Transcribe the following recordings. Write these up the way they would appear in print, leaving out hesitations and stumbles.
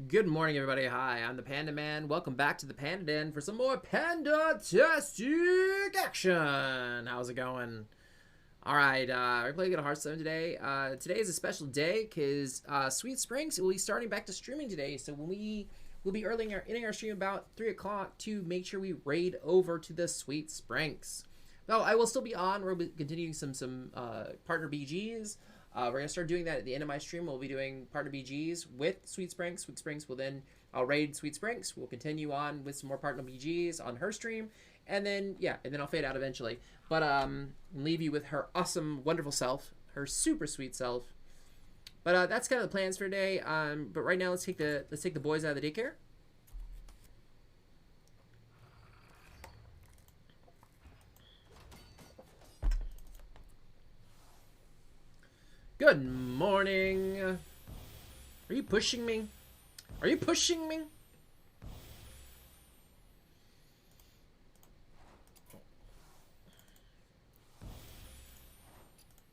Good morning, everybody. Hi, I'm the Panda Man. Welcome back to the Panda Den for some more Panda-tastic action. How's it going? All right, we're playing a Hearthstone today. Today is a special day because Sweet Springs will be starting back to streaming today. So we'll be ending our stream about 3 o'clock to make sure we raid over to the Sweet Springs. No, I will still be on. We'll be continuing some partner BGs. We're going to start doing that at the end of my stream. We'll be doing partner BGs with Sweet Springs. Sweet Springs will then, I'll raid Sweet Springs. We'll continue on with some more partner BGs on her stream. And then, yeah, and then I'll fade out eventually. But leave you with her awesome, wonderful self, her super sweet self. But that's kind of the plans for today. But right now, let's take the boys out of the daycare. Good morning. Are you pushing me? Are you pushing me?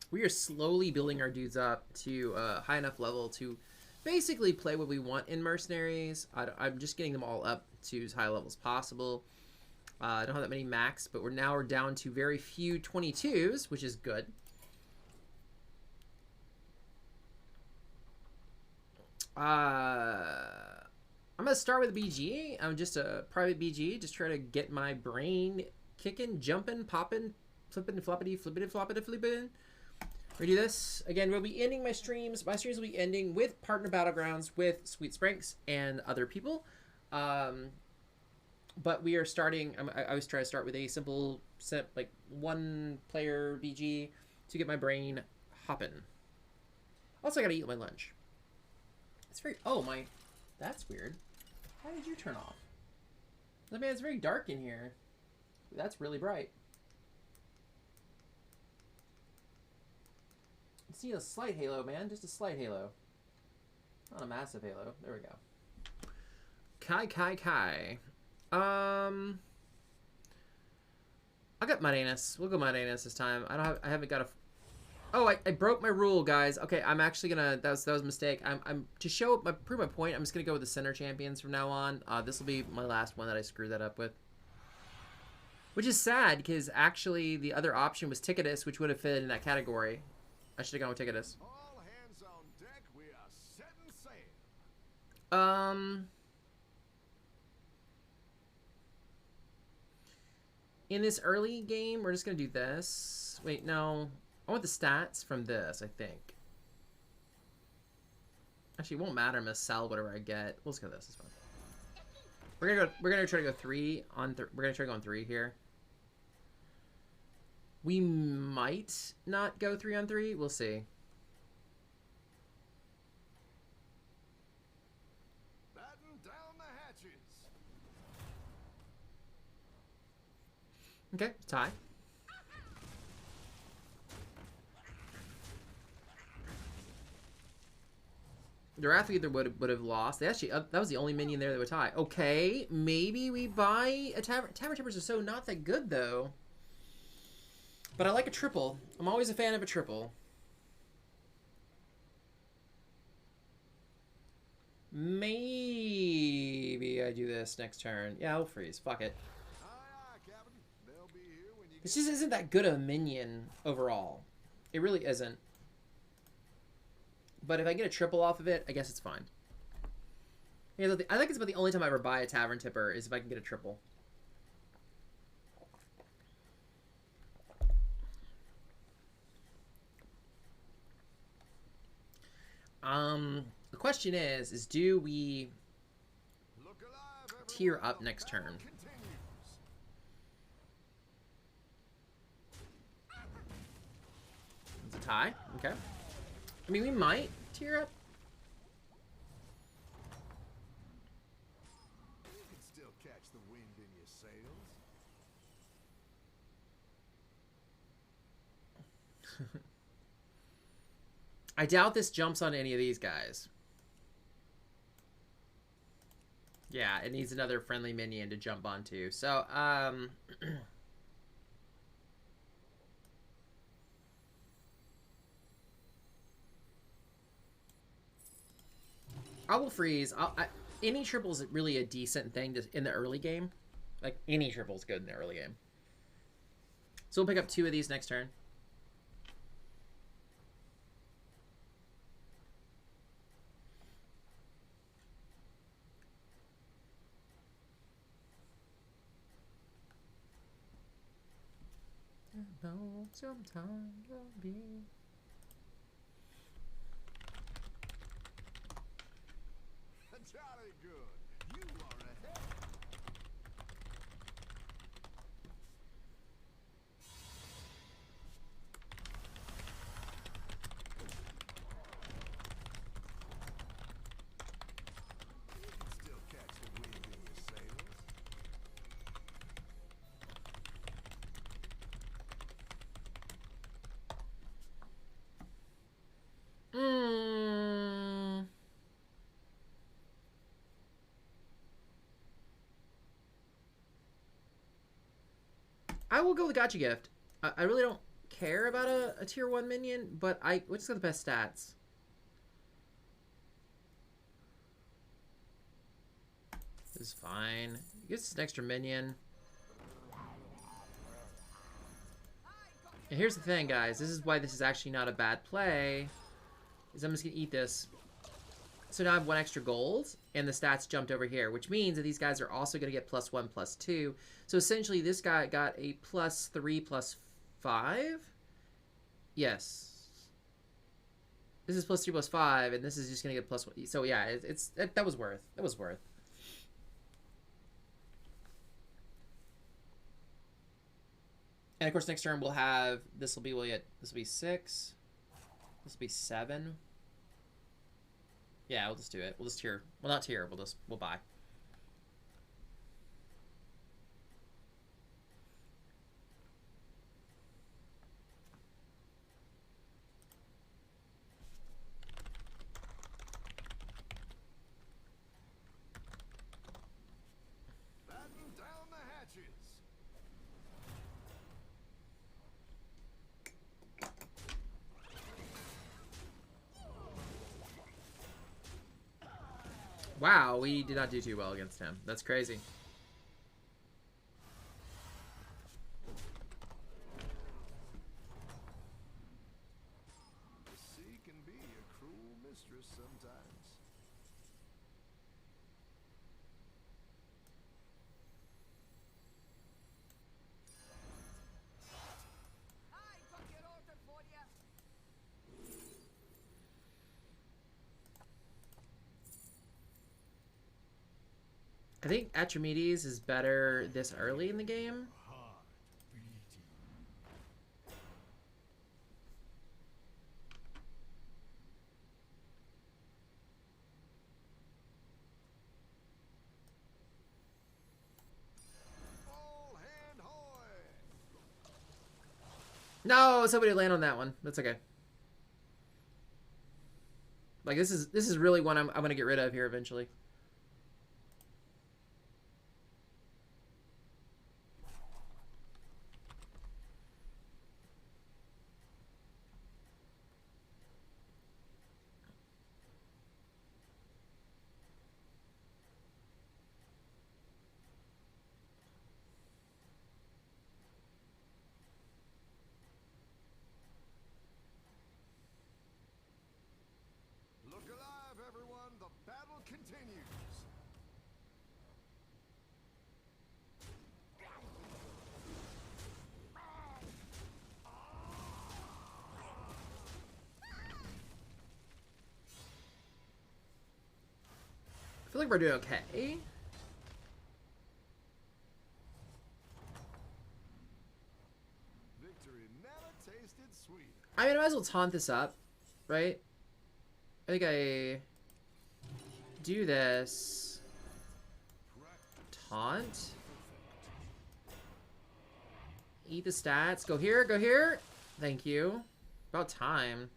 We are slowly building our dudes up to a high enough level to basically play what we want in Mercenaries. I'm just getting them all up to as high level as possible. I don't have that many max, but we're down to very few 22s, which is good. I'm gonna start with BG. I'm just a private BG, just try to get my brain kicking, jumping, popping, flipping, floppity, flippity, floppity, flipping. We do this again. We'll be ending my streams. My streams will be ending with partner battlegrounds with Sweet Springs and other people. But we are starting. I always try to start with a simple set, like one player BG to get my brain hopping. Also, I gotta eat my lunch. It's very. Oh my, that's weird. Why did you turn off? I mean, it's very dark in here. That's really bright. See a slight halo, man. Just a slight halo. Not a massive halo. There we go. Kai. I got Mudanus. We'll go Mudanus this time. I haven't got a. Oh, I broke my rule, guys. Okay, I'm actually gonna. That was a mistake. I'm to prove my point. I'm just gonna go with the center champions from now on. This will be my last one that I screwed that up with. Which is sad because actually the other option was Ticketus, which would have fit in that category. I should have gone with Ticketus. All hands on deck. We are setting sail. In this early game, we're just gonna do this. Wait, no. I want the stats from this, I think. Actually, it won't matter. I'm gonna sell whatever I get. We'll just go this. It's fine. We're gonna try to go 3 on. We're gonna try going 3 here. We might not go 3 on 3. We'll see. Batten down the hatches. Okay, tie. The Wrath either would have lost. They actually that was the only minion there that would tie. Okay, maybe we buy a Tavern Timbers are so not that good though. But I like a triple. I'm always a fan of a triple. Maybe I do this next turn. Yeah, I'll freeze. Fuck it. Aye, Captain. They'll be here when you. This just isn't that good of a minion overall. It really isn't. But if I get a triple off of it, I guess it's fine. I think it's about the only time I ever buy a Tavern Tipper is if I can get a triple. The question is do we Look alive, tier up next turn? It's a tie. Okay. I mean, we might tier up. You can still catch the wind in your sails. I doubt this jumps on any of these guys. Yeah, it needs another friendly minion to jump onto. So, I will freeze. Any triple is really a decent thing to, in the early game. Like, any triple is good in the early game. So we'll pick up 2 of these next turn. Sometimes I'll be... Jolly good. You are ahead. You can still catch the wind in your sails. I will go with Gotcha Gift. I really don't care about a tier 1 minion, but we just got the best stats. This is fine. Gets an extra minion. And here's the thing, guys. This is why this is actually not a bad play. Is I'm just gonna eat this. So now I have 1 extra gold, and the stats jumped over here, which means that these guys are also going to get +1, +2. So essentially, this guy got a +3, +5. Yes. This is +3, +5, and this is just going to get +1. So yeah, that was worth. That was worth. And of course, next turn we'll have this will be 6. This will be 7. Yeah, we'll just do it. We'll just tier. Well, not tier. We'll buy. Batten down the hatches. Wow, we did not do too well against him. That's crazy. The sea can be a cruel mistress sometimes. I think Atramedes is better this early in the game. Heart beating. All hand hoy. No, somebody land on that one. That's okay. Like this is really one I'm gonna get rid of here eventually. Look alive, everyone. The battle continues. I feel like we're doing okay. Victory never tasted sweet. I mean, I might as well taunt this up, right? I think I do this. Taunt. Eat the stats. Go here, go here. Thank you. About time.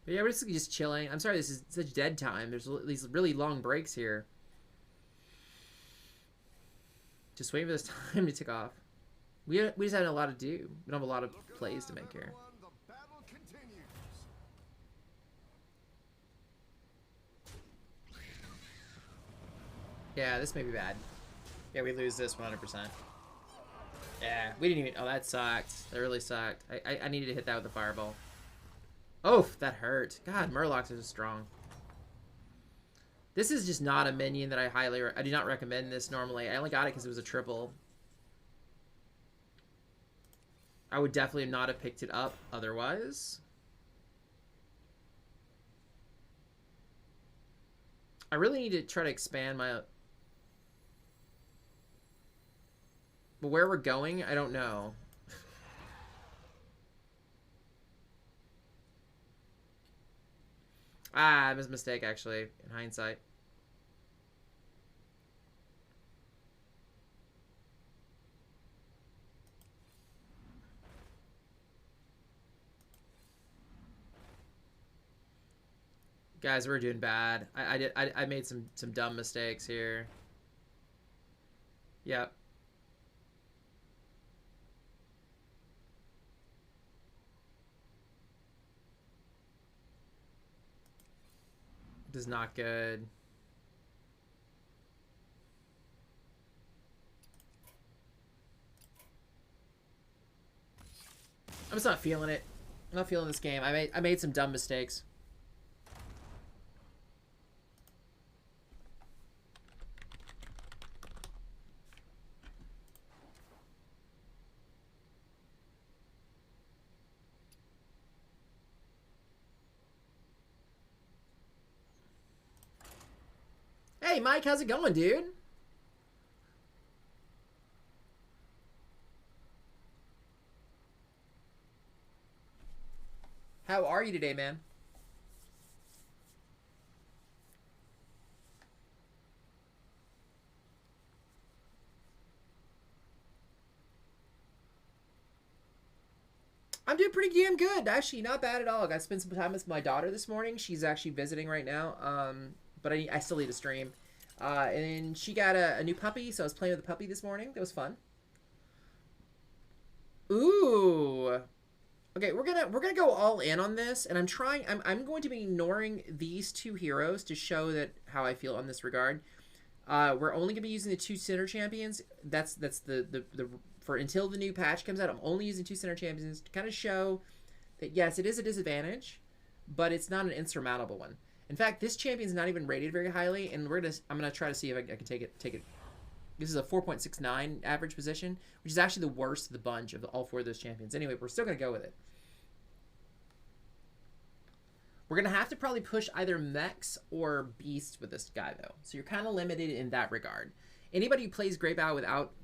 But yeah, we're just chilling. I'm sorry this is such dead time. There's these really long breaks here. Just waiting for this time to tick off. We just have a lot to do. We don't have a lot of plays to make here. The battle continues. Yeah, this may be bad. Yeah, we lose this 100%. Yeah, we didn't even... Oh, that sucked. That really sucked. I needed to hit that with the fireball. Oh, that hurt. God, Murlocs are just strong. This is just not a minion that I do not recommend this normally. I only got it because it was a triple. I would definitely not have picked it up otherwise. I really need to try to expand my... But where we're going, I don't know. Ah, it was a mistake, actually, in hindsight. Guys, we're doing bad. I made some dumb mistakes here. Yep. This is not good. I'm just not feeling it. I'm not feeling this game. I made some dumb mistakes. Hey, Mike, how's it going, dude? How are you today, man? I'm doing pretty damn good. Actually, not bad at all. I spent some time with my daughter this morning. She's actually visiting right now. But I still need to stream. And she got a new puppy, so I was playing with the puppy this morning. That was fun. Ooh. Okay, we're gonna go all in on this, and I'm going to be ignoring these two heroes to show that how I feel on this regard. We're only gonna be using the two center champions. That's the for until the new patch comes out. I'm only using two center champions to kind of show that yes, it is a disadvantage, but it's not an insurmountable one. In fact, this champion's not even rated very highly, and I'm gonna try to see if I can take it. This is a 4.69 average position, which is actually the worst of the bunch of all four of those champions. Anyway, we're still gonna go with it. We're gonna have to probably push either mechs or beasts with this guy though, so you're kind of limited in that regard. Anybody who plays Great Battle without,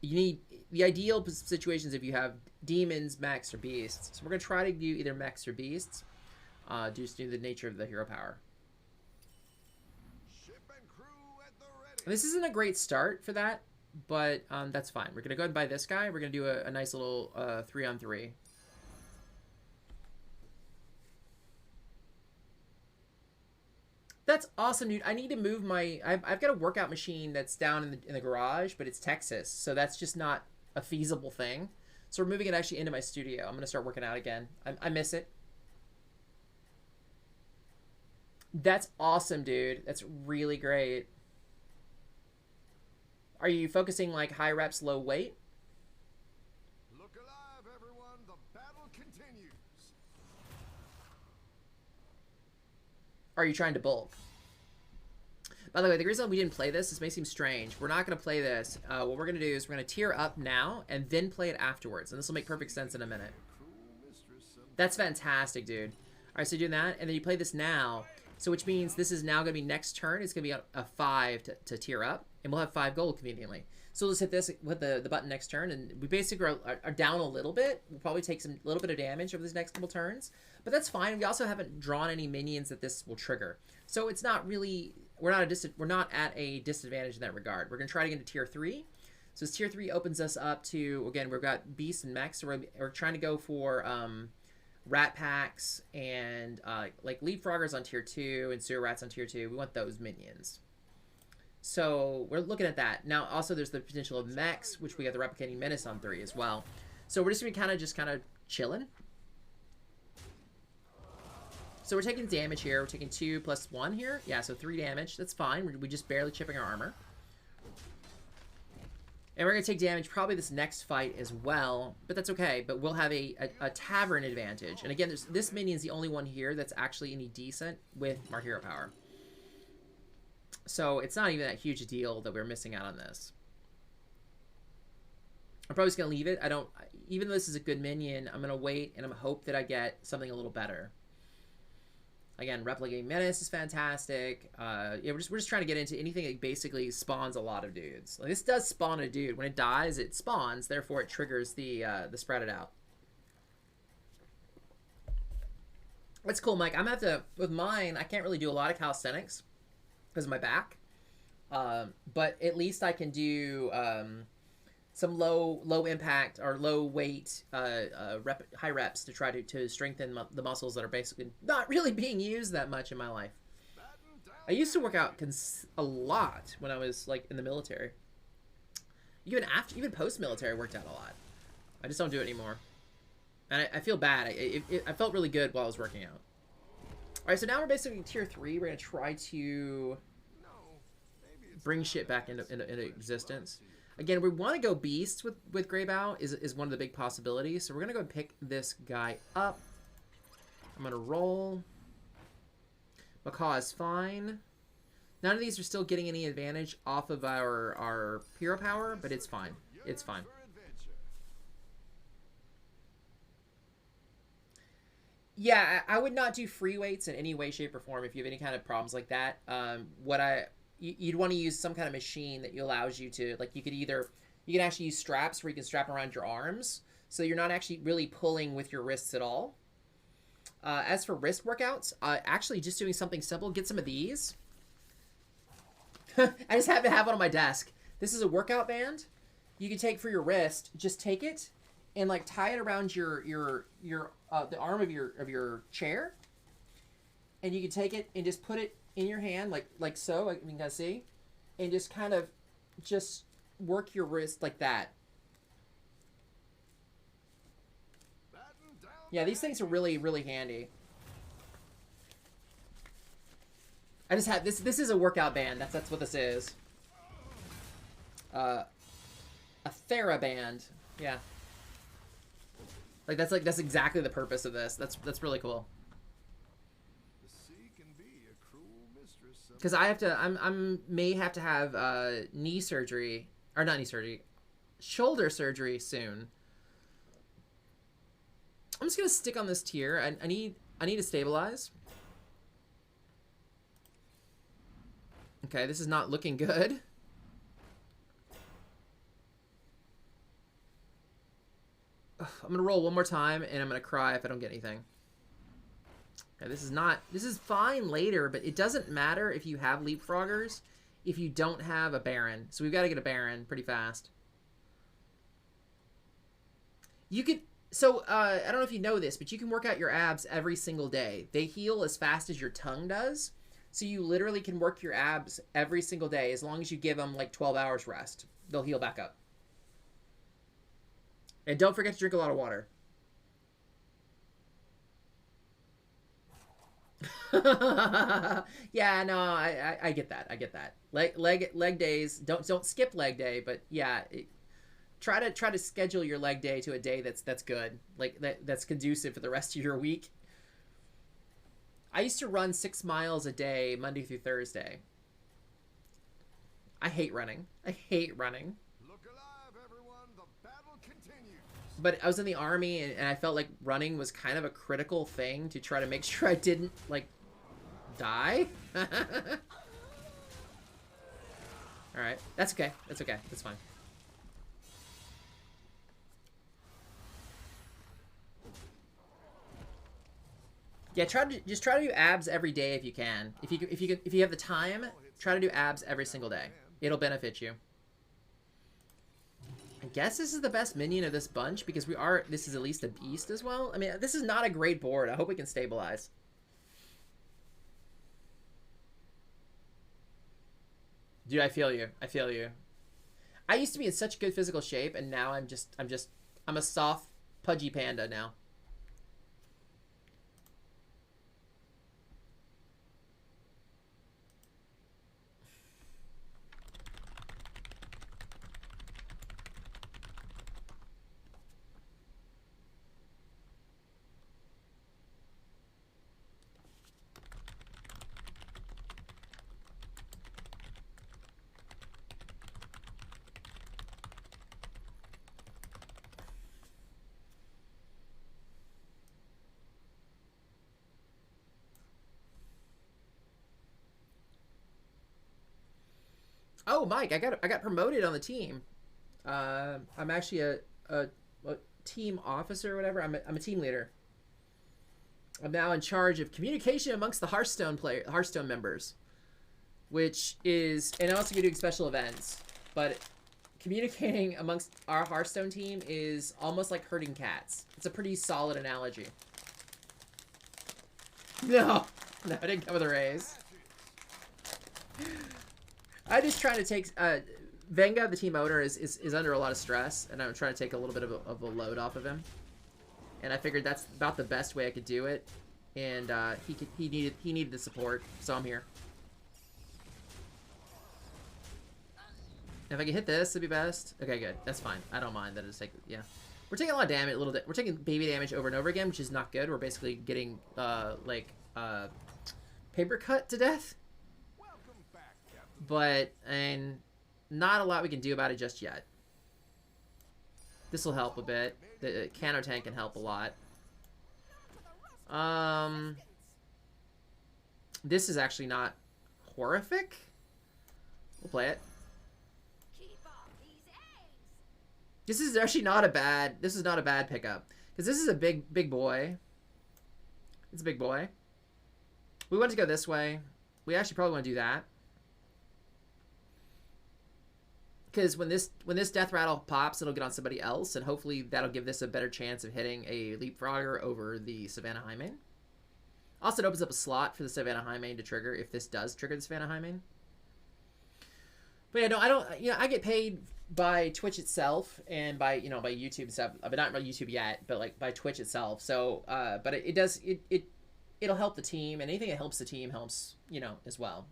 you need the ideal situations if you have demons, mechs, or beasts. So we're gonna try to do either mechs or beasts, just due to the nature of the hero power. Ship and crew at the ready. This isn't a great start for that, but that's fine. We're gonna go ahead and buy this guy. We're gonna do a nice little 3-on-3. That's awesome, dude. I need to move my... I've got a workout machine that's down in the garage, but it's Texas, so that's just not a feasible thing. So we're moving it actually into my studio. I'm going to start working out again. I miss it. That's awesome, dude. That's really great. Are you focusing like high reps, low weight? Look alive, everyone. The battle continues. Or are you trying to bulk? By the way, the reason we didn't play this may seem strange. We're not going to play this. What we're going to do is we're going to tier up now and then play it afterwards. And this will make perfect sense in a minute. That's fantastic, dude. All right, so you're doing that. And then you play this now. So which means this is now going to be next turn. It's going to be a 5 to tier up. And we'll have 5 gold conveniently. So let's hit this with the button next turn. And we basically are down a little bit. We'll probably take a little bit of damage over these next couple turns. But that's fine. We also haven't drawn any minions that this will trigger. So it's not really... We're not at a disadvantage in that regard. We're going to try to get into tier 3. So this tier 3 opens us up to... Again, we've got beasts and mechs. So we're trying to go for... rat packs and like leapfroggers on tier 2 and sewer rats on tier 2. We want those minions. So we're looking at that. Now also there's the potential of mechs, which we have the replicating menace on 3 as well. So we're just gonna be kind of chilling. So we're taking damage here. We're taking 2 plus 1 here. Yeah, so 3 damage. That's fine. We're just barely chipping our armor. And we're going to take damage probably this next fight as well. But that's okay. But we'll have a tavern advantage. And again, this minion's the only one here that's actually any decent with our hero power. So it's not even that huge a deal that we're missing out on this. I'm probably just going to leave it. Even though this is a good minion, I'm going to wait and I'm going to hope that I get something a little better. Again, replicating menace is fantastic. Yeah, we're just trying to get into anything that basically spawns a lot of dudes. Like, this does spawn a dude. When it dies, it spawns. Therefore, it triggers the spread it out. That's cool, Mike. I'm gonna have to with mine. I can't really do a lot of calisthenics because of my back. But at least I can do some low impact or low weight high reps to try to strengthen the muscles that are basically not really being used that much in my life. I used to work out a lot when I was like in the military. Even post military, I worked out a lot. I just don't do it anymore, and I feel bad. I felt really good while I was working out. All right, so now we're basically tier 3. We're gonna try to bring shit back into existence. Again, we want to go beast with Greybow is one of the big possibilities. So we're going to go pick this guy up. I'm going to roll. Macaw is fine. None of these are still getting any advantage off of our hero power, but it's fine. It's fine. Yeah, I would not do free weights in any way, shape, or form if you have any kind of problems like that. You'd want to use some kind of machine that allows you to, like, you can actually use straps where you can strap around your arms, so you're not actually really pulling with your wrists at all. As for wrist workouts, actually just doing something simple, get some of these. I just happen to have one on my desk. This is a workout band you can take for your wrist. Just take it and like tie it around the arm of your chair, and you can take it and just put it in your hand like so, like you can kind of see, and just kind of just work your wrist like that. Yeah, these things are really, really handy. I just had this is a workout band. That's what this is. A TheraBand. Yeah. That's exactly the purpose of this. That's really cool. Because I may have to have knee surgery, or not knee surgery, shoulder surgery soon. I'm just gonna stick on this tier. I need to stabilize. Okay, this is not looking good. I'm gonna roll one more time, and I'm gonna cry if I don't get anything. Okay, this is fine later, but it doesn't matter if you have leapfroggers if you don't have a Baron. So we've got to get a Baron pretty fast. You could, so I don't know if you know this, but you can work out your abs every single day. They heal as fast as your tongue does. So you literally can work your abs every single day as long as you give them like 12 hours rest. They'll heal back up. And don't forget to drink a lot of water. Yeah, no, I get that. I get that. Leg days. Don't skip leg day, but yeah, try to schedule your leg day to a day that's good. Like that's conducive for the rest of your week. I used to run 6 miles a day, Monday through Thursday. I hate running. I hate running. Look alive, everyone. The battle continues. But I was in the army, and I felt like running was kind of a critical thing to try to make sure I didn't, like, die. Alright. That's okay. That's okay. That's fine. Yeah, try to do abs every day if you can. If you have the time, try to do abs every single day. It'll benefit you. guess this is the best minion of this bunch because this is at least a beast as well. I mean, this is not a great board. I hope we can stabilize. Dude, I feel you. I feel you. I used to be in such good physical shape, and now I'm a soft, pudgy panda now. Oh, Mike, I got promoted on the team. I'm actually a team officer or whatever. I'm a team leader. I'm now in charge of communication amongst the Hearthstone members, which is, and I'm also doing special events. But communicating amongst our Hearthstone team is almost like herding cats. It's a pretty solid analogy. No, I didn't come with a raise. I'm just trying to take Venga, the team owner, is under a lot of stress, and I'm trying to take a little bit of a load off of him. And I figured that's about the best way I could do it. And he needed the support, so I'm here. If I can hit this, it'd be best. Okay, good. That's fine. I don't mind that it's like, yeah. We're taking a lot of damage, we're taking baby damage over and over again, which is not good. We're basically getting paper cut to death. But, and not a lot we can do about it just yet. This will help a bit. The Cano Tank can help a lot. This is actually not horrific. We'll play it. This is actually not a bad. This is not a bad pickup because this is a big boy. It's a big boy. We want to go this way. We actually probably want to do that. Because when this death rattle pops, it'll get on somebody else, and hopefully that'll give this a better chance of hitting a leapfrogger over the Savannah Highmane. Also, it opens up a slot for the Savannah Highmane to trigger if this does trigger the Savannah Highmane. But yeah, no, I don't. You know, I get paid by Twitch itself and by by YouTube and stuff. But not by YouTube yet, but like by Twitch itself. So, but it'll help the team, and anything that helps the team helps as well.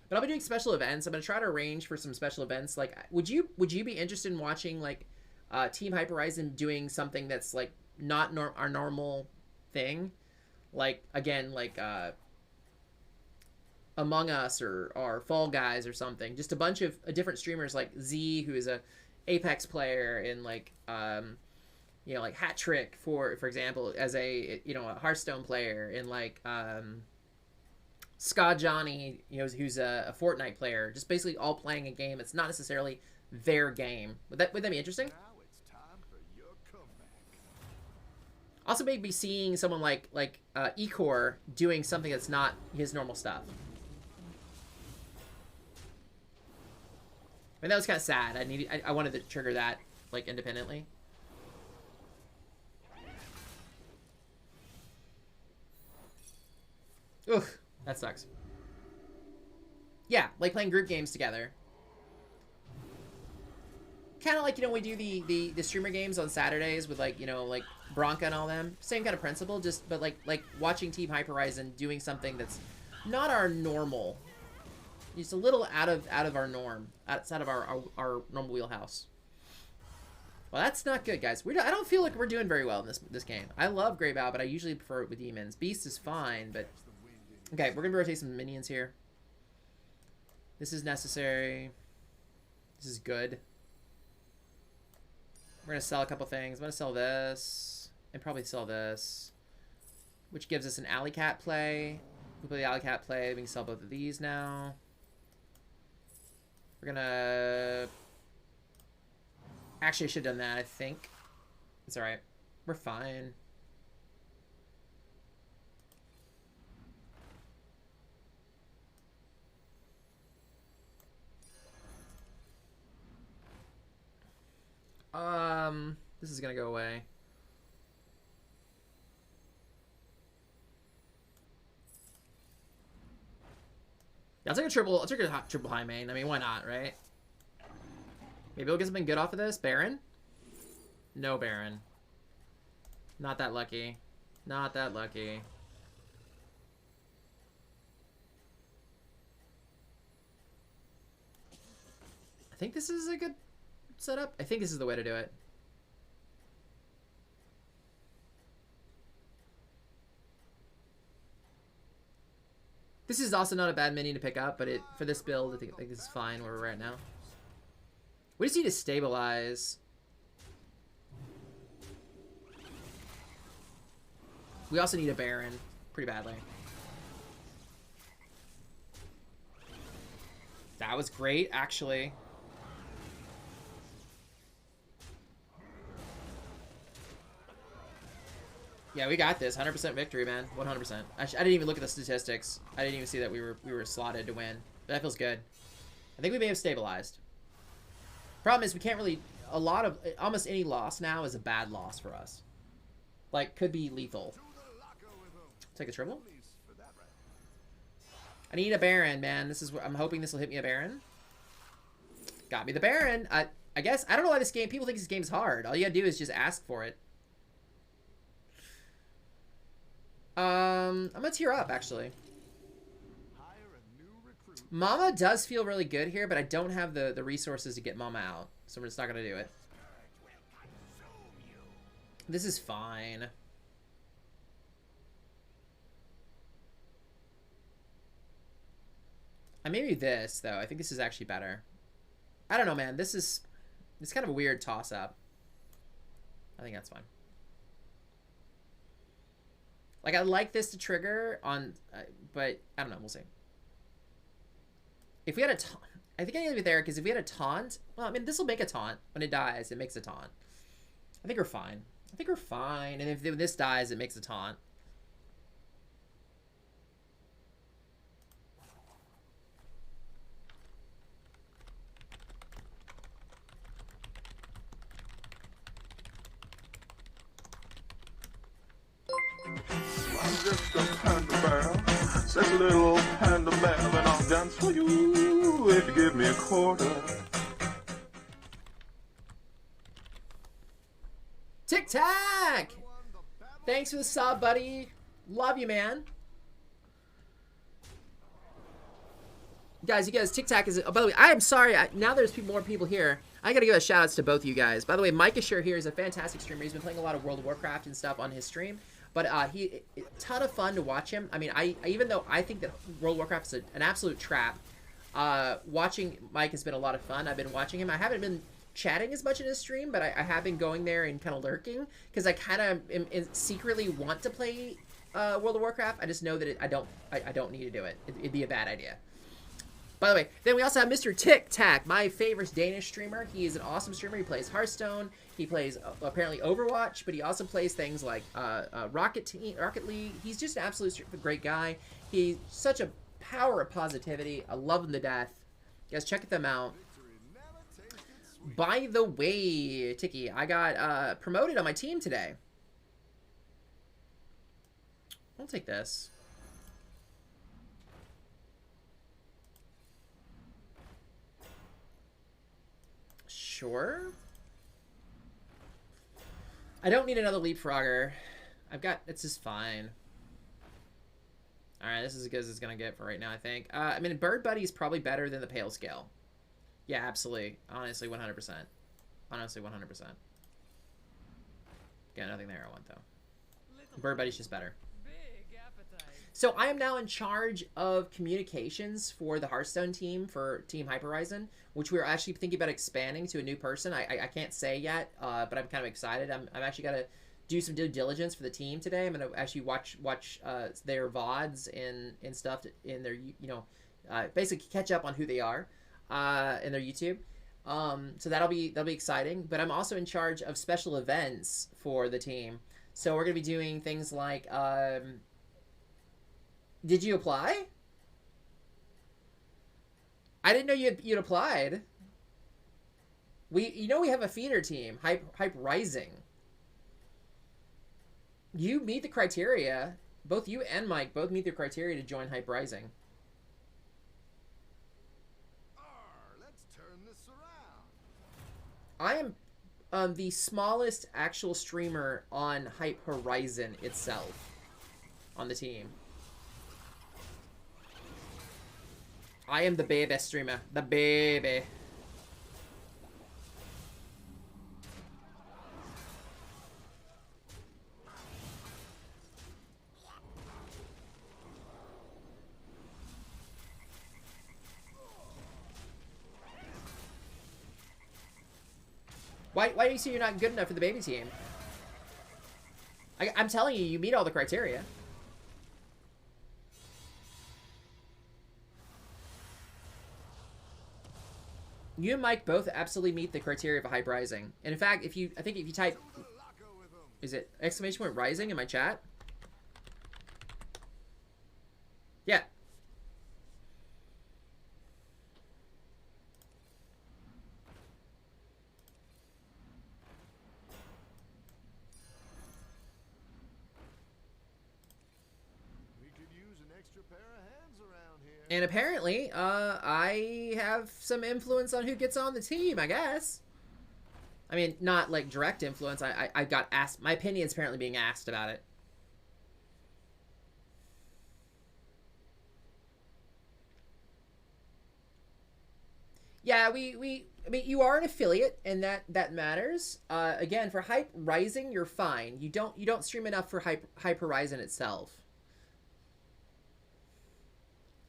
But I'll be doing special events. I'm gonna try to arrange for some special events. Like, would you be interested in watching like Team HypeHorizen doing something that's like not our normal thing? Like again, like Among Us or Fall Guys or something. Just a bunch of different streamers like Z, who is a Apex player, and like like Hat Trick for example as a a Hearthstone player, and like Scott Johnny, who's a Fortnite player, just basically all playing a game. It's not necessarily their game. Would that be interesting? Now it's time for your comeback. Also, maybe seeing someone like Ecor doing something that's not his normal stuff. I mean, that was kind of sad. I wanted to trigger that like independently. Ugh. That sucks. Yeah, like playing group games together. Kind of like, we do the streamer games on Saturdays with like Bronca and all them. Same kind of principle, but like watching Team HypeHorizen doing something that's not our normal. Just a little out of our norm, outside of our normal wheelhouse. Well, that's not good, guys. I don't feel like we're doing very well in this game. I love Grey Bow, but I usually prefer it with demons. Beast is fine, but okay, we're gonna rotate some minions here. This is necessary. This is good. We're gonna sell a couple things. I'm gonna sell this and probably sell this, which gives us an alley cat play. We play the alley cat play. We can sell both of these now. We're gonna. Actually, I should have done that. I think it's all right. We're fine. This is gonna go away. Yeah, I'll take a triple. I'll take a triple high main. I mean, why not, right? Maybe we'll get something good off of this. Baron? No Baron. Not that lucky. Not that lucky. I think this is a good setup. I think this is the way to do it. This is also not a bad minion to pick up, but for this build, I think this is fine where we're at now. We just need to stabilize. We also need a Baron pretty badly. That was great, actually. Yeah, we got this. 100% victory, man. 100%. I didn't even look at the statistics. I didn't even see that we were slotted to win. But that feels good. I think we may have stabilized. Problem is, we can't really... almost any loss now is a bad loss for us. Like, could be lethal. Take a triple? I need a Baron, man. This is... I'm hoping this will hit me a Baron. Got me the Baron. I guess... I don't know why this game... People think this game's hard. All you gotta do is just ask for it. I'm gonna tear up, actually. Mama does feel really good here, but I don't have the resources to get Mama out. So we're just not gonna do it. This is fine. Maybe this, though. I think this is actually better. I don't know, man. It's kind of a weird toss-up. I think that's fine. Like, I like this to trigger on... but, I don't know. We'll see. If we had a taunt... I think I need to be there, because if we had a taunt... Well, I mean, this will make a taunt. When it dies, it makes a taunt. I think we're fine. I think we're fine. And if this dies, it makes a taunt. I'm just a panda bear, such a little old panda bear, and I'll dance for you if you give me a quarter. Tic Tac! Thanks for the sub, buddy. Love you, man. Guys, Tic Tac is... Oh, by the way, I am sorry. Now there's more people here. I gotta give a shout outs to both of you guys. By the way, Mike Ashur here is a fantastic streamer. He's been playing a lot of World of Warcraft and stuff on his stream. But a ton of fun to watch him. I mean, even though I think that World of Warcraft is an absolute trap, watching Mike has been a lot of fun. I've been watching him. I haven't been chatting as much in his stream, but I have been going there and kind of lurking because I kind of secretly want to play World of Warcraft. I just know that I don't need to do it. It'd be a bad idea. By the way, then we also have Mr. Tic Tac, my favorite Danish streamer. He is an awesome streamer. He plays Hearthstone. He plays apparently Overwatch, but he also plays things like Rocket League. He's just an absolute great guy. He's such a power of positivity. I love him to death. You guys, check them out. By the way, Tiki, I got promoted on my team today. I'll take this. Sure. I don't need another leapfrogger. It's just fine. Alright, this is as good as it's gonna get for right now, I think. I mean, Bird Buddy is probably better than the Pale Scale. Yeah, absolutely. Honestly, 100%. Honestly, 100%. Got nothing there I want, though. Bird Buddy's just better. So I am now in charge of communications for the Hearthstone team, for Team HypeHorizen, which we're actually thinking about expanding to a new person. I can't say yet, but I'm kind of excited. I'm actually got to do some due diligence for the team today. I'm going to actually watch their VODs and stuff in their, basically catch up on who they are in their YouTube. So that'll be exciting. But I'm also in charge of special events for the team. So we're going to be doing things like... Did you apply? I didn't know you'd applied. You know we have a feeder team, HypeHorizen. You meet the criteria. Both you and Mike both meet the criteria to join HypeHorizen. Let's turn this around. I am the smallest actual streamer on HypeHorizen itself on the team. I am the baby streamer. The baby. Why do you say you're not good enough for the baby team? I'm telling you, you meet all the criteria. You and Mike both absolutely meet the criteria of HypeHorizen. And in fact, I think if you type, is it exclamation point rising in my chat? Yeah. And apparently, I have some influence on who gets on the team, I guess. I mean, not like direct influence. I got asked. My opinion's apparently being asked about it. Yeah, I mean, you are an affiliate, and that matters. Again, for HypeHorizen, you're fine. You don't stream enough for HypeHorizen itself.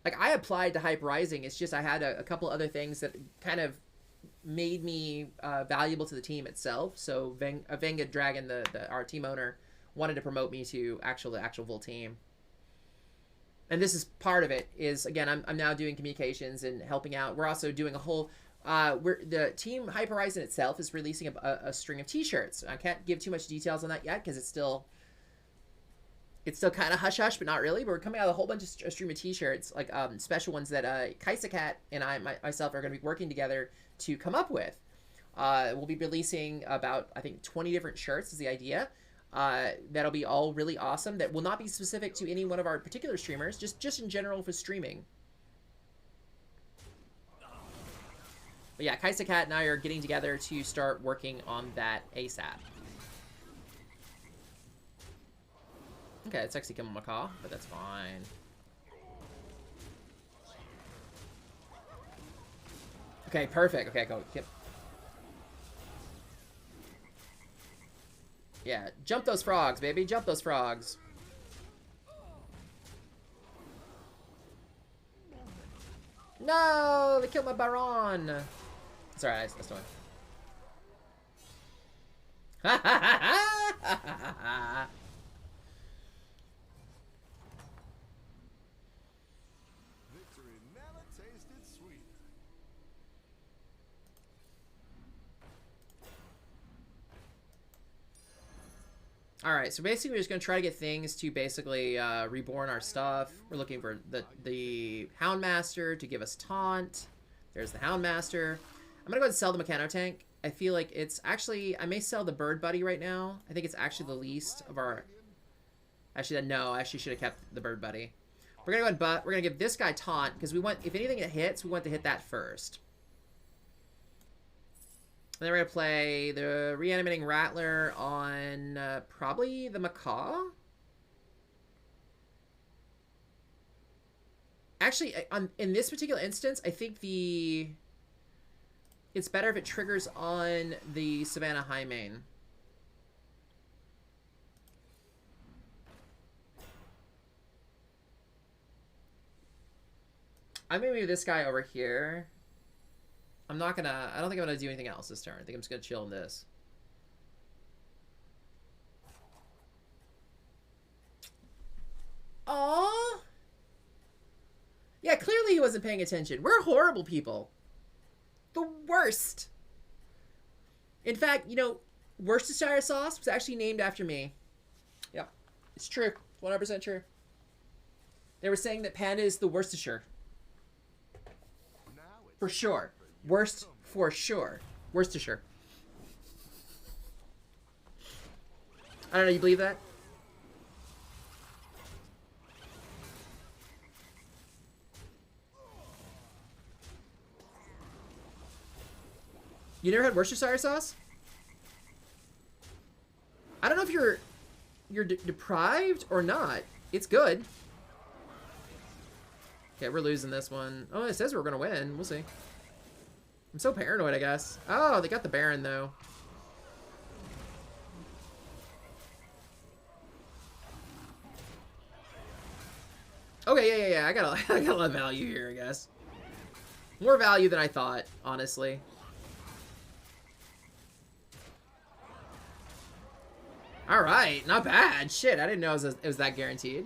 Like, I applied to HypeHorizen. It's just I had a couple other things that kind of made me valuable to the team itself. So Venga Dragon, our team owner, wanted to promote me to the actual full team. And this is part of it. Is again, I'm now doing communications and helping out. We're also doing a whole. The team HypeHorizen itself is releasing a string of T-shirts. I can't give too much details on that yet because it's still kind of hush-hush, but not really. But we're coming out with a whole bunch of stream of T-shirts, like special ones that Kaisakat and myself are going to be working together to come up with. We'll be releasing about, I think, 20 different shirts is the idea. That'll be all really awesome. That will not be specific to any one of our particular streamers, just in general for streaming. But yeah, Kaisakat and I are getting together to start working on that ASAP. Okay, it's actually killing Macaw, but that's fine. Okay, perfect. Okay, go. Yep. Yeah, jump those frogs, baby. Jump those frogs. No, they killed my Baron. Sorry, I still win. Ha ha ha ha ha ha. Alright, so basically we're just going to try to get things to basically reborn our stuff. We're looking for the Houndmaster to give us taunt. There's the Houndmaster. I'm going to go ahead and sell the Mechano Tank. I feel like it's actually... I may sell the Bird Buddy right now. I think it's actually the least of our... Actually, no, I actually should have kept the Bird Buddy. We're going to go ahead and we're going to give this guy taunt, because we want... If anything that hits, we want to hit that first. And then we're going to play the Reanimating Rattler on probably the Macaw. Actually, in this particular instance, I think it's better if it triggers on the Savannah Highmane. I'm going to move this guy over here. I don't think I'm gonna do anything else this turn. I think I'm just gonna chill in this. Aww. Yeah, clearly he wasn't paying attention. We're horrible people. The worst. In fact, you know, Worcestershire sauce was actually named after me. Yeah, it's true. 100% true. They were saying that Panda is the Worcestershire. For sure. Worst for sure. Worcestershire. I don't know, you believe that? You never had Worcestershire sauce? I don't know if you're deprived or not. It's good. Okay, we're losing this one. Oh, it says we're gonna win. We'll see. I'm so paranoid, I guess. Oh, they got the Baron though. Okay, yeah. I got a lot of value here, I guess. More value than I thought, honestly. All right, not bad. Shit, I didn't know it was that guaranteed.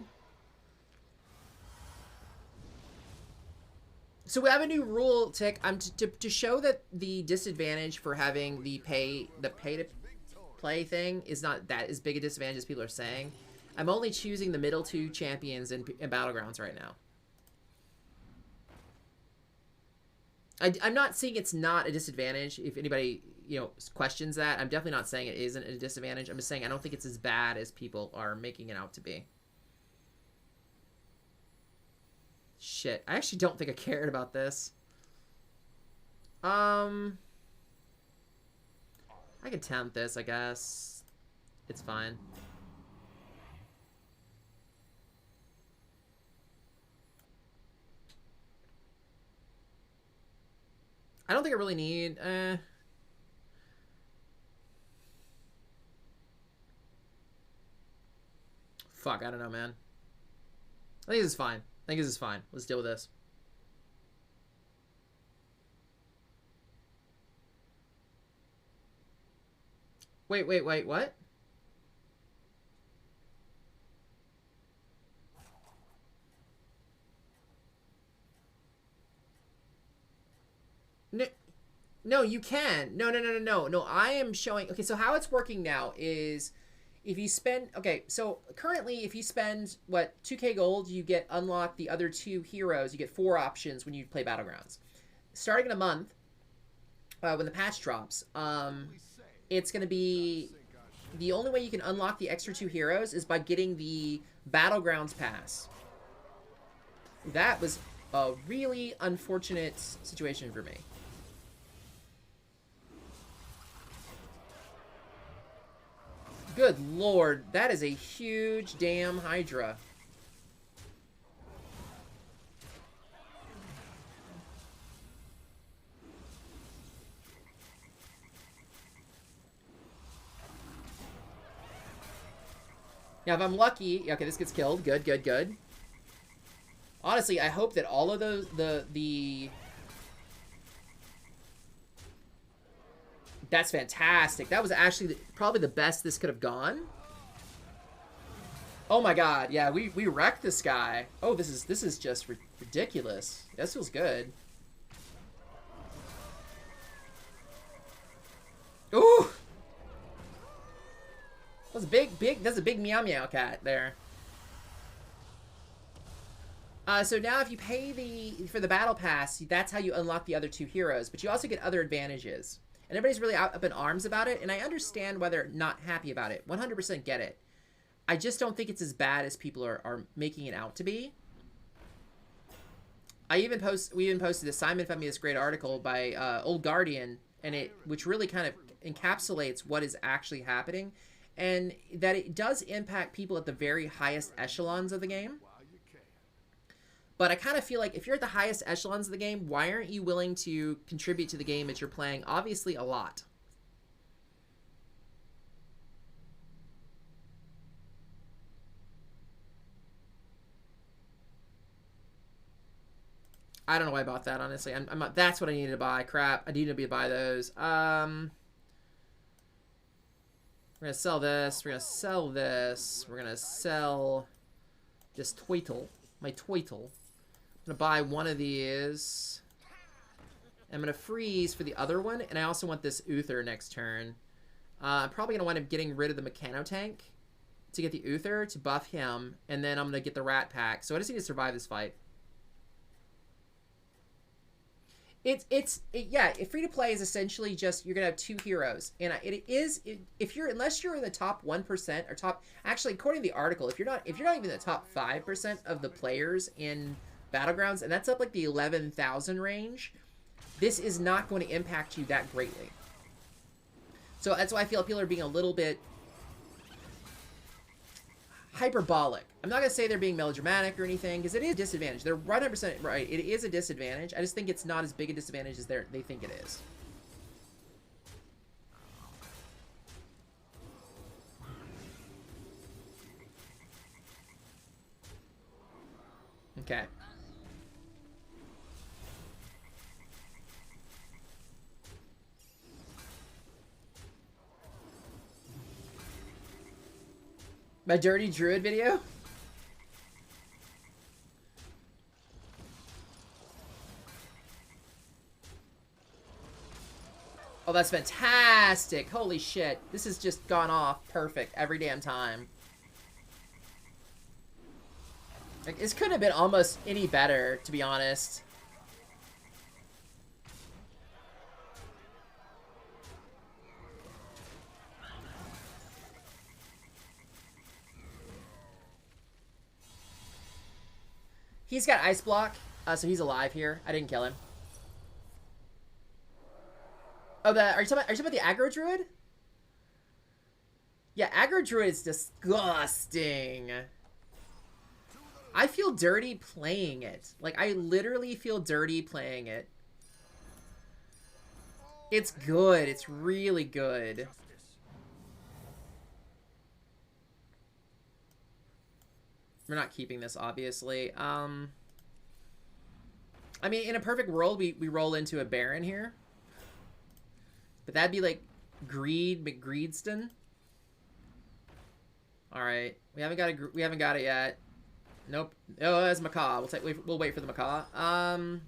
So we have a new rule, Tick. To show that the disadvantage for having the pay to play thing is not that as big a disadvantage as people are saying. I'm only choosing the middle two champions in Battlegrounds right now. I'm not saying it's not a disadvantage. If anybody, you know, questions that, I'm definitely not saying it isn't a disadvantage. I'm just saying I don't think it's as bad as people are making it out to be. Shit, I actually don't think I cared about this. I can tempt this, I guess. It's fine. I don't think I really need, fuck, I don't know, man. I think this is fine. I think this is fine. Let's deal with this. Wait, what? No, you can. No. I am showing. Okay, so how it's working now is if you spend. Okay, so currently, if you spend, what, 2k gold, you get unlock the other two heroes. You get 4 options when you play Battlegrounds. Starting in a month, when the patch drops, it's going to be. The only way you can unlock the extra 2 heroes is by getting the Battlegrounds pass. That was a really unfortunate situation for me. Good lord, that is a huge damn Hydra. Now, if I'm lucky, okay, this gets killed. Good. Honestly, I hope that all of those, That's fantastic. That was actually probably the best this could have gone. Oh my god, yeah, we wrecked this guy. Oh, this is just ridiculous. This feels good. Ooh! That's a big meow cat there. So now if you pay for the battle pass, that's how you unlock the other 2 heroes, but you also get other advantages. And everybody's really up in arms about it, and I understand why they're not happy about it. 100% get it. I just don't think it's as bad as people are making it out to be. We even posted this Simon found me this great article by Old Guardian, and which really kind of encapsulates what is actually happening, and that it does impact people at the very highest echelons of the game. But I kind of feel like if you're at the highest echelons of the game, why aren't you willing to contribute to the game that you're playing? Obviously, a lot. I don't know why I bought that, honestly. I'm not, that's what I needed to buy. Crap. I needed to buy those. We're going to sell this. We're going to sell this. We're going to sell this Twitle. My Twitle. I'm going to buy one of these. I'm going to freeze for the other one. And I also want this Uther next turn. I'm probably going to wind up getting rid of the Mechano Tank to get the Uther to buff him. And then I'm going to get the Rat Pack. So I just need to survive this fight. Yeah, free to play is essentially just you're gonna have two heroes, and if you're unless you're in the top 1% or top, actually according to the article, if you're not even in the top 5% of the players in Battlegrounds, and that's up like the 11,000 range, this is not going to impact you that greatly. So that's why I feel like people are being a little bit hyperbolic. I'm not going to say they're being melodramatic or anything, because it is a disadvantage. They're 100% right. It is a disadvantage. I just think it's not as big a disadvantage as they think it is. Okay. My dirty druid video? Oh, that's fantastic. Holy shit. This has just gone off perfect every damn time. Like, this couldn't have been almost any better, to be honest. He's got ice block, so he's alive here. I didn't kill him. Oh, are you talking about the aggro druid? Yeah, aggro druid is disgusting. I feel dirty playing it. Like, I literally feel dirty playing it. It's good. It's really good. We're not keeping this, obviously. I mean, in a perfect world, we roll into a Baron here. But that'd be like Greed McGreedston. Alright. We haven't got it yet. Nope. Oh, that's Macaw. We'll wait for the Macaw. I'm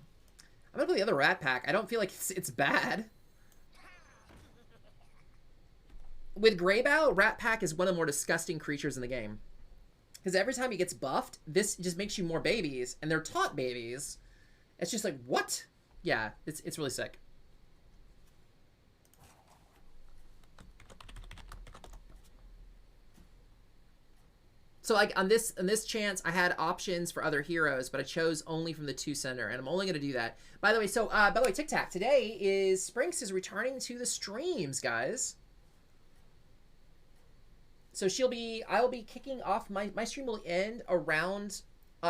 gonna play the other Rat Pack. I don't feel like it's bad. With Greybow, Rat Pack is one of the more disgusting creatures in the game. Because every time he gets buffed, this just makes you more babies, and they're taught babies. It's just like, what? Yeah, it's really sick. So like on this chance, I had options for other heroes, but I chose only from the 2 center, and I'm only gonna do that. By the way, Tic Tac, today is Sprinks is returning to the streams, guys. So I'll be kicking off my stream will end around.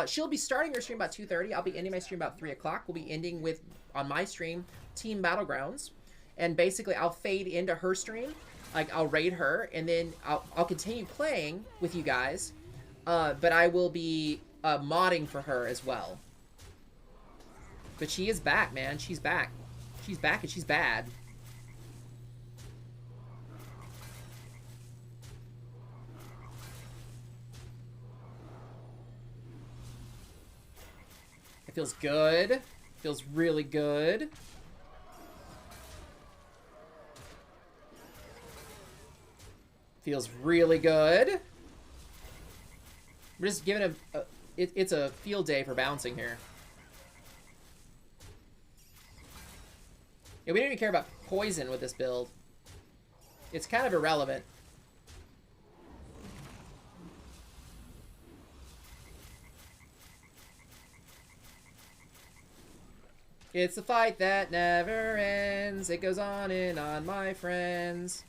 She'll be starting her stream about 2:30. I'll be ending my stream about 3 o'clock. We'll be ending with on my stream Team Battlegrounds, and basically I'll fade into her stream. Like I'll raid her, and then I'll continue playing with you guys. But I will be modding for her as well. But she is back, man. She's back. She's back, and she's bad. It feels good. Feels really good. Feels really good. We're just giving him... it's a field day for bouncing here. Yeah, we don't even care about poison with this build. It's kind of irrelevant. It's the fight that never ends. It goes on and on, my friends.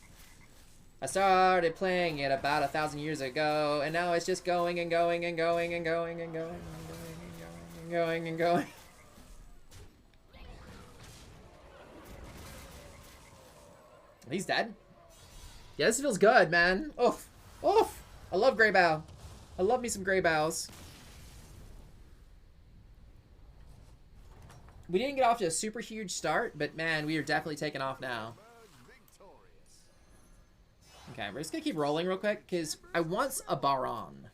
I started playing it about 1,000 years ago, and now it's just going and going and going and going and going and going and going and going. He's dead? Yeah, this feels good, man. Oof. Oof. I love Greybow. I love me some Greybows. We didn't get off to a super huge start, but man, we are definitely taking off now. Okay, we're just gonna keep rolling real quick, because I want a Baron.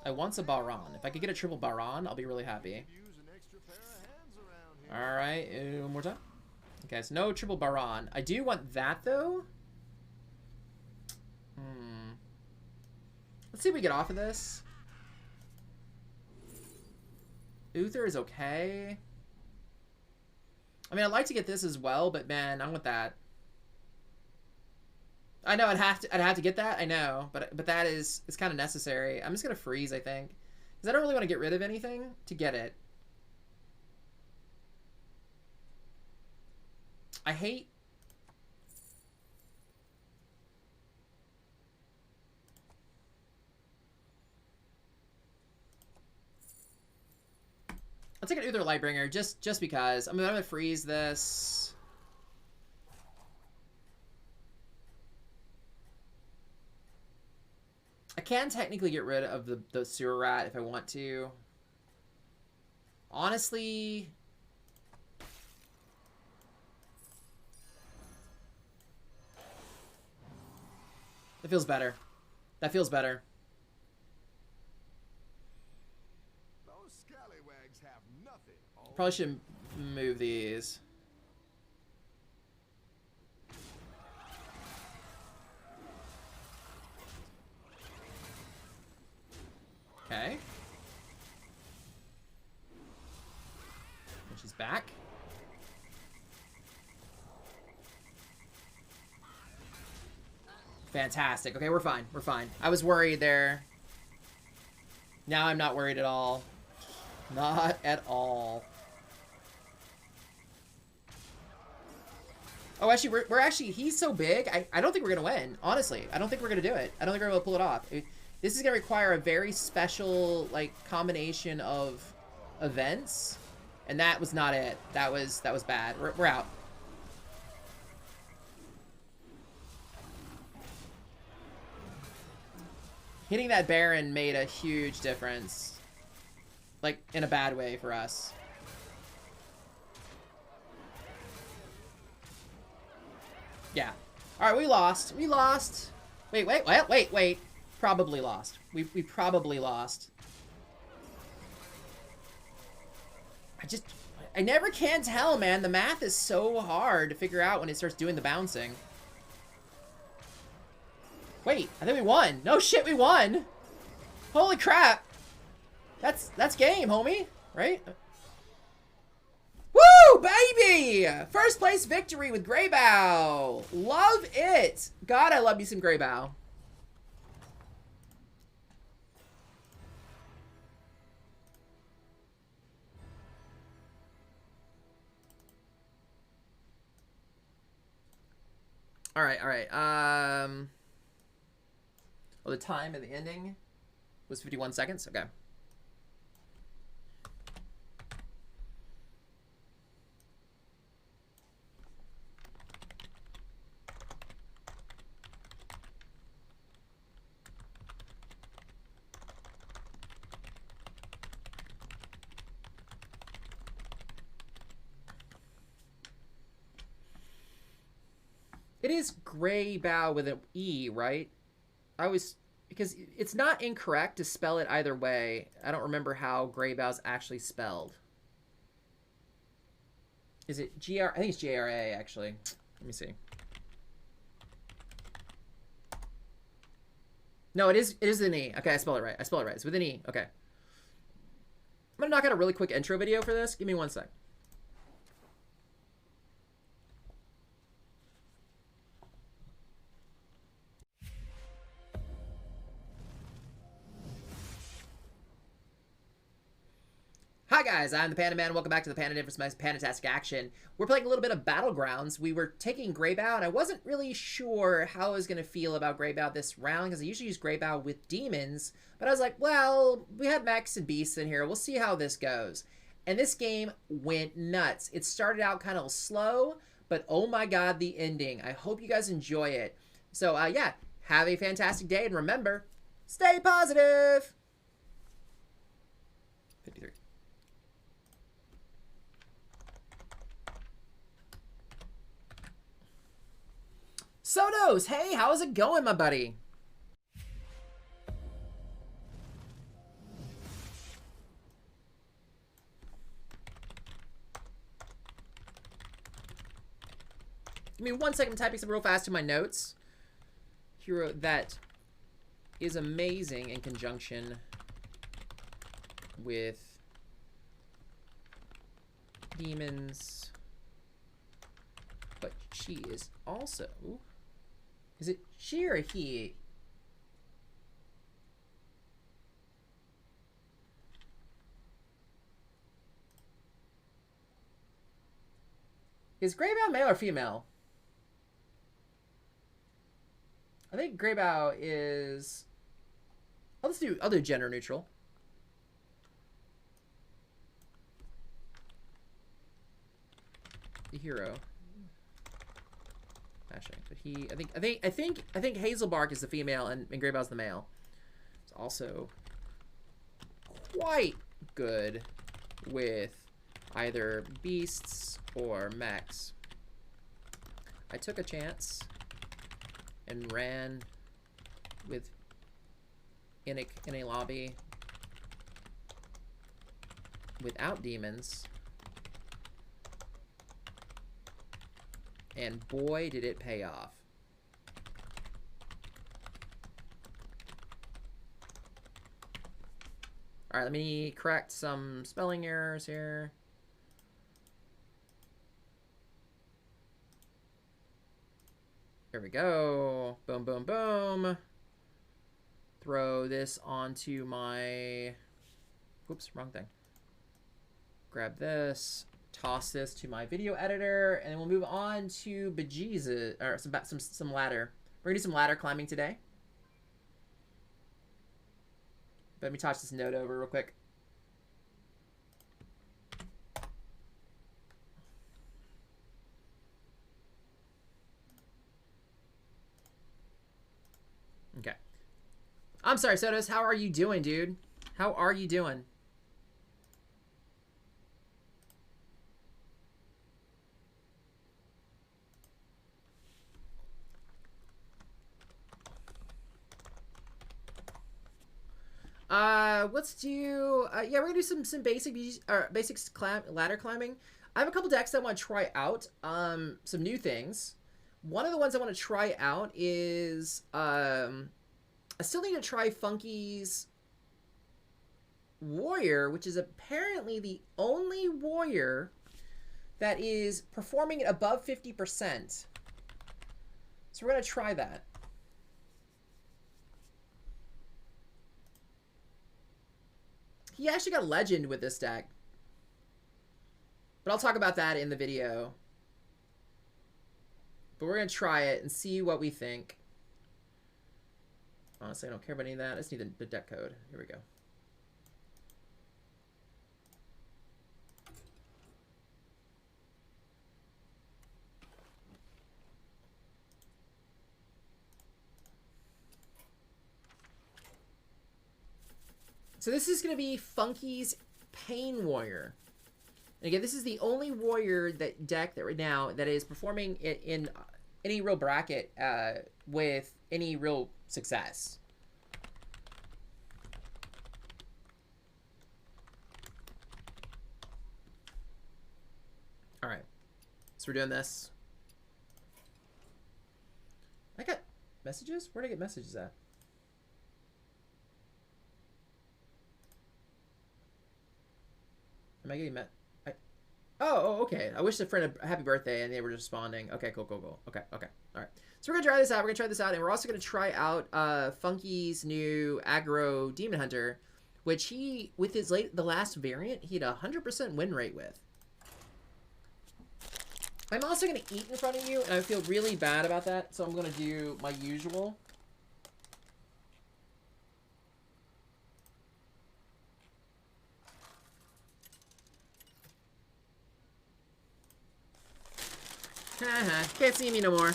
I want a Baron. If I could get a triple Baron, I'll be really happy. Alright, one more time. Okay, so no triple Baron. I do want that, though. Let's see if we get off of this. Uther is okay. I mean, I'd like to get this as well, but man, I want that. I know I'd have to get that. I know, but that is, it's kind of necessary. I'm just gonna freeze, I think, because I don't really want to get rid of anything to get it. I hate. I'll take an Uther Lightbringer just because. I mean, I'm gonna freeze this. I can technically get rid of the sewer rat if I want to. Honestly, that feels better. That feels better. Those scallywags have nothing. Probably should move these. Okay. And she's back. Fantastic. Okay, we're fine. We're fine. I was worried there. Now I'm not worried at all. Not at all. Oh, actually, we're actually, he's so big, I don't think we're going to win. Honestly, I don't think we're going to do it. I don't think we're going to pull it off. This is going to require a very special, like, combination of events. And that was not it. That was bad. We're out. Hitting that Baron made a huge difference. Like, in a bad way for us. Yeah. Alright, we lost. We lost. Wait. Probably lost. We probably lost. I never can tell, man. The math is so hard to figure out when it starts doing the bouncing. Wait, I think we won. No shit, we won. Holy crap. That's game, homie. Right? Woo, baby! First place victory with Greybow. Love it. God, I love me some Greybow. All right. Well, the time of the ending was 51 seconds. Okay. It is Greybow with an E, right? Because it's not incorrect to spell it either way. I don't remember how Greybow's actually spelled. Is it G-R? I think it's J-R-A, actually. Let me see. No, it is an E. Okay, I spelled it right. It's with an E. Okay. I'm gonna knock out a really quick intro video for this. Give me 1 sec. Hi guys, I'm the Panda Man. Welcome back to the Panda for some Pandatastic action. We're playing a little bit of Battlegrounds. We were taking Greybow, and I wasn't really sure how I was going to feel about Greybow this round, because I usually use Greybow with demons, but I was like, well, we have mechs and beasts in here. We'll see how this goes. And this game went nuts. It started out kind of slow, but oh my god, the ending. I hope you guys enjoy it. So, yeah, have a fantastic day, and remember, stay positive! 53. Sonos, hey, how's it going, my buddy? Give me 1 second, I'm typing some real fast in my notes. Hero that is amazing in conjunction with demons but she is also... Is it she or he? Is Greybow male or female? I think Greybow is... I'll do gender neutral. The hero. Mashing. But he I think Hazelbark is the female and Greybow's the male. It's also quite good with either beasts or mechs. I took a chance and ran with in a lobby without demons, and boy did it pay off. All right, let me correct some spelling errors here. There we go. Boom, boom, boom. Throw this onto my... Whoops, wrong thing. Grab this. Toss this to my video editor. And then we'll move on to bejesus, or some ladder. We're going to do some ladder climbing today. Let me toss this note over real quick. Okay. I'm sorry, Sodas. How are you doing, dude? How are you doing? Let's do, yeah, we're gonna do some basics ladder climbing. I have a couple decks that I want to try out, some new things. One of the ones I want to try out is, I still need to try Funky's Warrior, which is apparently the only warrior that is performing at above 50%. So we're gonna try that. He actually got legend with this deck. But I'll talk about that in the video. But we're going to try it and see what we think. Honestly, I don't care about any of that. I just need the deck code. Here we go. So this is going to be Funky's Pain Warrior. And again, this is the only warrior deck that right now that is performing in any real bracket with any real success. All right, so we're doing this. I got messages? Where did I get messages at? Am I getting met? Oh, okay. I wish a friend a happy birthday and they were just responding. Okay, cool. Okay. All right. So we're gonna try this out. And we're also gonna try out Funky's new aggro Demon Hunter, which he, with his the last variant, he had a 100% win rate with. I'm also gonna eat in front of you, and I feel really bad about that. So I'm gonna do my usual. Haha, can't see me no more.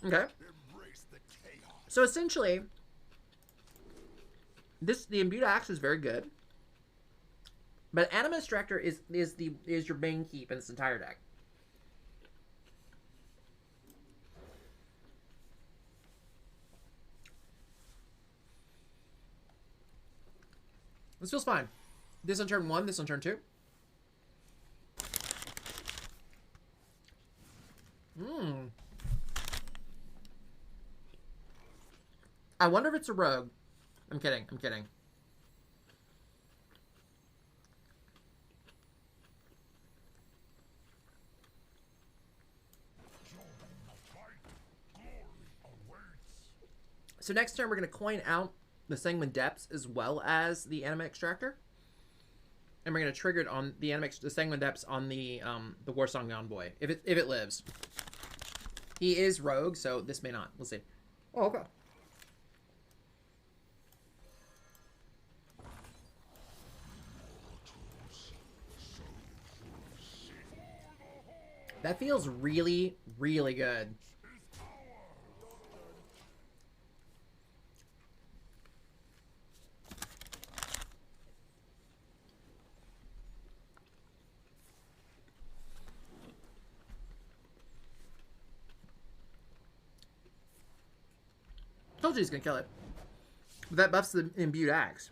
Okay. So essentially, the imbued axe is very good, but Animus Extractor is your main keep in this entire deck. This feels fine. This on turn 1, this on turn 2. I wonder if it's a rogue. I'm kidding. So next turn we're going to coin out the Sanguine Depths as well as the Anima Extractor. And we're going to trigger it on the Sanguine Depths on the Warsong Envoy, if it lives. He is rogue, so this may not. We'll see. Oh, okay. That feels really, really good. Told you he's gonna kill it. But that buffs the imbued axe.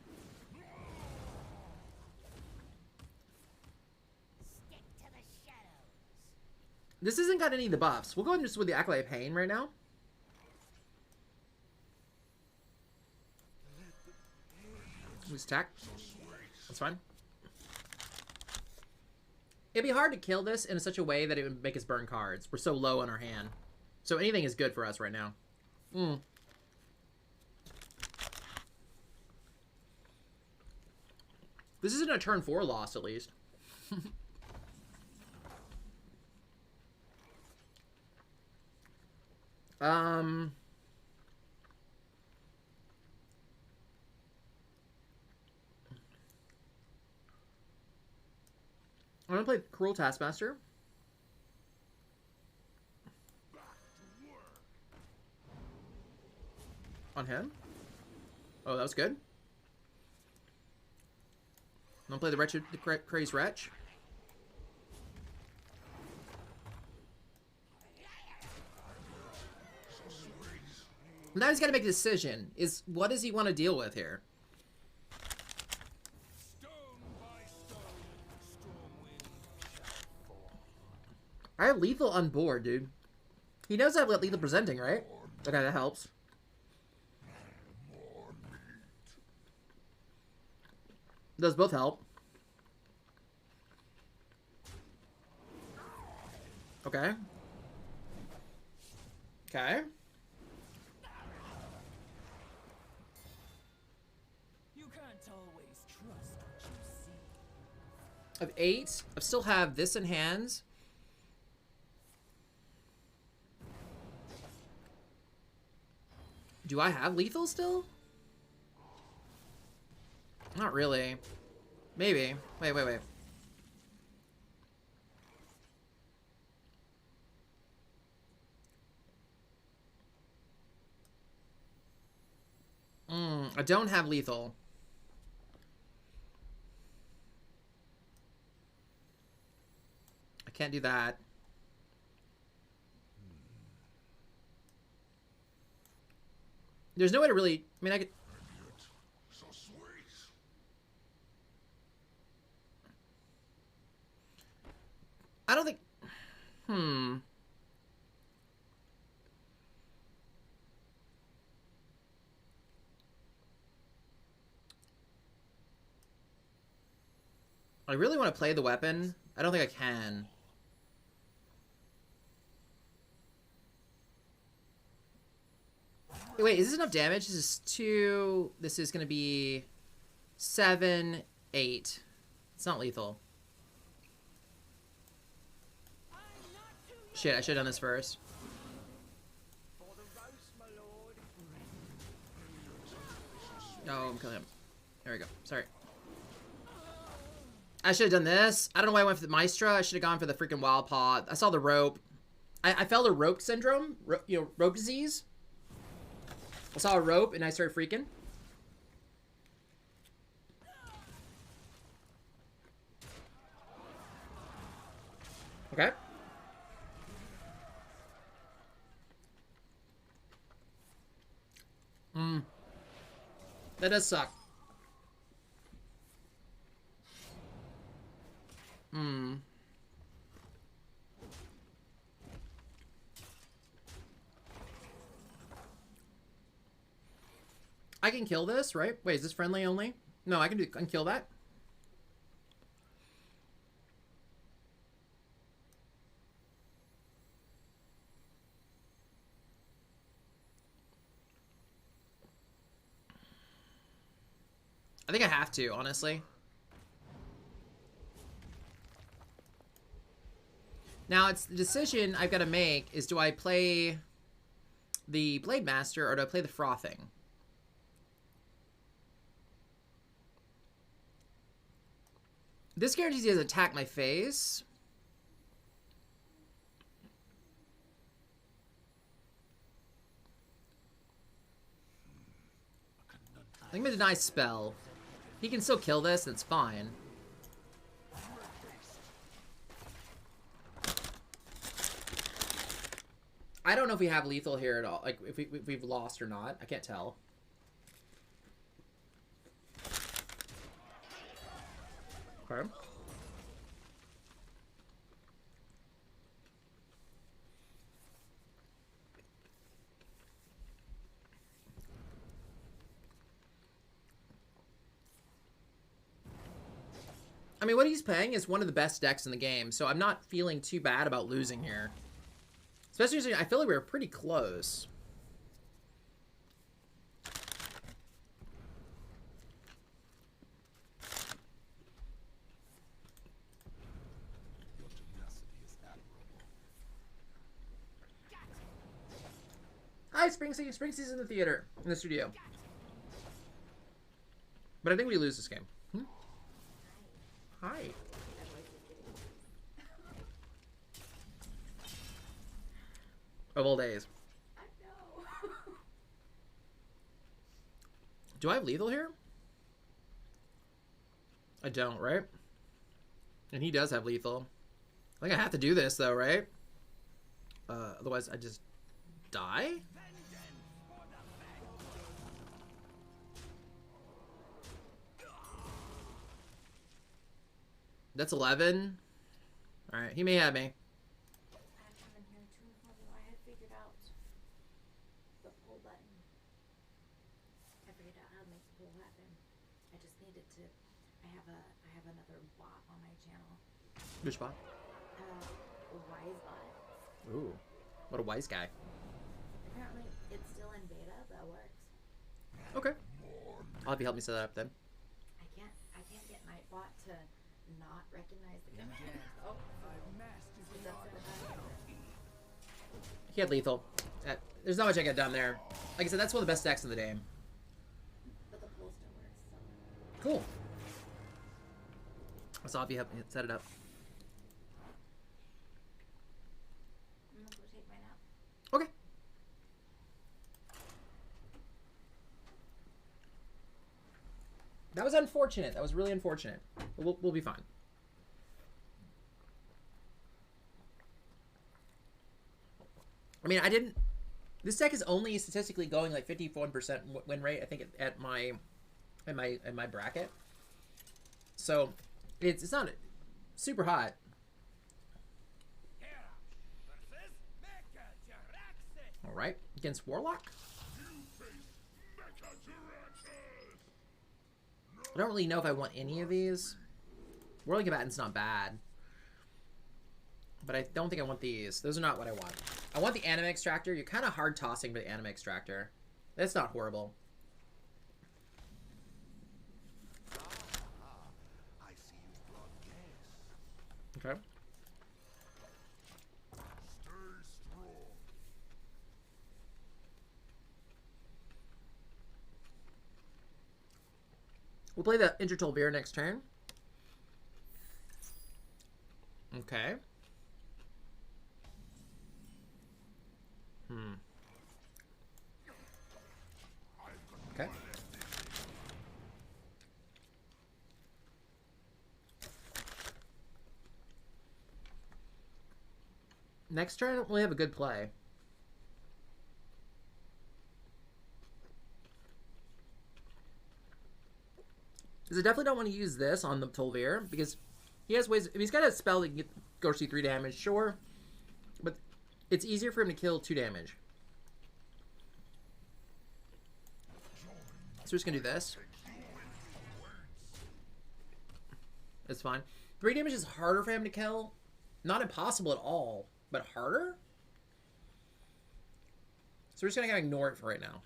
This isn't got any of the buffs. We'll go ahead and just with the Acolyte of Pain right now. Lose attack. That's fine. It'd be hard to kill this in such a way that it would make us burn cards. We're so low on our hand. So anything is good for us right now. This isn't a turn 4 loss, at least. I'm gonna play Cruel Taskmaster. On him. Oh, that was good. I'm gonna play the Crazed Wretch. Now he's got to make a decision. What does he want to deal with here? I have lethal on board, dude. He knows I've got lethal presenting, right? Okay, that helps. Those both help. Okay. Okay. You can't always trust what you see. I have 8. I still have this in hands. Do I have lethal still? Not really. Maybe. Wait. I don't have lethal. I can't do that. There's no way to really... I mean, I could... I don't think... I really want to play the weapon. I don't think I can. Wait, is this enough damage? This is 2... This is going to be 7, 8. It's not lethal. Shit, I should have done this first. Oh, I'm killing him. There we go. Sorry. I should have done this. I don't know why I went for the Maestra. I should have gone for the freaking Wild Paw. I saw the rope. I felt a rope syndrome. Rope disease. I saw a rope and I started freaking. Okay. That does suck. I can kill this, right? Wait, is this friendly only? No, I can kill that. I think I have to, honestly. Now, it's the decision I've got to make is, do I play the Blade Master or do I play the Frothing? This guarantees he has attack my face. I think I'm gonna deny spell. He can still kill this, that's fine. I don't know if we have lethal here at all. Like, if we've lost or not. I can't tell. Okay. I mean, what he's playing is one of the best decks in the game, so I'm not feeling too bad about losing here. Especially since I feel like we were pretty close. Hi, Springsy's in the theater, in the studio. But I think we lose this game. Hi. Of old days. I know. Do I have lethal here? I don't, right? And he does have lethal. I think I have to do this, though, right? Otherwise, I just die? That's 11. Alright, he may have me. I have come in here to inform you I had figured out the pull button. I figured out how to make the pull happen. I just needed to. I have another bot on my channel. Which bot? A wise bot. Ooh. What a wise guy. Apparently, it's still in beta, but it works. Okay. I'll have you help me set that up then. I can't get Nightbot to not recognize the gun. Oh, He had lethal. There's not much I got done there. Like I said, that's one of the best decks in the game. but the pull still works. So. Cool. So I'll have you help me set it up. I'm gonna go take mine out. Okay. That was unfortunate. That was really unfortunate. But we'll be fine. I mean, I didn't... This deck is only statistically going like 51% win rate, I think, at my bracket. So, it's not super hot. All right, against Warlock. I don't really know if I want any of these. Whirling Combatant's not bad. But I don't think I want these. Those are not what I want. I want the Anima Extractor. You're kind of hard tossing for the Anima Extractor. That's not horrible. I see you brought gas. Okay. Stay strong. We'll play the Intertolvir next turn. Okay. Okay. Next turn, I don't really have a good play. Because I definitely don't want to use this on the Tolvir, because he has ways... If he's got a spell that can get Ghostly 3 damage, sure. But it's easier for him to kill 2 damage. So we're just going to do this. It's fine. 3 damage is harder for him to kill. Not impossible at all, but harder? So we're just going to ignore it for right now.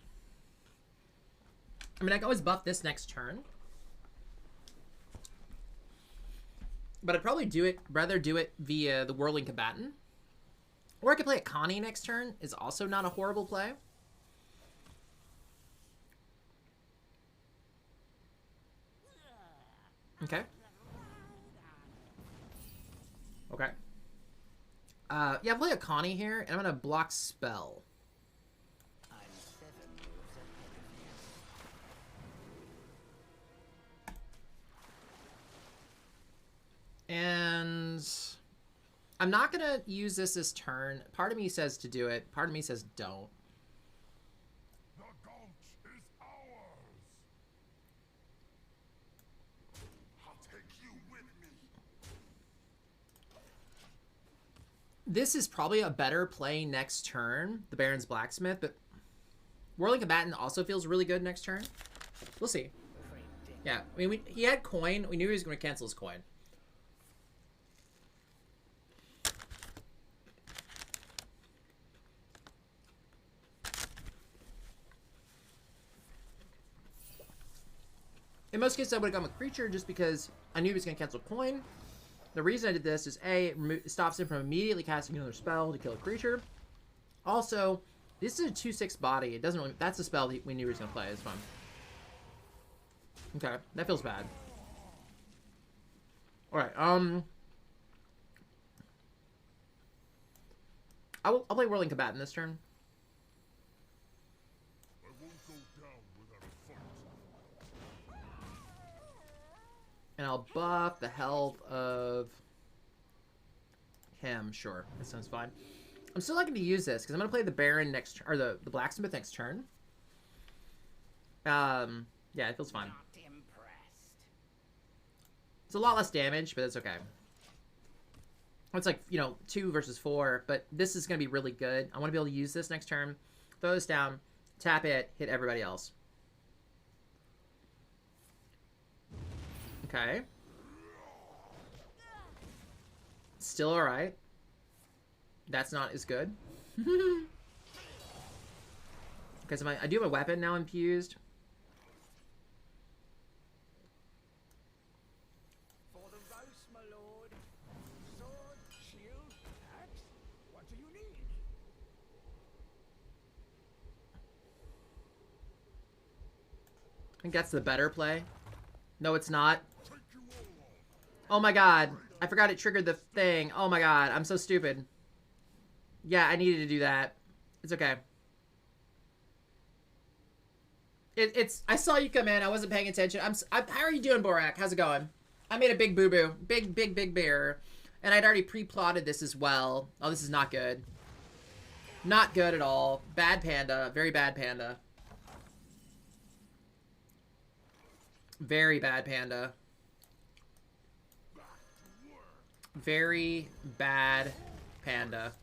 I mean, I can always buff this next turn. But I'd probably rather do it via the Whirling Combatant. Or I could play a Connie next turn. Is also not a horrible play. Okay. Okay. Yeah, play a Connie here, and I'm gonna block spell. And I'm not gonna use this turn. Part of me says to do it. Part of me says don't. The gulch is ours. I'll take you with me. This is probably a better play next turn, the Baron's Blacksmith, but Whirling Combatant also feels really good next turn. We'll see. Yeah, I mean, he had coin. We knew he was going to cancel his coin. In most cases, I would have gone with Creature just because I knew he was going to cancel coin. The reason I did this is A, it stops him from immediately casting another spell to kill a creature. Also, this is a 2/6 body. It doesn't really... That's a spell that we knew he was going to play. It's fine. Okay, that feels bad. Alright, I'll play Whirling Combatant this turn. I won't go down without a fight. And I'll buff the health of him. Sure, that sounds fine. I'm still not going to use this because I'm going to play the Baron next, or the Blacksmith next turn. Yeah, it feels fine. It's a lot less damage, but it's okay. It's like, you know, 2 versus 4, but this is going to be really good. I want to be able to use this next turn, throw this down, tap it, hit everybody else. Okay. Still alright. That's not as good. Because I do have a weapon now infused. For the roast, my lord. Sword, shield, axe. What do you need? I think that's the better play. No, it's not. Oh my god. I forgot it triggered the thing. Oh my god. I'm so stupid. Yeah, I needed to do that. It's okay. It's... I saw you come in. I wasn't paying attention. How are you doing, Borak? How's it going? I made a big boo-boo. Big bear. And I'd already pre-plotted this as well. Oh, this is not good. Not good at all. Bad Panda. Very bad Panda. Very bad Panda. Very bad Panda.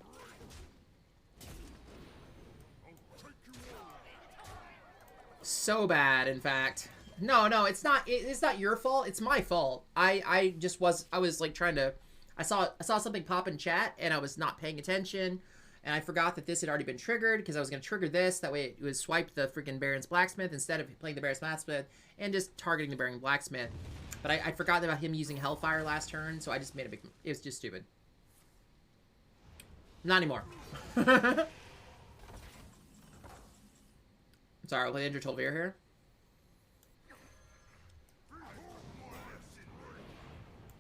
So bad, in fact. No, it's not. It's not your fault. It's my fault. I was like trying to. I saw something pop in chat, and I was not paying attention, and I forgot that this had already been triggered because I was gonna trigger this. That way, it would swipe the freaking Baron's Blacksmith instead of playing the Baron's Blacksmith and just targeting the Baron's Blacksmith. But I forgot about him using Hellfire last turn, so I just made a big... It was just stupid. Not anymore. I'm sorry, I'll play Indra Tolvir here.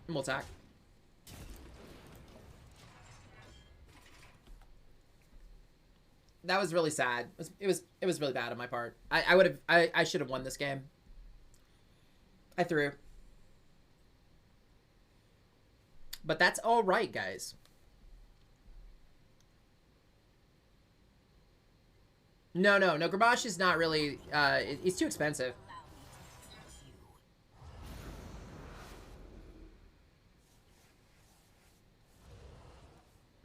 And we'll attack. That was really sad. It was really bad on my part. I should have won this game. I threw. But that's all right, guys. No. Garbash is not really... it's too expensive.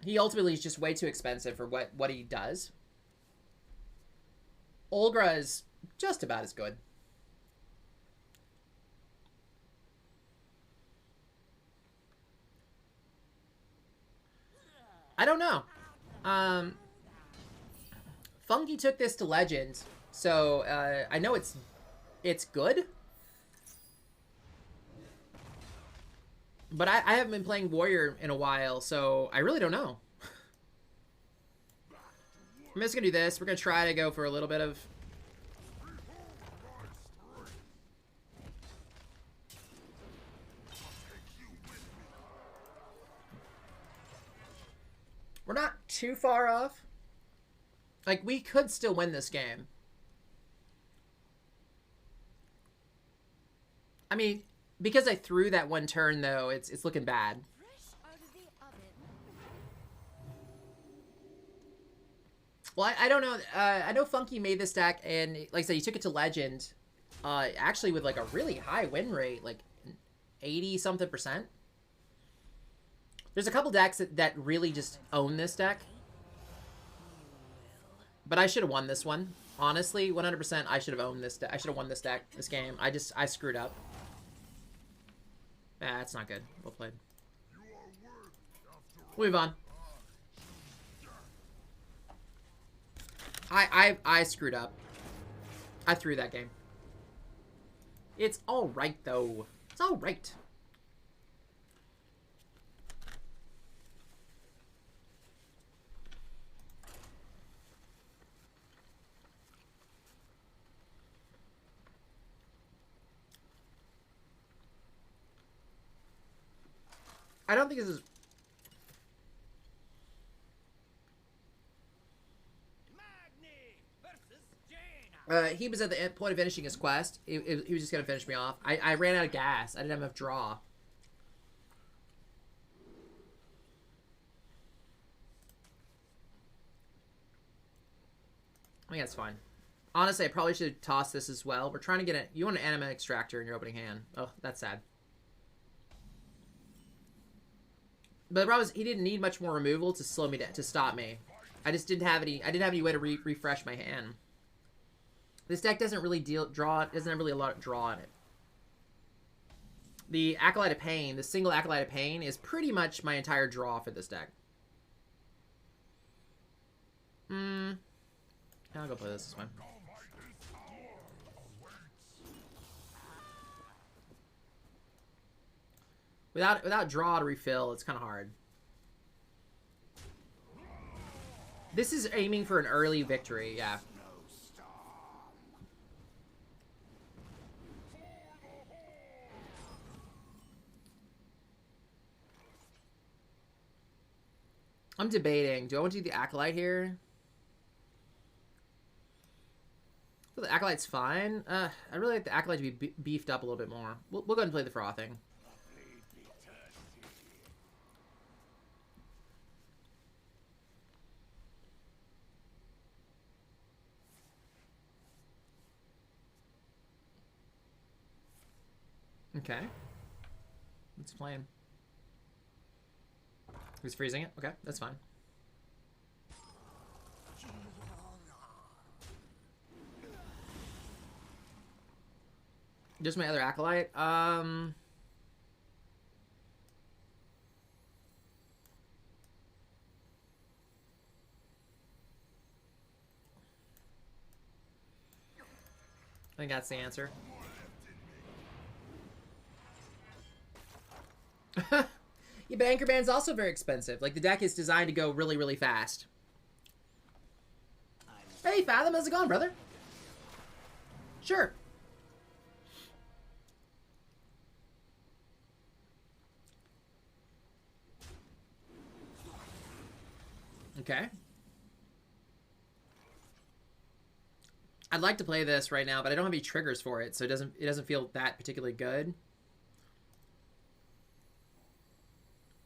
He ultimately is just way too expensive for what he does. Olgra is just about as good. I don't know. Funky took this to Legends, so I know it's good. But I haven't been playing Warrior in a while, so I really don't know. I'm just gonna do this. We're gonna try to go for a little bit of... We're not too far off. Like, we could still win this game. I mean, because I threw that one turn, though, it's looking bad. Well, I don't know. I know Funky made this deck, and like I said, he took it to Legend, actually with like a really high win rate, like 80-something%. There's a couple decks that really just own this deck. But I should have won this one. Honestly, 100%, I should have owned this deck. I should have won this deck, this game. I screwed up. That's not good. Well played. We'll move on. I screwed up. I threw that game. It's alright, though. It's alright. I don't think this is... He was at the point of finishing his quest. He was just going to finish me off. I ran out of gas. I didn't have enough draw. I think that's fine. Honestly, I probably should toss this as well. We're trying to get it. You want an anima extractor in your opening hand. Oh, that's sad. But the problem is he didn't need much more removal to slow me down, to stop me. I just didn't have any. I didn't have any way to refresh my hand. This deck doesn't really doesn't have really a lot of draw in it. The Acolyte of Pain, the single Acolyte of Pain, is pretty much my entire draw for this deck. I'll go play this one. Without draw to refill, it's kind of hard. This is aiming for an early victory, yeah. I'm debating. Do I want to do the Acolyte here? I feel the Acolyte's fine. I really like the Acolyte to be beefed up a little bit more. We'll go ahead and play the Frothing. Okay. Let's play him. Who's freezing it? Okay, that's fine. Just my other Acolyte. I think that's the answer. Yeah, but Anchor Band's also very expensive. Like, the deck is designed to go really, really fast. Hey, Fathom, how's it going, brother? Sure. Okay. I'd like to play this right now, but I don't have any triggers for it, so it doesn't feel that particularly good.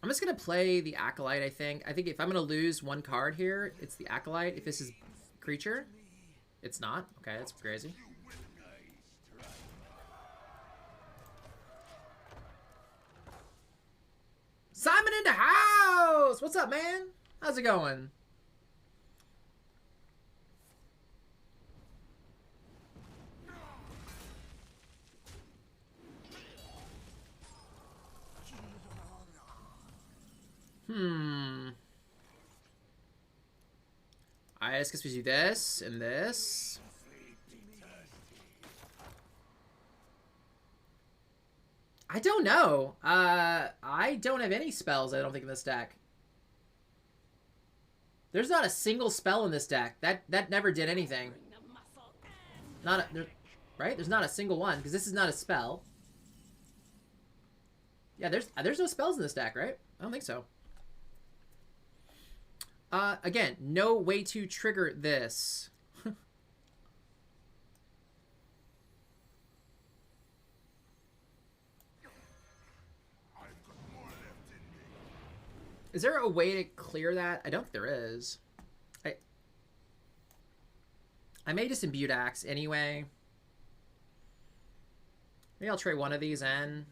I'm just going to play the Acolyte, I think. I think if I'm going to lose one card here, it's the Acolyte. If this is creature, it's not. Okay, that's crazy. Simon in the house! What's up, man? How's it going? I guess we do this and this. I don't know. I don't have any spells, I don't think, in this deck. There's not a single spell in this deck. That never did anything. Right? There's not a single one, because this is not a spell. Yeah, there's no spells in this deck, right? I don't think so. Again, no way to trigger this. Is there a way to clear that? I don't think there is. I may just imbue axe anyway. Maybe I'll trade one of these in.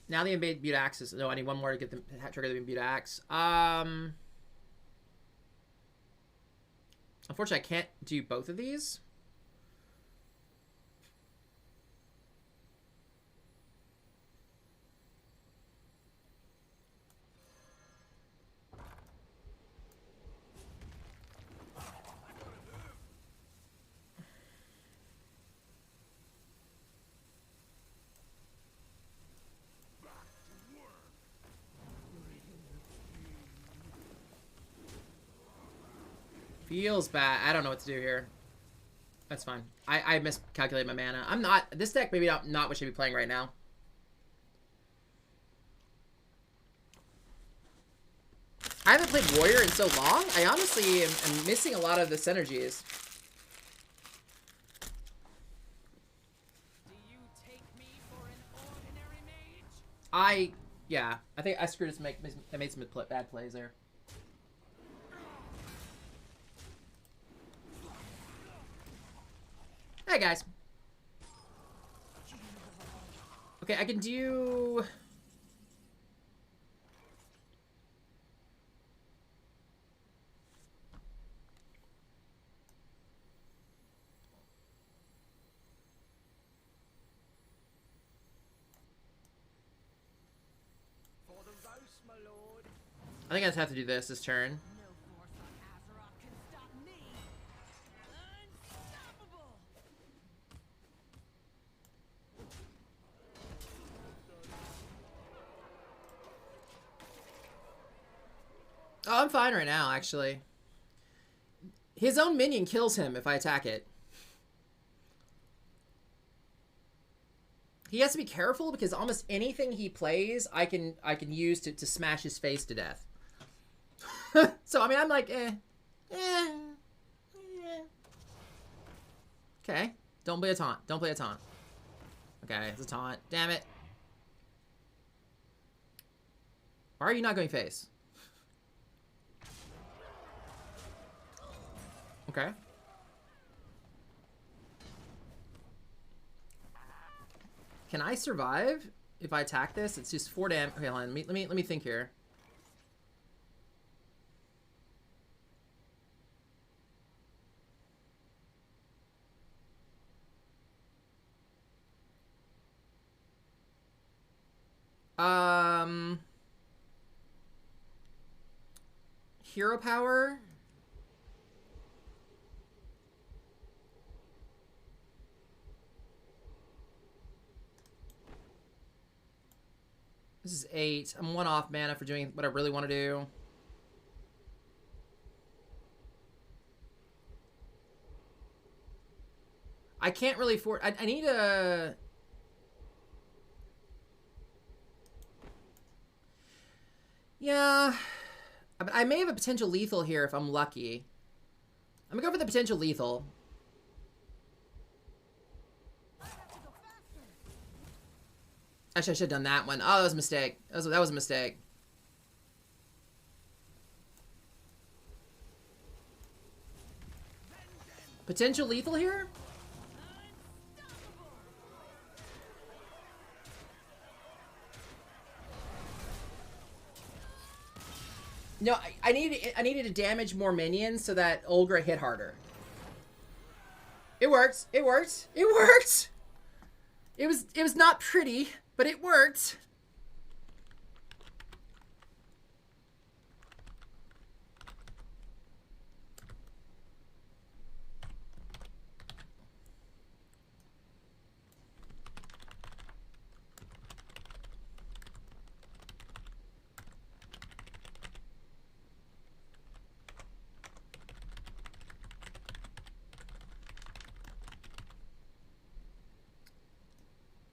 Now the imbued axe is... No, I need one more to get the trigger the imbued axe. Unfortunately, I can't do both of these. Feels bad. I don't know what to do here. That's fine. I miscalculated my mana. I'm not... This deck maybe not what should be playing right now. I haven't played Warrior in so long. I honestly am missing a lot of the synergies. Do you take me for an ordinary mage? Yeah. I think I screwed this. I made some bad plays there. Hey guys. Okay, I can do... For the roast, my lord. I think I just have to do this turn. No force on Azeroth can stop me. Unstoppable. Oh, I'm fine right now, actually. His own minion kills him if I attack it. He has to be careful because almost anything he plays, I can use to smash his face to death. So I mean, I'm like, Okay, don't play a taunt. Don't play a taunt. Okay, it's a taunt. Damn it. Why are you not going face? Okay. Can I survive if I attack this? It's just 4 damage. Okay, hold on. Let me think here. Hero power. This is 8. I'm 1 off mana for doing what I really want to do. I can't really afford... I need a... Yeah. I may have a potential lethal here if I'm lucky. I'm gonna go for the potential lethal. Actually, I should have done that one. Oh, that was a mistake. That was a mistake. Potential lethal here? No, I needed to damage more minions so that Olgra hit harder. It worked. It worked. It worked. It was not pretty, but it worked.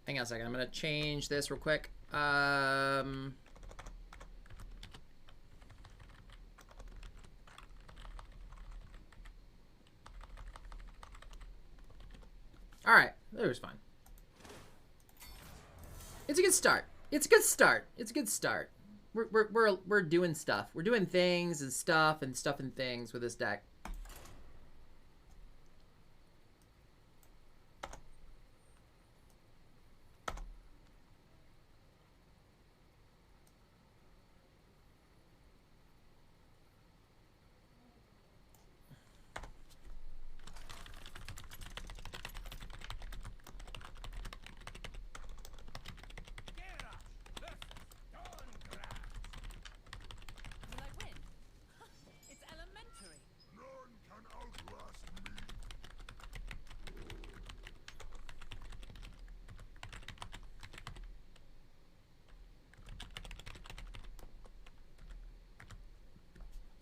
Hang on a second. I'm gonna change this real quick. All right, that was fine. It's a good start. It's a good start. It's a good start. We're doing stuff. We're doing things and stuff and things with this deck. Will I win? It's elementary. None can outlast me.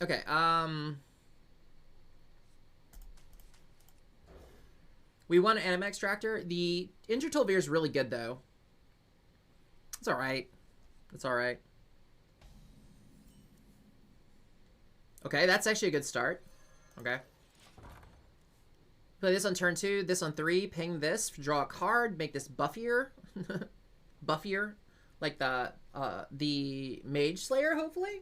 Okay, we won an anime extractor. The Intertolvir is really good, though. It's alright. It's alright. Okay, that's actually a good start. Okay. Play this on turn 2, this on 3, ping this, draw a card, make this buffier. Buffier. Like the Mage Slayer, hopefully?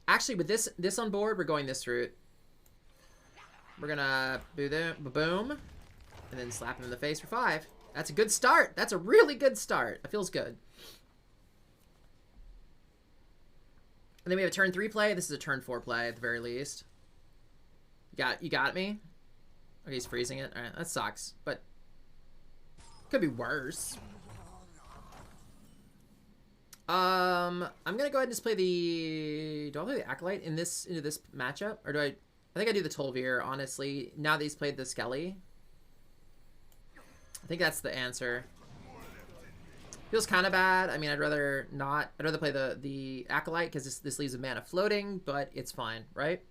Actually, with this on board, we're going this route. We're gonna boom, and then slap him in the face for 5. That's a good start. That's a really good start. It feels good. And then we have a turn 3 play. This is a turn 4 play at the very least. You got me? Okay, he's freezing it. All right, that sucks, but could be worse. I'm gonna go ahead and just play the. Do I play the Acolyte into this matchup, or do I? I think I do the Tolvir, honestly. Now that he's played the Skelly, I think that's the answer. Feels kind of bad. I mean, I'd rather not. I'd rather play the Acolyte because this leaves a mana floating, but it's fine, right?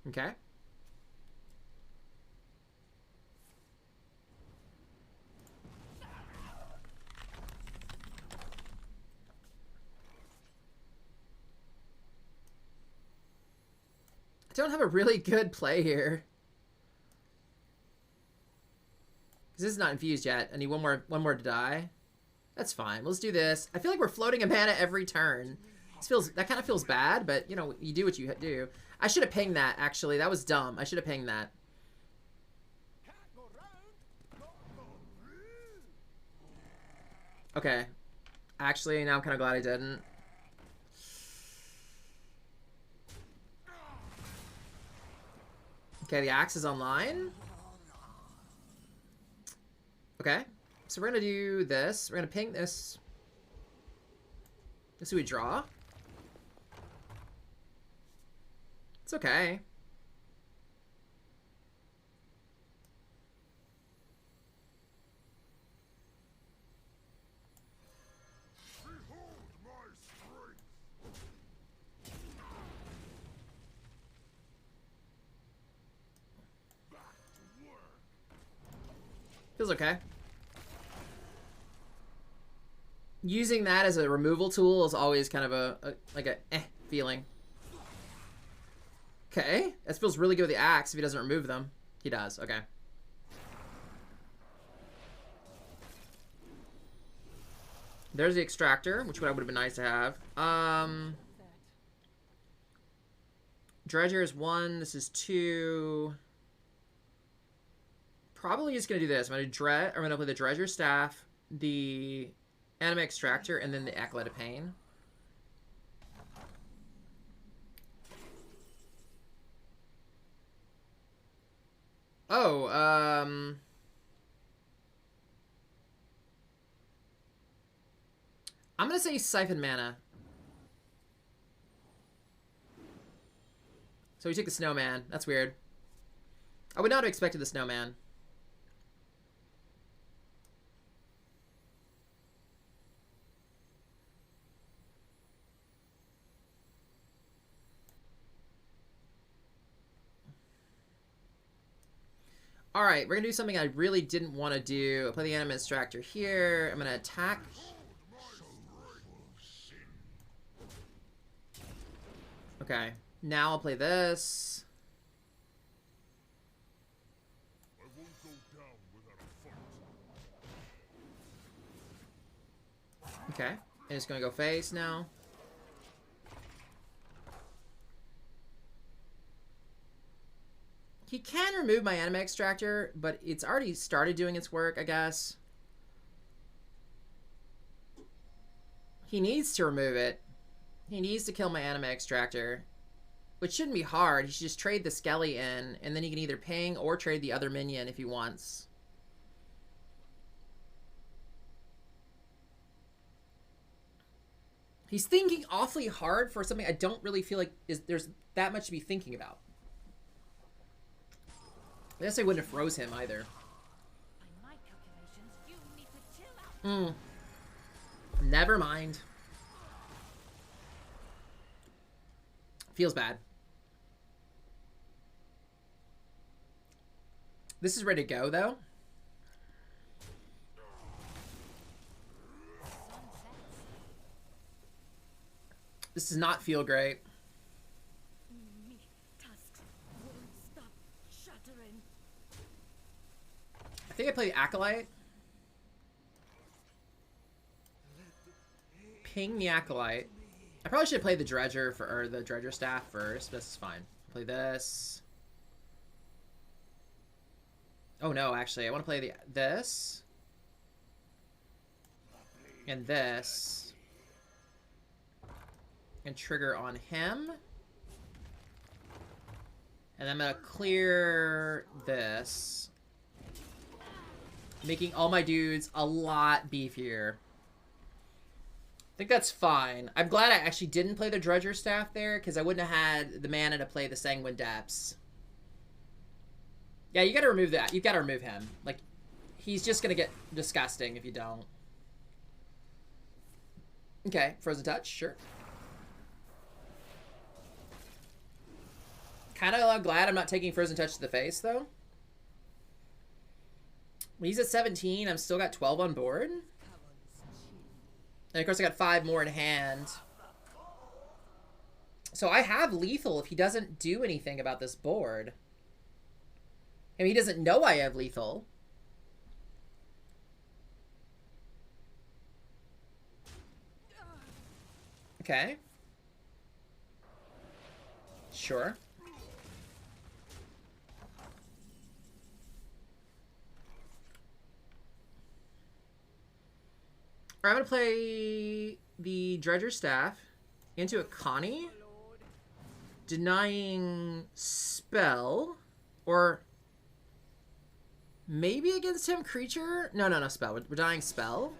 Okay. I don't have a really good play here. Because this is not infused yet. I need one more to die. That's fine. Let's do this. I feel like we're floating a mana every turn. That kind of feels bad, but you know, you do what you do. I should have pinged that, actually. That was dumb. I should have pinged that. Okay. Actually, now I'm kind of glad I didn't. Okay, the axe is online. Okay. So we're going to do this. We're going to ping this. Let's see, we draw. It's okay. Behold my strength. Back to work. Feels okay. Using that as a removal tool is always kind of a feeling. Okay. That feels really good with the axe if he doesn't remove them. He does. Okay. There's the extractor, which would have been nice to have. Dredger is 1. This is 2. Probably just gonna do this. I'm gonna play the Dredger Staff, the Anime Extractor, and then the Acolyte of Pain. Oh, I'm gonna say Siphon Mana. So we took the Snowman. That's weird. I would not have expected the Snowman. All right, we're gonna do something I really didn't want to do. I'll play the Animate Extractor here. I'm gonna attack. Okay, now I'll play this. I won't go down without a fight. Okay, and it's gonna go face now. He can remove my Anime Extractor, but it's already started doing its work, I guess. He needs to remove it. He needs to kill my Anime Extractor, which shouldn't be hard. He should just trade the Skelly in, and then he can either ping or trade the other minion if he wants. He's thinking awfully hard for something I don't really feel like there's that much to be thinking about. I guess I wouldn't have froze him either. By my calculations, you need to chill out. Never mind. Feels bad. This is ready to go, though. This does not feel great. Me tusks won't stop shuddering. I think I play Acolyte. Ping the Acolyte. I probably should play the Dredger or the Dredger Staff first, but this is fine. Play this. Oh no, actually, I want to play this and this, and trigger on him. And I'm gonna clear this, making all my dudes a lot beefier. I think that's fine. I'm glad I actually didn't play the Dredger Staff there, because I wouldn't have had the mana to play the Sanguine Depths. Yeah, you gotta remove that. You gotta remove him. Like, he's just gonna get disgusting if you don't. Okay, Frozen Touch, sure. Kinda glad I'm not taking Frozen Touch to the face, though. When he's at 17, I'm still got 12 on board. And of course I got 5 more in hand. So I have lethal if he doesn't do anything about this board. I mean, he doesn't know I have lethal. Okay. Sure. I'm gonna play the Dredger Staff into a Connie, denying spell, or maybe against him creature? No, spell. We're denying spell.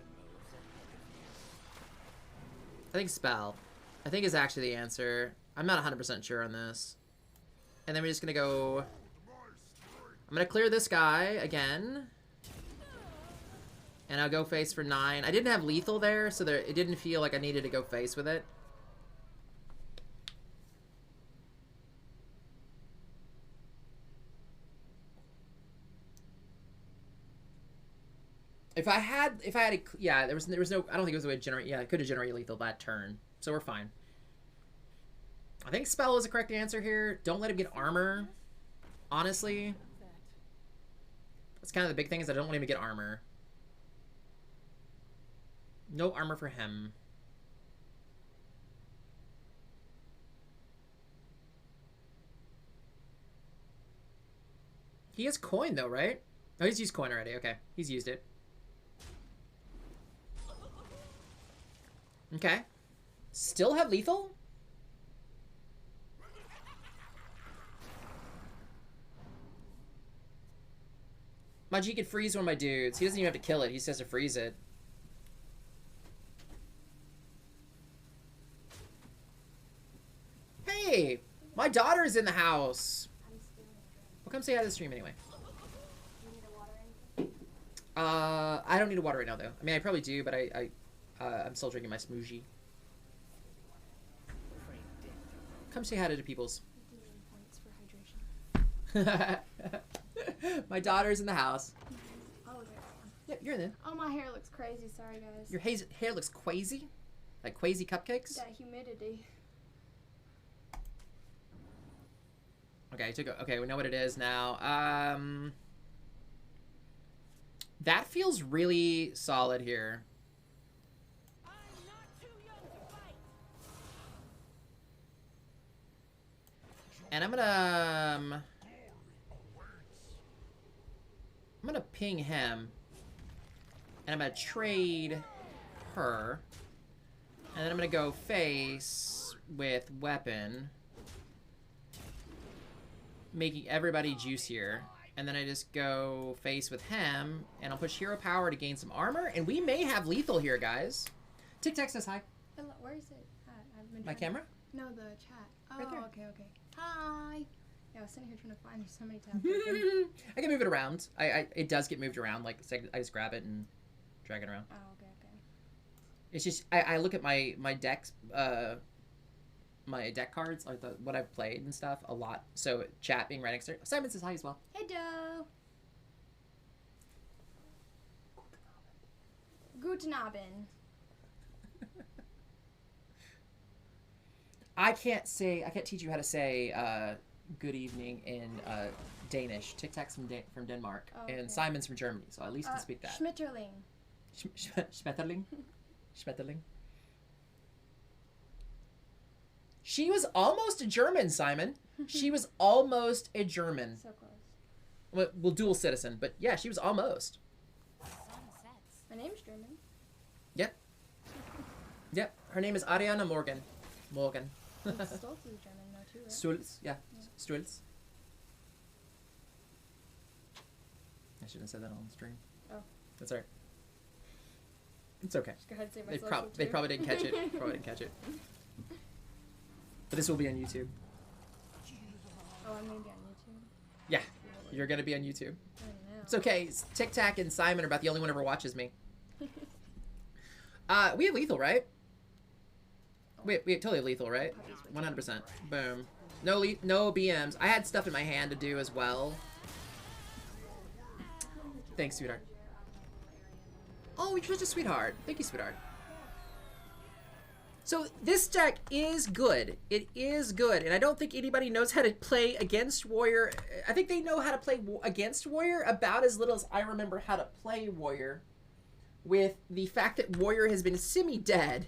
I think spell. I think is actually the answer. I'm not 100% sure on this. And then we're just gonna go. I'm gonna clear this guy again. And I'll go face for 9. I didn't have lethal there, so it didn't feel like I needed to go face with it. If I had, yeah, there was no, I don't think it was a way to generate, yeah, I could have generated lethal that turn. So we're fine. I think spell is the correct answer here. Don't let him get armor. Honestly. That's kind of the big thing, is I don't want him to get armor. No armor for him. He has coin though, right? Oh, he's used coin already. Okay, he's used it. Okay. Still have lethal? My G could freeze one of my dudes. He doesn't even have to kill it. He just has to freeze it. Hey, my daughter's in the house. I'm still in a drink. Well, come say hi to the stream anyway. Do you need a water or anything? I don't need a water right now though. I mean, I probably do, but I'm still drinking my smoothie. Come say hi to the peoples. Points for hydration. My daughter's in the house. Oh, okay. Yep, you're in there. Oh, my hair looks crazy. Sorry, guys. Your hair looks quazy, like quazy cupcakes. That humidity. Okay, okay, we know what it is now. That feels really solid here. I'm not too young to fight. And I'm gonna ping him. And I'm gonna trade her. And then I'm gonna go face with weapon. Making everybody juicier. And then I just go face with him. And I'll push hero power to gain some armor. And we may have lethal here, guys. Tic Tac says hi. Hello, where is it? I've been My trying- camera? No, the chat. Oh, Right there. okay. Hi. Yeah, I was sitting here trying to find. There's so many tabs. open. I can move it around. It does get moved around. Like, so I just grab it and drag it around. Oh, okay. It's just I look at my decks, my deck cards, like what I've played and stuff a lot. So chat being right next to her. Simon says hi as well. Hey, Doe. Guten Abend. I can't teach you how to say good evening in Danish. Tic Tac's from Denmark, Okay. and Simon's from Germany, so I at least can speak that. Schmetterling. Schmetterling? Schmetterling? She was almost a German, Simon. She was almost a German. So close. Well, dual citizen, but yeah, she was almost. Sun sets. My name's German. Yep, her name is Ariana Morgan. Morgan. Stoltz is German, though, too, right? Stulz, yeah. Stulz. I shouldn't have said that on stream. Oh. That's alright. It's okay. Just go ahead and say my They, social, they too. probably didn't catch it. Probably didn't catch it. But this will be on YouTube. Oh, I'm gonna be on YouTube. Yeah, you're gonna be on YouTube. I don't know. It's okay. Tic Tac and Simon are about the only one who ever watches me. We have lethal, right? We totally have lethal, right? 100%. Boom. No BMs. I had stuff in my hand to do as well. Thanks, sweetheart. Oh, you're such a sweetheart. Thank you, sweetheart. So this deck is good. It is good, and I don't think anybody knows how to play against Warrior. I think they know how to play against Warrior about as little as I remember how to play Warrior, with the fact that Warrior has been semi-dead.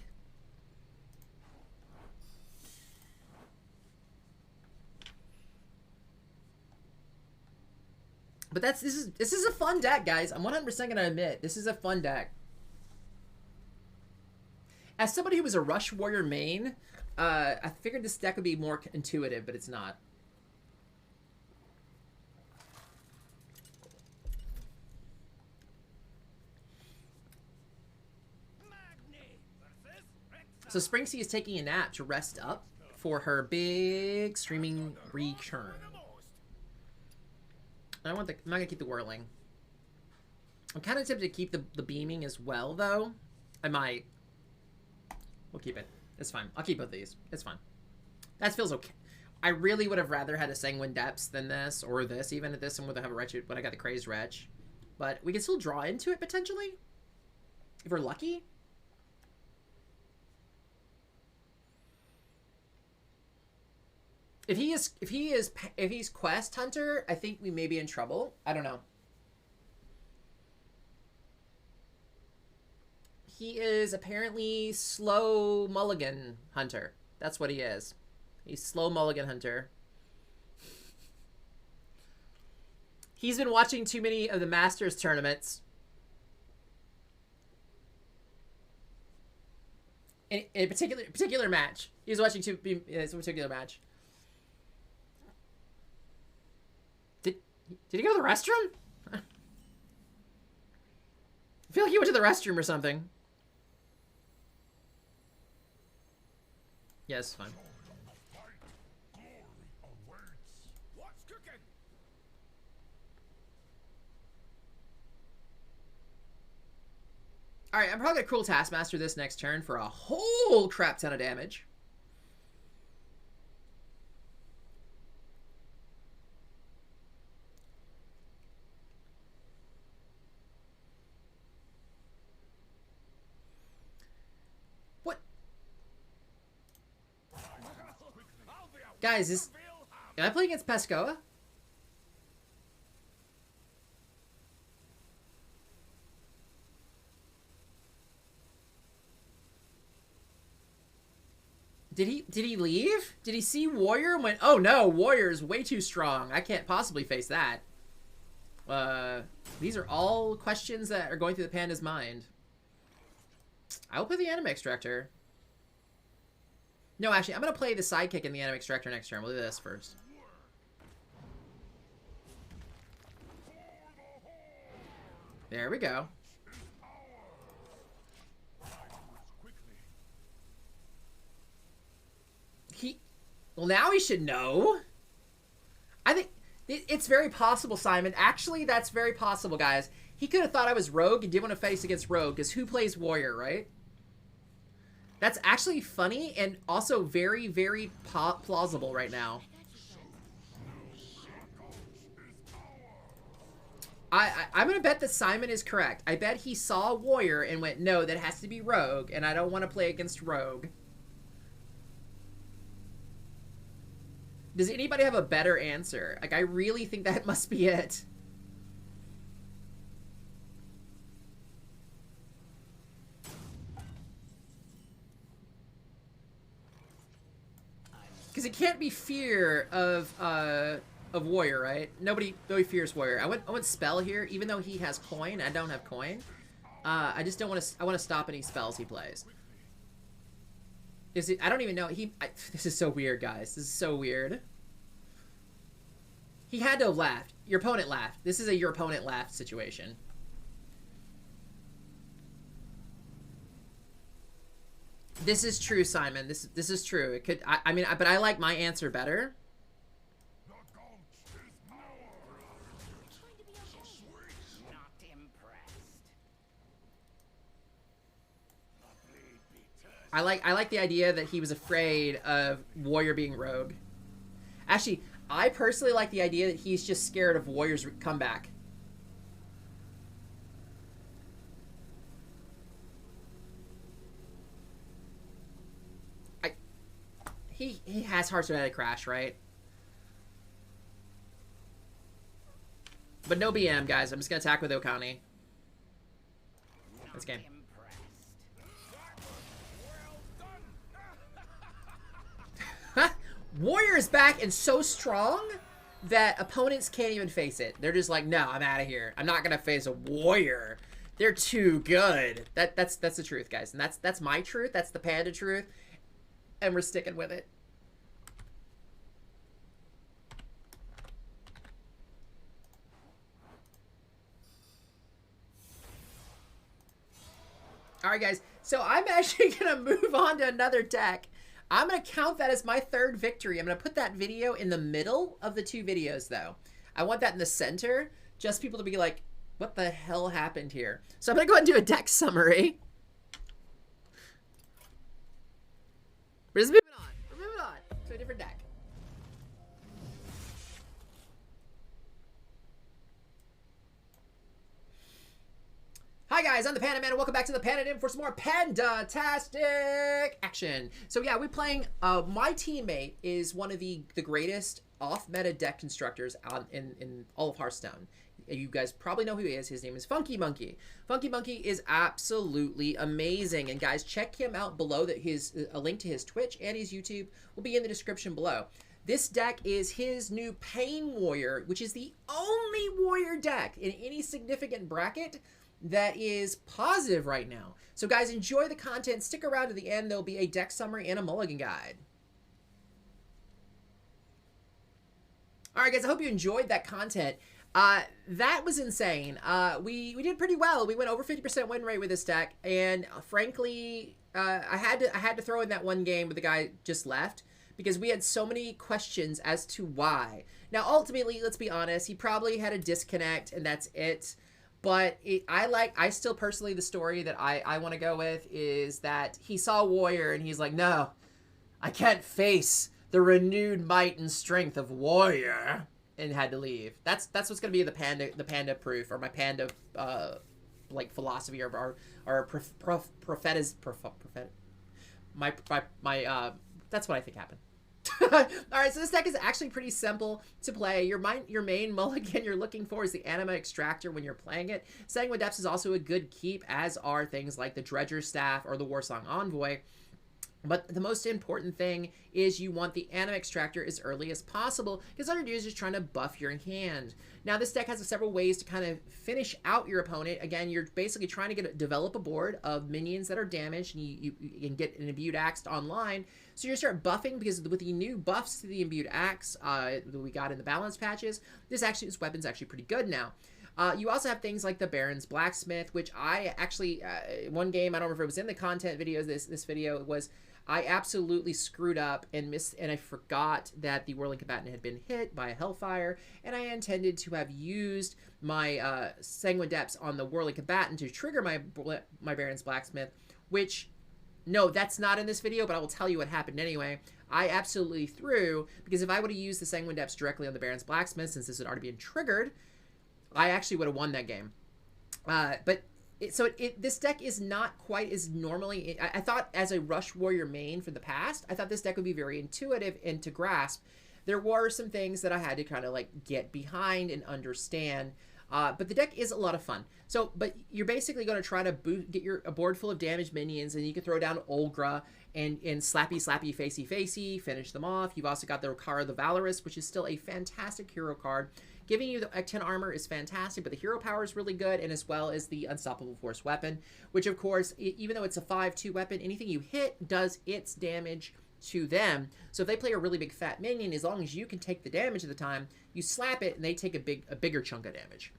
But this is a fun deck, guys. I'm 100% gonna admit this is a fun deck. As somebody who was a Rush Warrior main, I figured this deck would be more intuitive, but it's not. So Springsea is taking a nap to rest up for her big streaming return. I'm not gonna keep the whirling. I'm kind of tempted to keep the beaming as well, though. I might. We'll keep it. It's fine. I'll keep both of these. It's fine. That feels okay. I really would have rather had a Sanguine Depths than this, or this, even at this, and would have a Wretched when I got the Crazed Wretch. But we can still draw into it, potentially. If we're lucky. If he's Quest Hunter, I think we may be in trouble. I don't know. He is apparently Slow Mulligan Hunter. That's what he is. He's Slow Mulligan Hunter. He's been watching too many of the Masters tournaments. In a particular match. He's watching it's a particular match. Did he go to the restroom? I feel like he went to the restroom or something. Yes, fine. All right, I'm probably gonna Cruel Taskmaster this next turn for a whole crap ton of damage. What? Guys, am I playing against Pescoa? Did he leave? Did he see Warrior and went, oh no, Warrior's way too strong. I can't possibly face that. These are all questions that are going through the Panda's mind. I'll play the Anime Extractor. No, actually, I'm going to play the Sidekick in the Anime Extractor next turn. We'll do this first. There we go. Well, now he should know. I think it's very possible, Simon. Actually, that's very possible, guys. He could have thought I was Rogue and didn't want to face against Rogue, because who plays Warrior, right? That's actually funny and also very, very plausible right now. I'm going to bet that Simon is correct. I bet he saw Warrior and went, no, that has to be Rogue, and I don't want to play against Rogue. Does anybody have a better answer? Like, I really think that must be it. Because it can't be fear of Warrior, right? Nobody fears Warrior. I went Spell here, even though he has coin. I don't have coin. I just don't want to. I want to stop any spells he plays. Is it? I don't even know. This is so weird, guys. This is so weird. He had to have laughed. Your opponent laughed. This is a your opponent laughed situation. This is true, Simon. This is true. It could. I mean, but I like my answer better. I like the idea that he was afraid of Warrior being Rogue. Actually, I personally like the idea that he's just scared of Warrior's comeback. He has Hearts Without a Crash, right? But no BM, guys. I'm just gonna attack with Okani. This game. Warrior is back and so strong that opponents can't even face it. They're just like, no, I'm out of here. I'm not gonna face a Warrior. They're too good. That's the truth, guys, and that's my truth. That's the Panda truth, and we're sticking with it. All right, guys. So I'm actually gonna move on to another deck. I'm going to count that as my third victory. I'm going to put that video in the middle of the two videos, though. I want that in the center, just people to be like, what the hell happened here? So I'm going to go ahead and do a deck summary. We're just moving on. We're moving on to a different deck. Hi guys, I'm the Panda Man and welcome back to the Panda Inn for some more Panda-tastic action. So yeah, we're playing, my teammate is one of the greatest off-meta deck constructors in all of Hearthstone. You guys probably know who he is. His name is Funky Monkey. Funky Monkey is absolutely amazing. And guys, check him out below. A link to his Twitch and his YouTube will be in the description below. This deck is his new Pain Warrior, which is the only Warrior deck in any significant bracket that is positive right now. So guys, enjoy the content. Stick around to the end. There'll be a deck summary and a mulligan guide. All right, guys, I hope you enjoyed that content. That was insane. We did pretty well. We went over 50% win rate with this deck, and frankly, I had to throw in that one game where the guy just left because we had so many questions as to why. Now, ultimately, let's be honest, he probably had a disconnect, and that's it. But I still personally, the story that I want to go with is that he saw Warrior and he's like, no, I can't face the renewed might and strength of Warrior, and had to leave. That's what's gonna be the panda proof, or my panda like philosophy, or prophet my that's what I think happened. Alright, so this deck is actually pretty simple to play. Your main mulligan you're looking for is the Anima Extractor when you're playing it. Sanguine Depths is also a good keep, as are things like the Dredger Staff or the Warsong Envoy. But the most important thing is you want the Anima Extractor as early as possible, because all you're doing is just trying to buff your hand. Now, this deck has several ways to kind of finish out your opponent. Again, you're basically trying to develop a board of minions that are damaged, and you can get an Imbued Axe online. So you're going to start buffing, because with the new buffs to the Imbued Axe that we got in the balance patches, this weapon's actually pretty good now. You also have things like the Baron's Blacksmith, which I actually, one game, I don't remember if it was in the content videos, this video, was I absolutely screwed up and missed, and I forgot that the Whirling Combatant had been hit by a Hellfire, and I intended to have used my Sanguine Depths on the Whirling Combatant to trigger my Baron's Blacksmith, which, no, that's not in this video, but I will tell you what happened anyway. I absolutely threw, because if I would have used the Sanguine Depths directly on the Baron's Blacksmith, since this had already been triggered, I actually would have won that game. This deck is not quite as normally... I thought as a Rush Warrior main for the past, I thought this deck would be very intuitive and to grasp. There were some things that I had to kind of like get behind and understand. But the deck is a lot of fun. But you're basically going to try to get a board full of damaged minions, and you can throw down Olgra and slappy, facey, finish them off. You've also got the Rokara the Valorous, which is still a fantastic hero card. Giving you the 10 armor is fantastic, but the hero power is really good, and as well as the Unstoppable Force weapon, which of course, even though it's a 5/2 weapon, anything you hit does its damage to them. So if they play a really big fat minion, as long as you can take the damage at the time, you slap it and they take a bigger chunk of damage.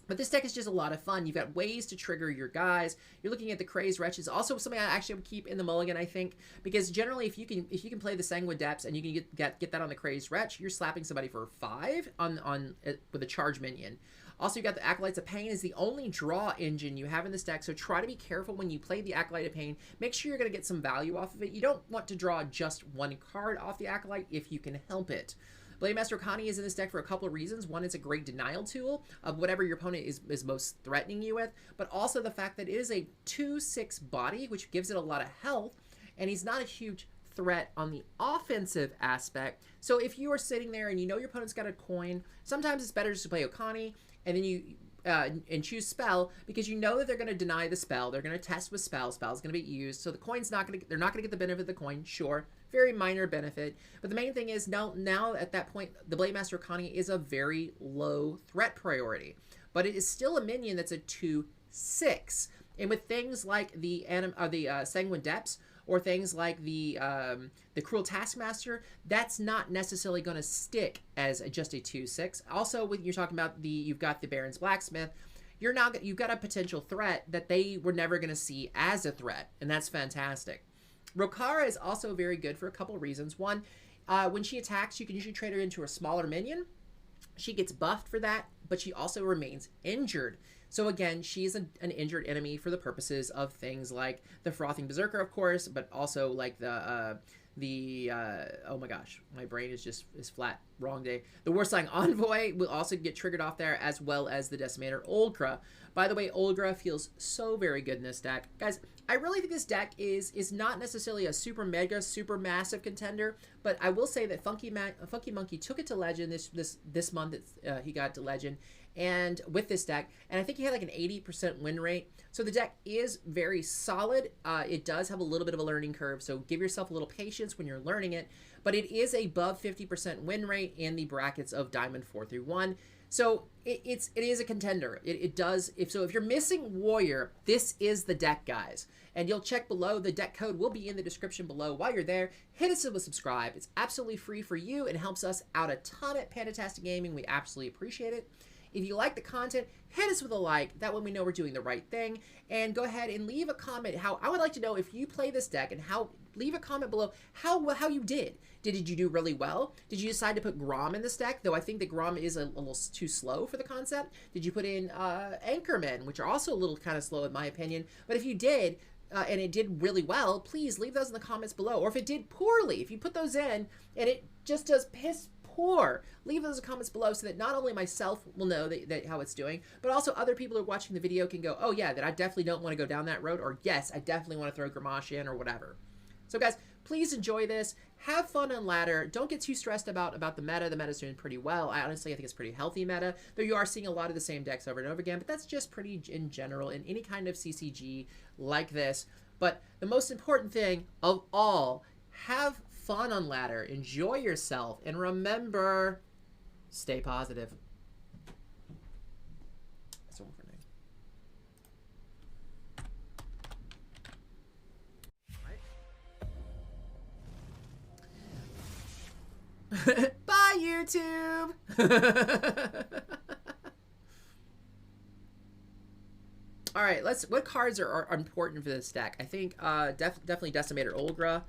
But this deck is just a lot of fun. You've got ways to trigger your guys. You're looking at the Crazed Wretches. Also something I actually would keep in the mulligan, I think, because generally if you can play the Sanguine Depths and you can get that on the Crazed Wretch, you're slapping somebody for 5 with a charge minion. Also, you got the Acolytes of Pain is the only draw engine you have in this deck, so try to be careful when you play the Acolyte of Pain. Make sure you're going to get some value off of it. You don't want to draw just one card off the Acolyte if you can help it. Blademaster Connie is in this deck for a couple of reasons. One, it's a great denial tool of whatever your opponent is most threatening you with, but also the fact that it is a 2/6 body, which gives it a lot of health, and he's not a huge threat on the offensive aspect. So if you are sitting there and you know your opponent's got a coin, sometimes it's better just to play Okani, and then you and choose spell, because you know that they're going to deny the spell. They're going to test with spell's going to be used, so the coin's they're not going to get the benefit of the coin. Sure, very minor benefit, but the main thing is now at that point the Blademaster Connie is a very low threat priority, but it is still a minion that's a 2/6, and with things like the Sanguine Depths, or things like the Cruel Taskmaster, that's not necessarily going to stick as just a 2/6. Also, when you're talking about you've got the Baron's Blacksmith, you've got a potential threat that they were never going to see as a threat, and that's fantastic. Rokara is also very good for a couple of reasons. One, when she attacks, you can usually trade her into a smaller minion. She gets buffed for that, but she also remains injured. So again, she's an injured enemy for the purposes of things like the Frothing Berserker, of course, but also like oh my gosh, my brain is flat. Wrong day. The Warsong Envoy will also get triggered off there, as well as the Decimator Olgra. By the way, Olgra feels so very good in this deck. Guys, I really think this deck is not necessarily a super mega, super massive contender, but I will say that Funky Monkey took it to Legend this month. He got to Legend, and with this deck, and I think he had like an 80% win rate. So the deck is very solid. It does have a little bit of a learning curve, so give yourself a little patience when you're learning it, but it is above 50% win rate in the brackets of Diamond 4 through 1. So it is a contender. If you're missing Warrior, this is the deck, guys. And you'll check below. The deck code will be in the description below. While you're there, hit us with subscribe. It's absolutely free for you and helps us out a ton at Pandatastic Gaming. We absolutely appreciate it. If you like the content, hit us with a like. That way we know we're doing the right thing. And go ahead and leave a comment. I would like to know if you play this deck and how leave a comment below how you did. Did you do really well? Did you decide to put Grom in this deck? Though I think that Grom is a little too slow for the concept. Did you put in Anchormen, which are also a little kind of slow in my opinion? But if you did, and it did really well, please leave those in the comments below. Or if it did poorly, if you put those in and it just does piss poor, leave those in the comments below so that not only myself will know that how it's doing, but also other people who are watching the video can go, oh yeah, that I definitely don't want to go down that road, or yes, I definitely want to throw Gramash in, or whatever. So guys, please enjoy this. Have fun on ladder. Don't get too stressed about the meta. The meta's doing pretty well. I think it's pretty healthy meta, though you are seeing a lot of the same decks over and over again, but that's just pretty in general in any kind of CCG like this. But the most important thing of all, have fun on ladder. Enjoy yourself. And remember, stay positive. That's one for now. Bye, YouTube. All right, what cards are important for this deck? I think definitely Decimator Olgra.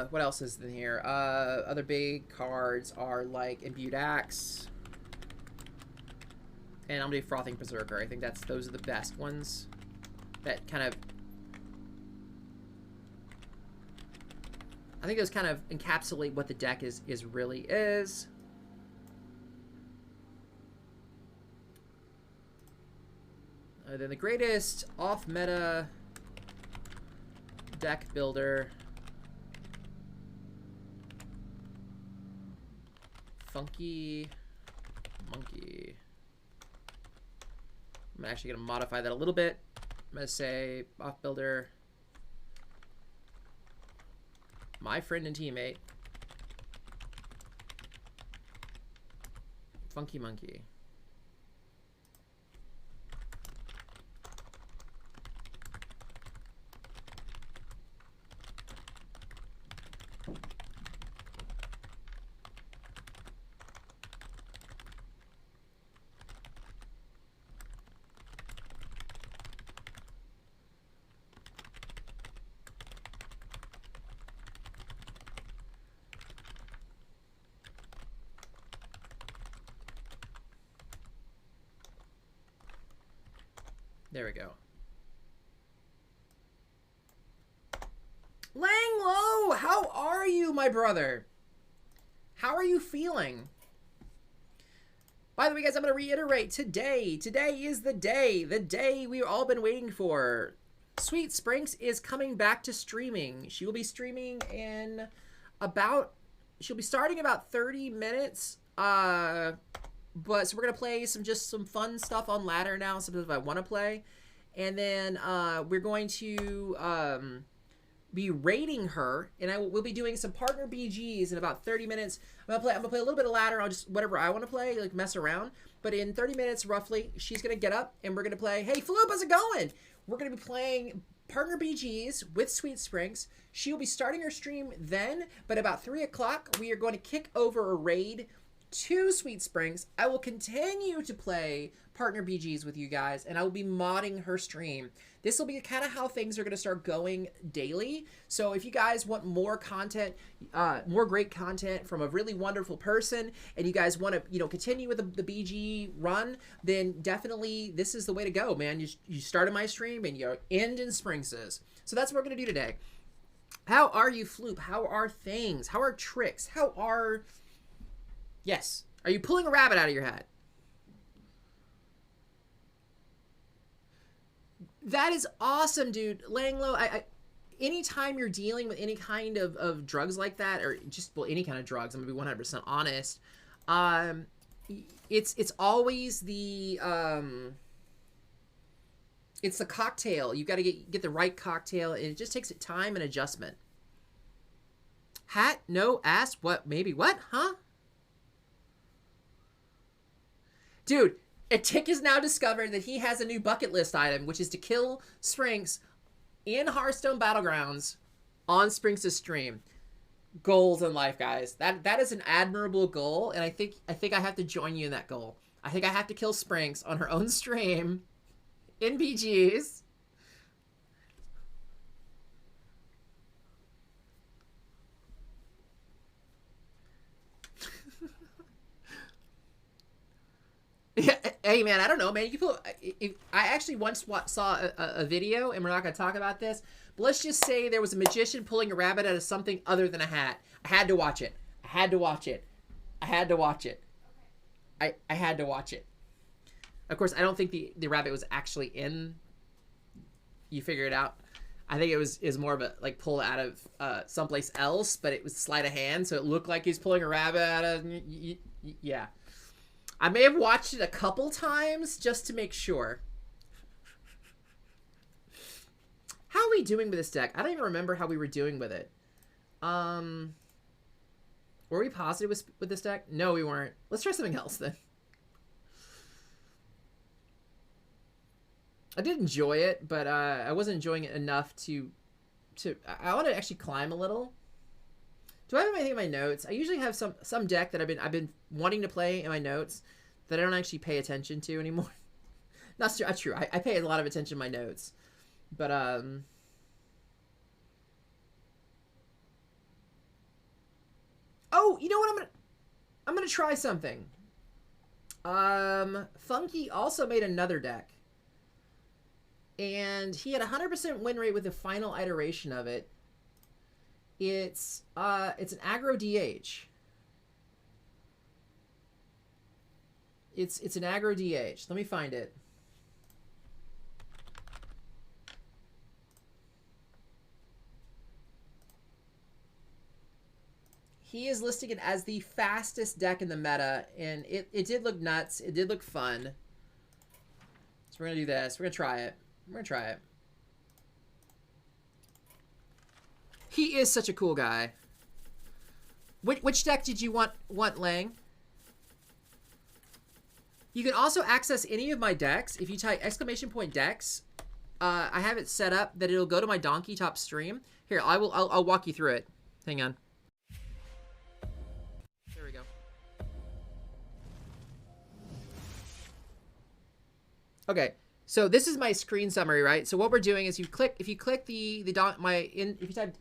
What else is in here? Other big cards are like Imbued Axe. And I'm gonna do Frothing Berserker. I think those are the best ones. That kind of, I think those kind of encapsulate what the deck really is. Then the greatest off-meta deck builder, Funky Monkey. I'm actually going to modify that a little bit. I'm going to say off builder, my friend and teammate, Funky Monkey. There we go. Langlo, how are you, my brother? How are you feeling? By the way, guys, I'm going to reiterate, today is the day we've all been waiting for. Sweet Sprinks is coming back to streaming. She will be streaming in she'll be starting about 30 minutes. But so we're gonna play just some fun stuff on ladder now, some stuff I want to play, and then we're going to be rating her, and we'll be doing some partner BGs in about 30 minutes. I'm gonna play a little bit of ladder. I'll just whatever I want to play, like mess around. But in 30 minutes roughly, she's gonna get up and we're gonna play. Hey Floop, how's it going? We're gonna be playing partner BGs with Sweet Springs. She will be starting her stream then, but about 3 o'clock we are going to kick over a raid to Sweet Springs. I will continue to play partner BGs with you guys, and I will be modding her stream. This will be kind of how things are going to start going daily. So if you guys want more content, more great content from a really wonderful person, and you guys want to, continue with the BG run, then definitely this is the way to go, man. You start in my stream and you end in Springs's. So that's what we're going to do today. How are you, Floop? How are things? How are tricks? How are... Yes. Are you pulling a rabbit out of your hat? That is awesome, dude. Langlo, anytime you're dealing with any kind of drugs like that, or just, well, any kind of drugs, I'm going to be 100% honest, it's always the, it's the cocktail. You got to get the right cocktail, and it just takes time and adjustment. Hat? No. Ass? What? Maybe. What? Huh? Dude, a Tick has now discovered that he has a new bucket list item, which is to kill Sprinks in Hearthstone Battlegrounds on Sprinks' stream. Goals in life, guys. That is an admirable goal, and I think I have to join you in that goal. I think I have to kill Sprinks on her own stream in BGs. Yeah, hey man, I don't know, man. You put. I actually once saw a video, and we're not gonna talk about this, but let's just say there was a magician pulling a rabbit out of something other than a hat. I had to watch it. I had to watch it. I had to watch it. I had to watch it. Of course, I don't think the rabbit was actually in. You figure it out. I think it was more of a like pull out of someplace else, but it was sleight of hand, so it looked like he's pulling a rabbit out of. Yeah. I may have watched it a couple times just to make sure. How are we doing with this deck? I don't even remember how we were doing with it. Were we positive with this deck? No, we weren't. Let's try something else then. I did enjoy it, but I wasn't enjoying it enough to. I want to actually climb a little. Do I have anything in my notes? I usually have some deck that I've been wanting to play in my notes that I don't actually pay attention to anymore. Not true. I pay a lot of attention to my notes, but oh, you know what? I'm gonna try something. Funky also made another deck, and he had 100% win rate with the final iteration of it. It's an aggro DH. It's an aggro DH. Let me find it. He is listing it as the fastest deck in the meta, and it did look nuts. It did look fun. So we're gonna do this. We're gonna try it. We're gonna try it. He is such a cool guy. Which deck did you want Lang? You can also access any of my decks if you type !decks. I have it set up that it'll go to my Donkey Top stream. Here, I'll walk you through it. Hang on. There we go. Okay. So this is my screen summary, right? So what we're doing is if you click if you type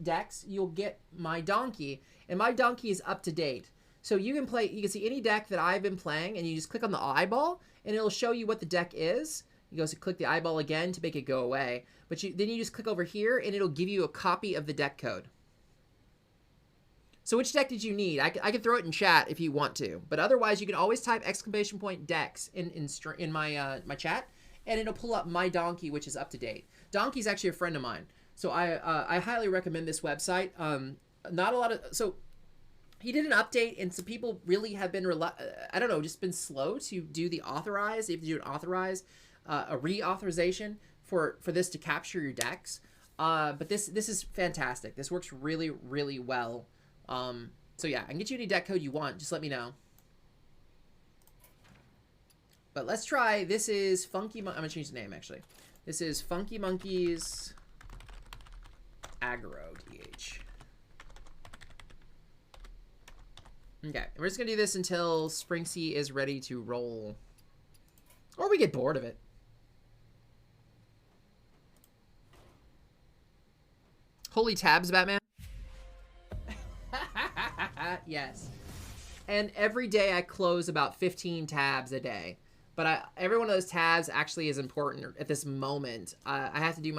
decks, you'll get my donkey, and my donkey is up to date. So you can see any deck that I've been playing, and you just click on the eyeball, and it'll show you what the deck is. You go to click the eyeball again to make it go away, but then you just click over here, and it'll give you a copy of the deck code. So which deck did you need? I can throw it in chat if you want to, but otherwise you can always type !decks in my chat, and it'll pull up my donkey, which is up to date. Donkey's actually a friend of mine, so I highly recommend this website. Not a lot of he did an update, and some people really have been I don't know, just been slow to do the authorize. You have to do an authorize, a reauthorization for this to capture your decks. But this is fantastic. This works really, really well. So yeah, I can get you any deck code you want. Just let me know. But let's try. This is Funky. I'm gonna change the name actually. This is Funky Monkeys Aggro DH. Okay, we're just gonna do this until Sprinksy is ready to roll, or we get bored of it. Holy tabs, Batman. Yes. And every day I close about 15 tabs a day. But every one of those tabs actually is important at this moment. I have to do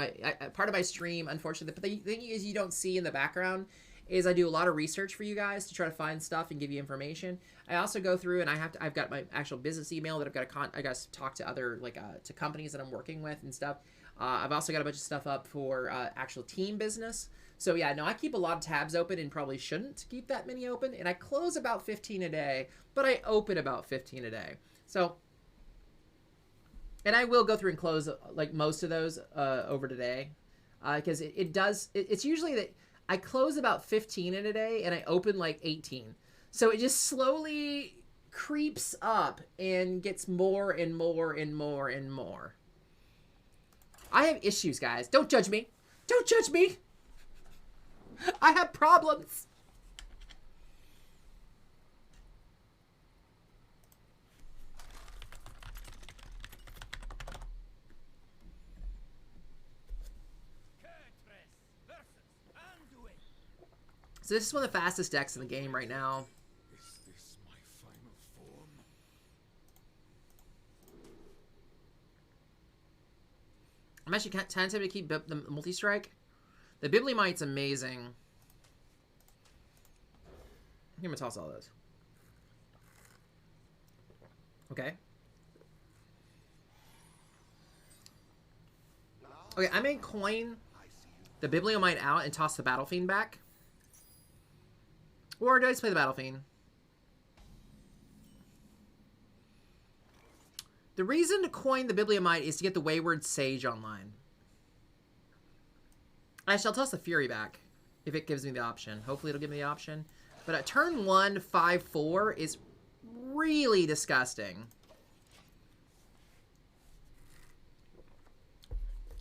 part of my stream, unfortunately. But the thing is, you don't see in the background is I do a lot of research for you guys to try to find stuff and give you information. I also go through and I've got my actual business email that I got to talk to other to companies that I'm working with and stuff. I've also got a bunch of stuff up for actual team business. So yeah, no, I keep a lot of tabs open and probably shouldn't keep that many open. And I close about 15 a day, but I open about 15 a day. So, and I will go through and close like most of those over today, because it's usually that I close about 15 in a day and I open like 18. So it just slowly creeps up and gets more and more and more and more. I have issues, guys. Don't judge me. Don't judge me. I have problems. So this is one of the fastest decks in the game right now. Is this my final form? I'm actually tentative to keep the multi-strike. The Bibliomite's amazing. I'm gonna toss all those. Okay. Okay, I may coin the Bibliomite out and toss the Battle Fiend back. Or do I just play the Battle Fiend? The reason to coin the Bibliomite is to get the Wayward Sage online. I shall toss the Fury back if it gives me the option. Hopefully it'll give me the option. But at turn 1, 5-4 is really disgusting.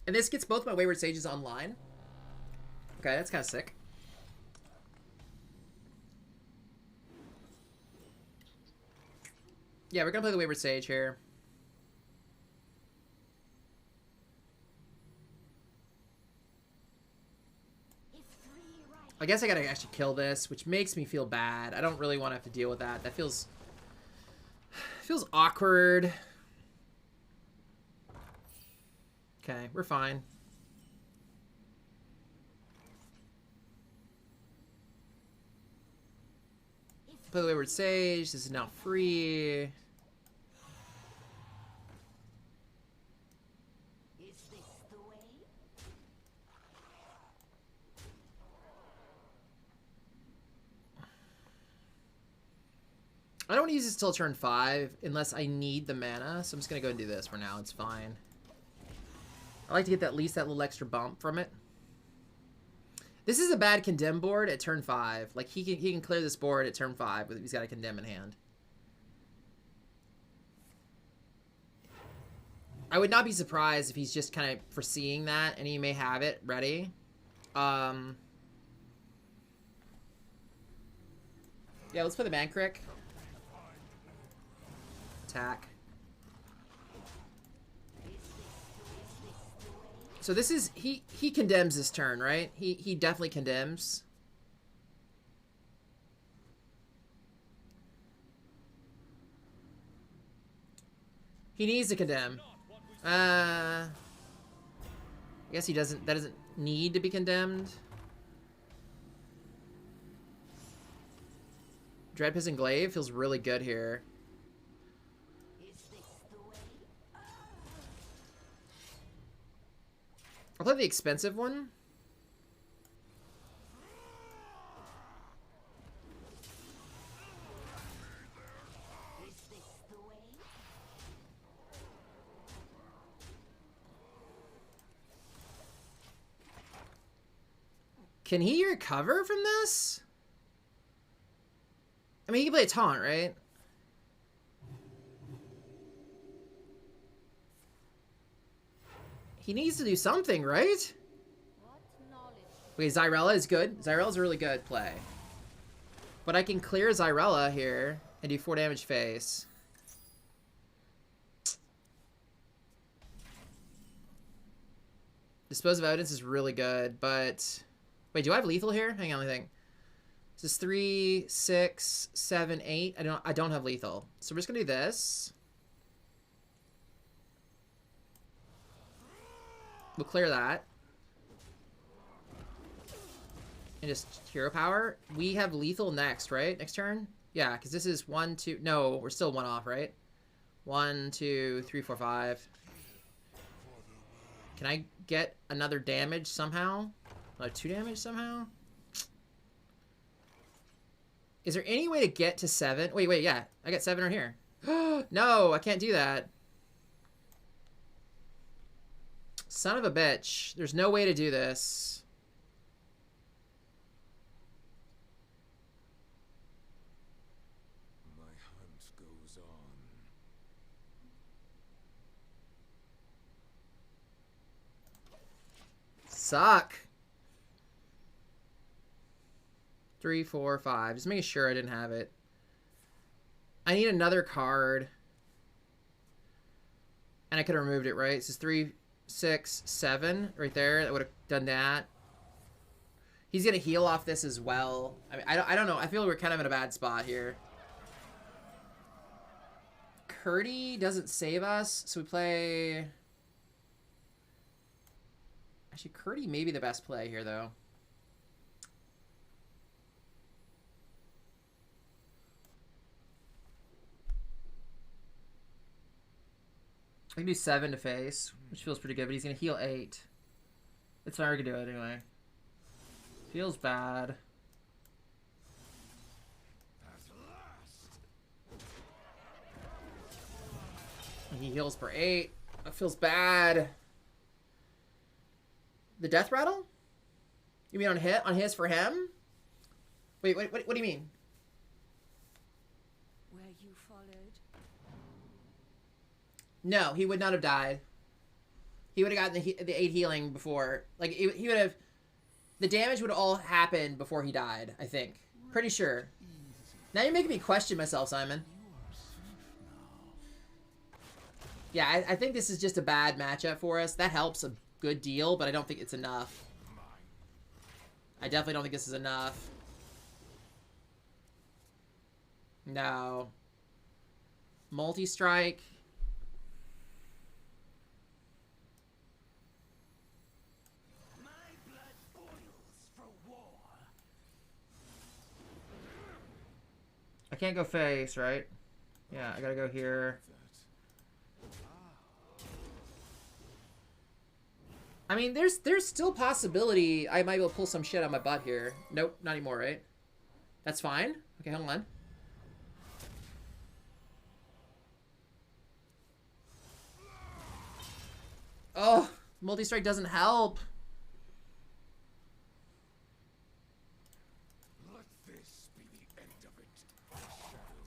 And this gets both my Wayward Sages online. Okay, that's kind of sick. Yeah, we're going to play the Wayward Sage here. I guess I gotta actually kill this, which makes me feel bad. I don't really want to have to deal with that. That feels awkward. Okay, we're fine. Play the Wayward Sage. This is now free. I don't want to use this till turn 5 unless I need the mana, so I'm just going to go and do this for now. It's fine. I like to get at least that little extra bump from it. This is a bad condemn board at turn 5. Like, he can clear this board at turn 5 if he's got a condemn in hand. I would not be surprised if he's just kind of foreseeing that, and he may have it ready. Yeah, let's play the Mankrik. Attack. So this is he condemns this turn, right? He definitely condemns. He needs to condemn. I guess he doesn't. That doesn't need to be condemned. Dreadpiss and Glaive feels really good here. I'll play the expensive one. Can he recover from this? I mean, he can play a taunt, right? He needs to do something, right? Okay, Zyrella is good. Zyrella's a really good play. But I can clear Zyrella here and do 4 damage face. Dispose of Evidence is really good, but... Wait, do I have lethal here? Hang on, let me think. This is 3, 6, 7, 8. I don't have lethal. So we're just gonna do this. We'll clear that. And just hero power. We have lethal next, right? Next turn? Yeah, because this is 1, 2... No, we're still 1 off, right? 1, 2, 3, 4, 5. Can I get another damage somehow? Another 2 damage somehow? Is there any way to get to 7? Wait, yeah. I got 7 right here. No, I can't do that. Son of a bitch. There's no way to do this. My hunt goes on. suck. 3, 4, 5. Just making sure I didn't have it. I need another card. And I could have removed it, right? This is 3, 6, 7 right there. That would have done that. He's going to heal off this as well. I mean, I don't know. I feel we're kind of in a bad spot here. Curdy doesn't save us, so we play... Actually, Curdy may be the best play here, though. I can do 7 to face, which feels pretty good, but he's going to heal 8. It's fine, we can do it anyway. Feels bad. He heals for 8. That feels bad. The death rattle? You mean on hit? On his for him? Wait, what do you mean? Where you followed? No, he would not have died. He would have gotten the 8 healing before. Like, he would have... The damage would have all happened before he died, I think. Pretty sure. Now you're making me question myself, Simon. Yeah, I think this is just a bad matchup for us. That helps a good deal, but I don't think it's enough. I definitely don't think this is enough. No. Multi-strike. I can't go face, right? Yeah, I gotta go here. I mean, there's still possibility I might be able to pull some shit on my butt here. Nope, not anymore, right? That's fine. Okay, hold on. Oh, multi-strike doesn't help.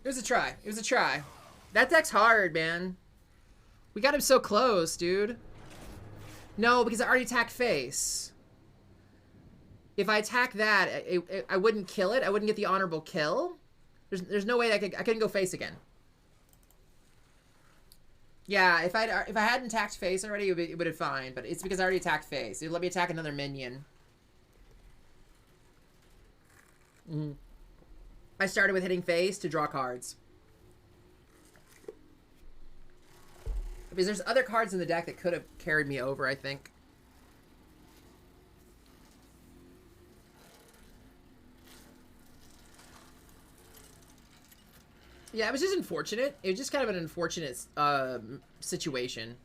It was a try. It was a try. That deck's hard, man. We got him so close, dude. No, because I already attacked face. If I attack that, I wouldn't kill it. I wouldn't get the honorable kill. There's no way I couldn't go face again. Yeah, if I hadn't attacked face already, it would have been fine. But it's because I already attacked face. It let me attack another minion. I started with hitting face to draw cards. Because there's other cards in the deck that could have carried me over, I think. Yeah, it was just unfortunate. It was just kind of an unfortunate situation.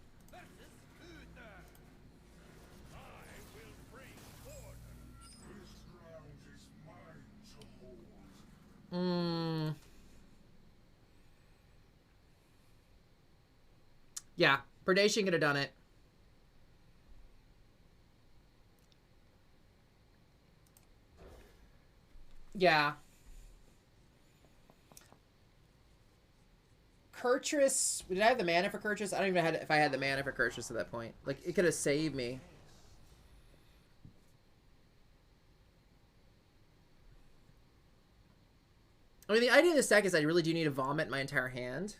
Yeah, Predation could have done it. Yeah. Kurtrus, did I have the mana for Kurtrus? I don't even know if I had the mana for Kurtrus at that point. Like, it could have saved me. I mean, the idea of this deck is I really do need to vomit my entire hand.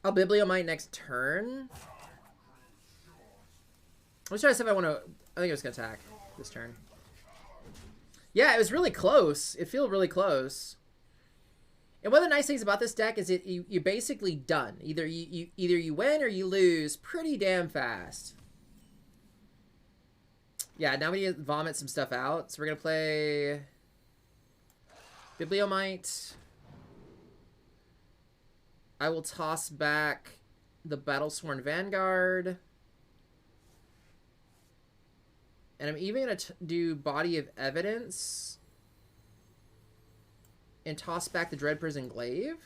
I'll Bibliomite next turn. I'm trying to see if I want to... I think I was going to attack this turn. Yeah, it was really close. It feels really close. And one of the nice things about this deck is you're basically done. Either you win or you lose pretty damn fast. Yeah, now we need to vomit some stuff out. So we're going to play Bibliomite. I will toss back the Battlesworn Vanguard. And I'm even going to do Body of Evidence. And toss back the Dread Prison Glaive.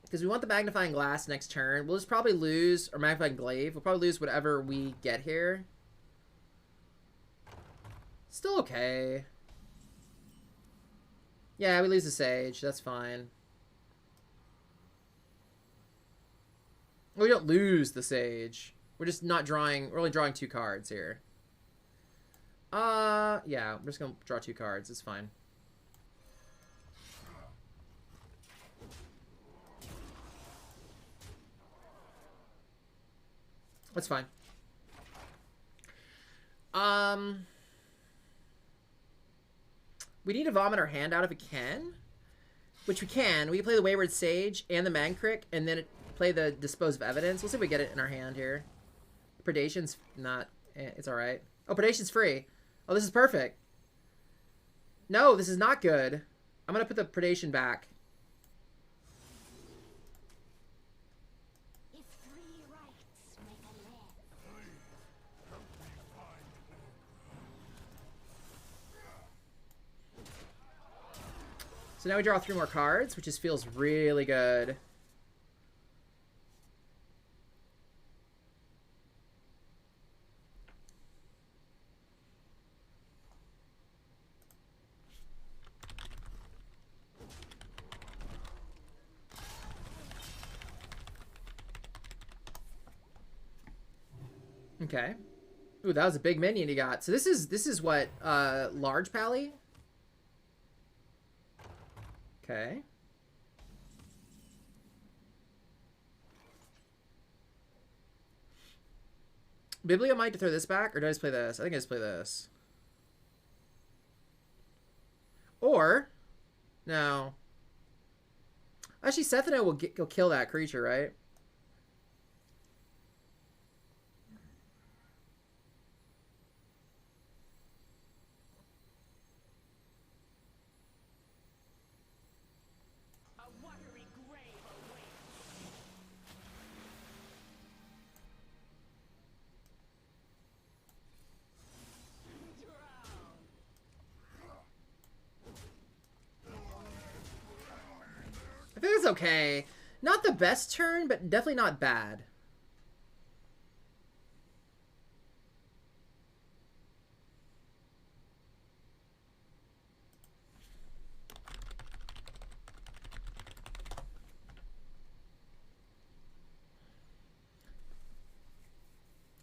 Because we want the Magnifying Glass next turn. We'll just probably lose, or Magnifying Glaive. We'll probably lose whatever we get here. Still okay. Yeah, we lose the Sage. That's fine. We don't lose the Sage. We're just not drawing. We're only drawing 2 cards here. Yeah, we're just gonna draw 2 cards. It's fine. That's fine. We need to vomit our hand out if we can. Which we can. We can play the Wayward Sage and the Mancrick, and then play the Dispose of Evidence. We'll see if we get it in our hand here. Predation's not... It's alright. Oh, Predation's free. Oh, this is perfect. No, this is not good. I'm gonna put the Predation back. If 3 rights make a left. So now we draw 3 more cards, which just feels really good. Okay. Ooh, that was a big minion he got. So this is what, large pally? Okay. Bibliomite to throw this back, or do I just play this? I think I just play this. Or, no. Actually, Sethano will kill that creature, right? A watery grave awaits. I think it's okay. Not the best turn, but definitely not bad.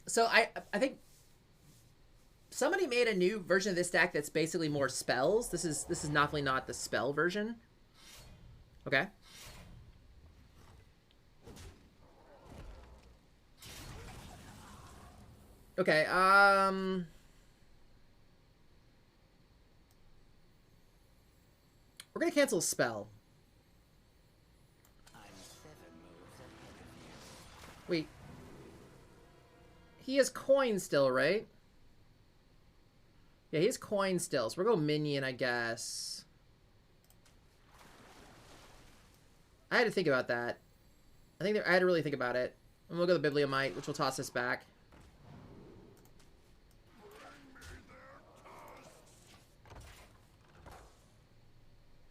So I think somebody made a new version of this deck that's basically more spells. This is definitely not the spell version. Okay. Okay, we're gonna cancel a spell. Wait. He has coin still, right? Yeah, he has coin still, so we're going minion, I guess. I had to think about that. I had to really think about it. And we'll go the Bibliomite, which will toss us back.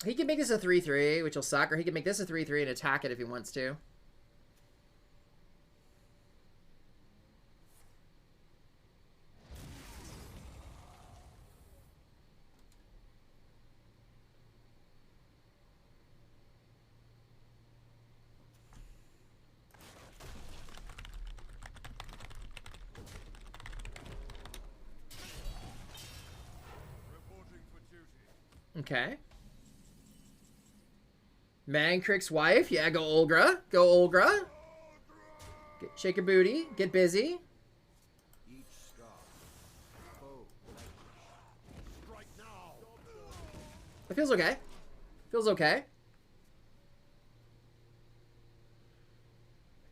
He can make this a 3-3, which will suck, or he can make this a 3-3 and attack it if he wants to. Okay. Mancrick's wife. Yeah, go Olgra. Go Olgra. Shake your booty. Get busy. Each scar. Foe. Strike now. It feels okay. Feels okay.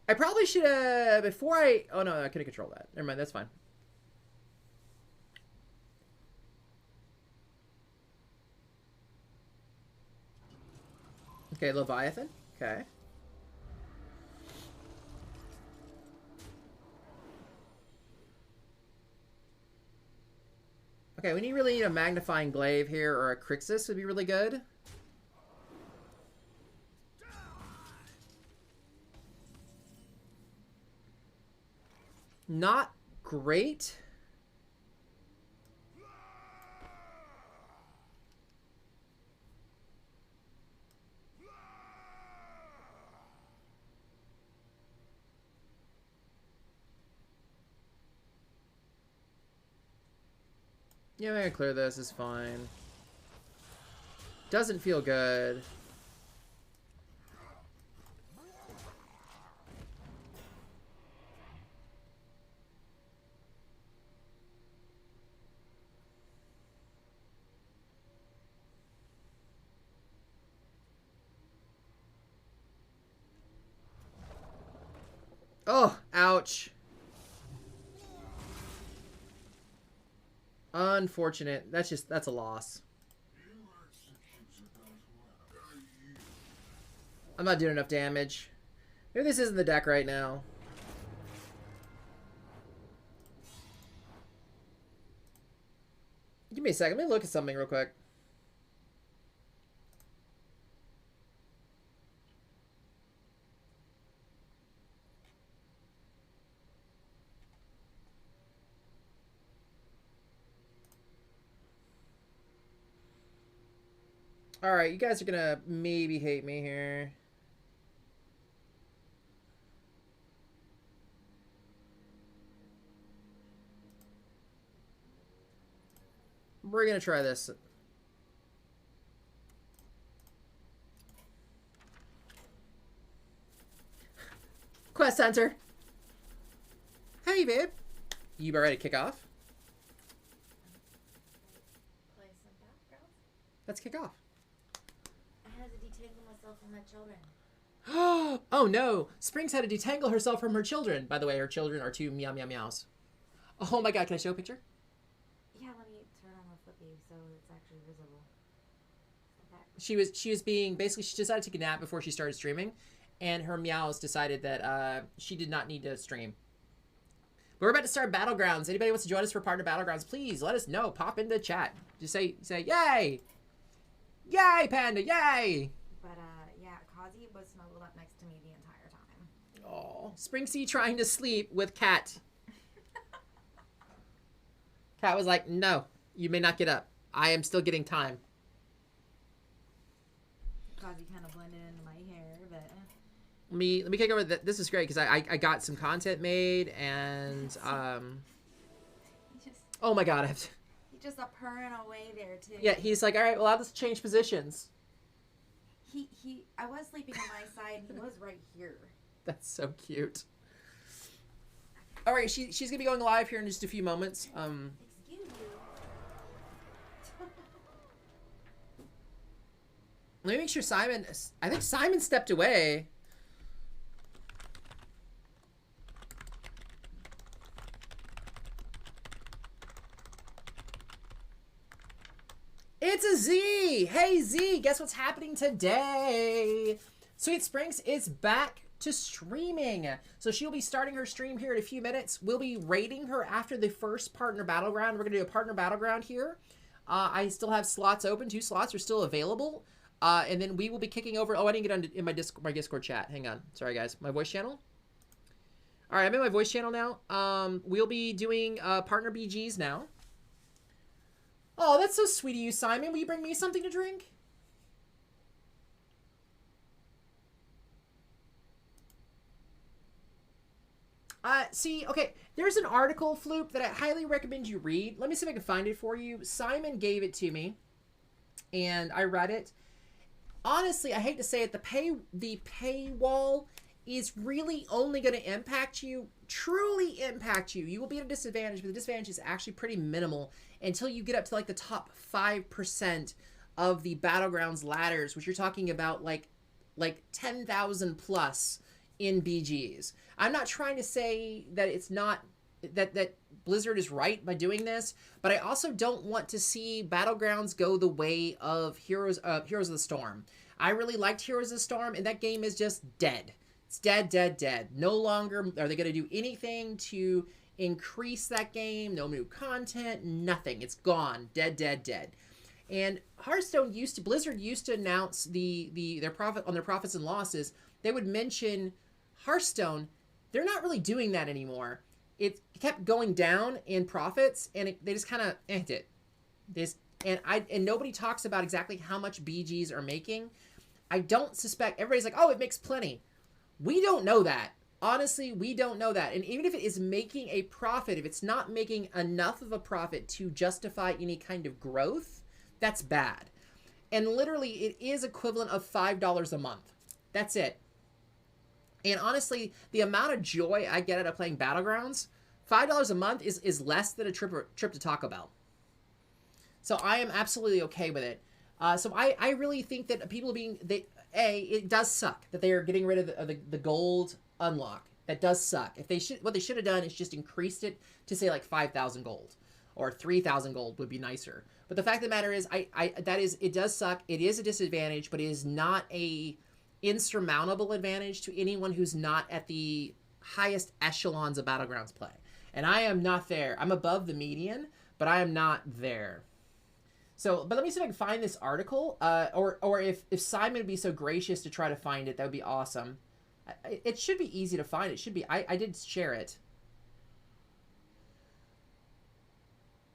I probably should have... Before I... Oh, no, I couldn't control that. Never mind, that's fine. Okay, Leviathan. Okay. Okay, we really need a Magnifying Glaive here, or a Crixus would be really good. Not great. Yeah, I'm gonna clear this. It's fine. Doesn't feel good. Oh, ouch. Unfortunate. That's a loss. I'm not doing enough damage. Maybe this isn't the deck right now. Give me a second. Let me look at something real quick. Alright, you guys are gonna maybe hate me here. We're gonna try this. Quest Hunter. Hey, babe. You about ready to kick off? Play some background. Let's kick off. I had to detangle myself from my children. Oh no! Springs had to detangle herself from her children. By the way, her children are two meow meow meows. Oh my god, can I show a picture? Yeah, let me turn on the flippy so it's actually visible. She was being basically, she decided to take a nap before she started streaming, and her meows decided that she did not need to stream. But we're about to start Battlegrounds. Anybody wants to join us for Partner Battlegrounds, please let us know. Pop into the chat. Just say yay! Yay, Panda, yay! But yeah, Kazi was snuggled up next to me the entire time. Oh, Springsy trying to sleep with Cat. Cat was like, no, you may not get up. I am still getting time. Kazi kind of blended into my hair, but Let me kick over. This is great because I got some content made and oh my god, I have to. he's just a purring away there too. Yeah, he's like, all right, well, I'll just change positions. I was sleeping on my side. He was right here. That's so cute. All right, she's gonna be going live here in just a few moments. Excuse you. Let me make sure Simon. I think Simon stepped away. It's a Z! Hey Z, guess what's happening today? Sweet Springs is back to streaming. So she'll be starting her stream here in a few minutes. We'll be rating her after the first Partner Battleground. We're going to do a Partner Battleground here. I still have slots open. 2 slots are still available. And then we will be kicking over. Oh, I didn't get on in my Discord chat. Hang on. Sorry, guys. My voice channel. All right, I'm in my voice channel now. We'll be doing Partner BGs now. Oh, that's so sweet of you, Simon. Will you bring me something to drink? See, okay, there's an article, Floop, that I highly recommend you read. Let me see if I can find it for you. Simon gave it to me, and I read it. Honestly, I hate to say it, the paywall is really only going to impact you, truly impact you. You will be at a disadvantage, but the disadvantage is actually pretty minimal until you get up to like the top 5% of the Battlegrounds ladders, which you're talking about like 10,000 plus in BGs. I'm not trying to say that it's not that Blizzard is right by doing this, but I also don't want to see Battlegrounds go the way of Heroes of the Storm. I really liked Heroes of the Storm, and that game is just dead. It's dead, dead, dead. No longer are they going to do anything to increase that game. No new content, nothing. It's gone. Dead, dead, dead. And Hearthstone Blizzard used to announce their profits and losses. They would mention Hearthstone. They're not really doing that anymore. It kept going down in profits, and they just kind of it. And nobody talks about exactly how much BGs are making. I don't suspect everybody's like, oh, it makes plenty. We don't know that. honestly, we don't know that. And even if it is making a profit, if it's not making enough of a profit to justify any kind of growth, that's bad. And literally, it is equivalent of $5 a month. That's it. And honestly, the amount of joy I get out of playing Battlegrounds, $5 a month is less than a trip to Taco Bell. So I am absolutely okay with it. So I really think that people being... it does suck that they are getting rid of the gold unlock. That does suck. What they should have done is just increased it to say like 5,000 gold or 3,000 gold would be nicer. But the fact of the matter is, it does suck. It is a disadvantage, but it is not a insurmountable advantage to anyone who's not at the highest echelons of Battlegrounds play. And I am not there. I'm above the median, but I am not there. So, but let me see if I can find this article, or if Simon would be so gracious to try to find it, that would be awesome. It should be easy to find. It should be. I did share it.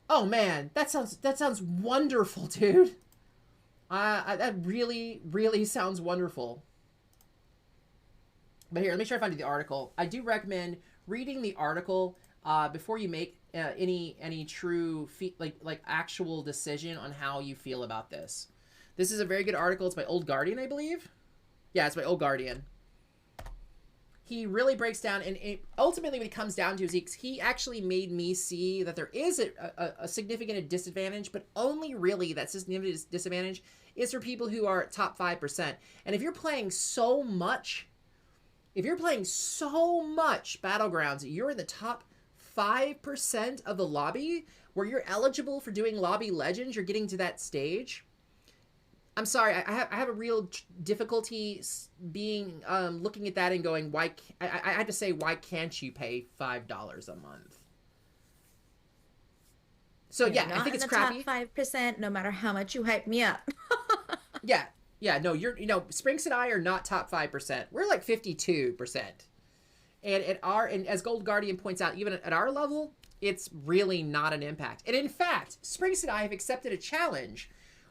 Oh man, that sounds wonderful, dude. That really, really sounds wonderful. But here, let me try to find the article. I do recommend reading the article before you make any true like actual decision on how you feel about this. This is a very good article. It's by Old Guardian, I believe. Yeah, it's by Old Guardian. He really breaks down, and ultimately what it comes down to is he actually made me see that there is a significant disadvantage, but only really that significant disadvantage is for people who are top 5%. And if you're playing so much Battlegrounds, you're in the top 5% of the lobby where you're eligible for doing lobby legends, you're getting to that stage. I'm sorry, I have a real difficulty being looking at that and going, why? I had to say, why can't you pay $5 a month? So yeah, I think it's crappy. Top 5%, no matter how much you hype me up. Yeah, no, Sprinks and I are not top 5%. We're like 52%. And as Gold Guardian points out, even at our level, it's really not an impact. And in fact, Sprinks and I have accepted a challenge.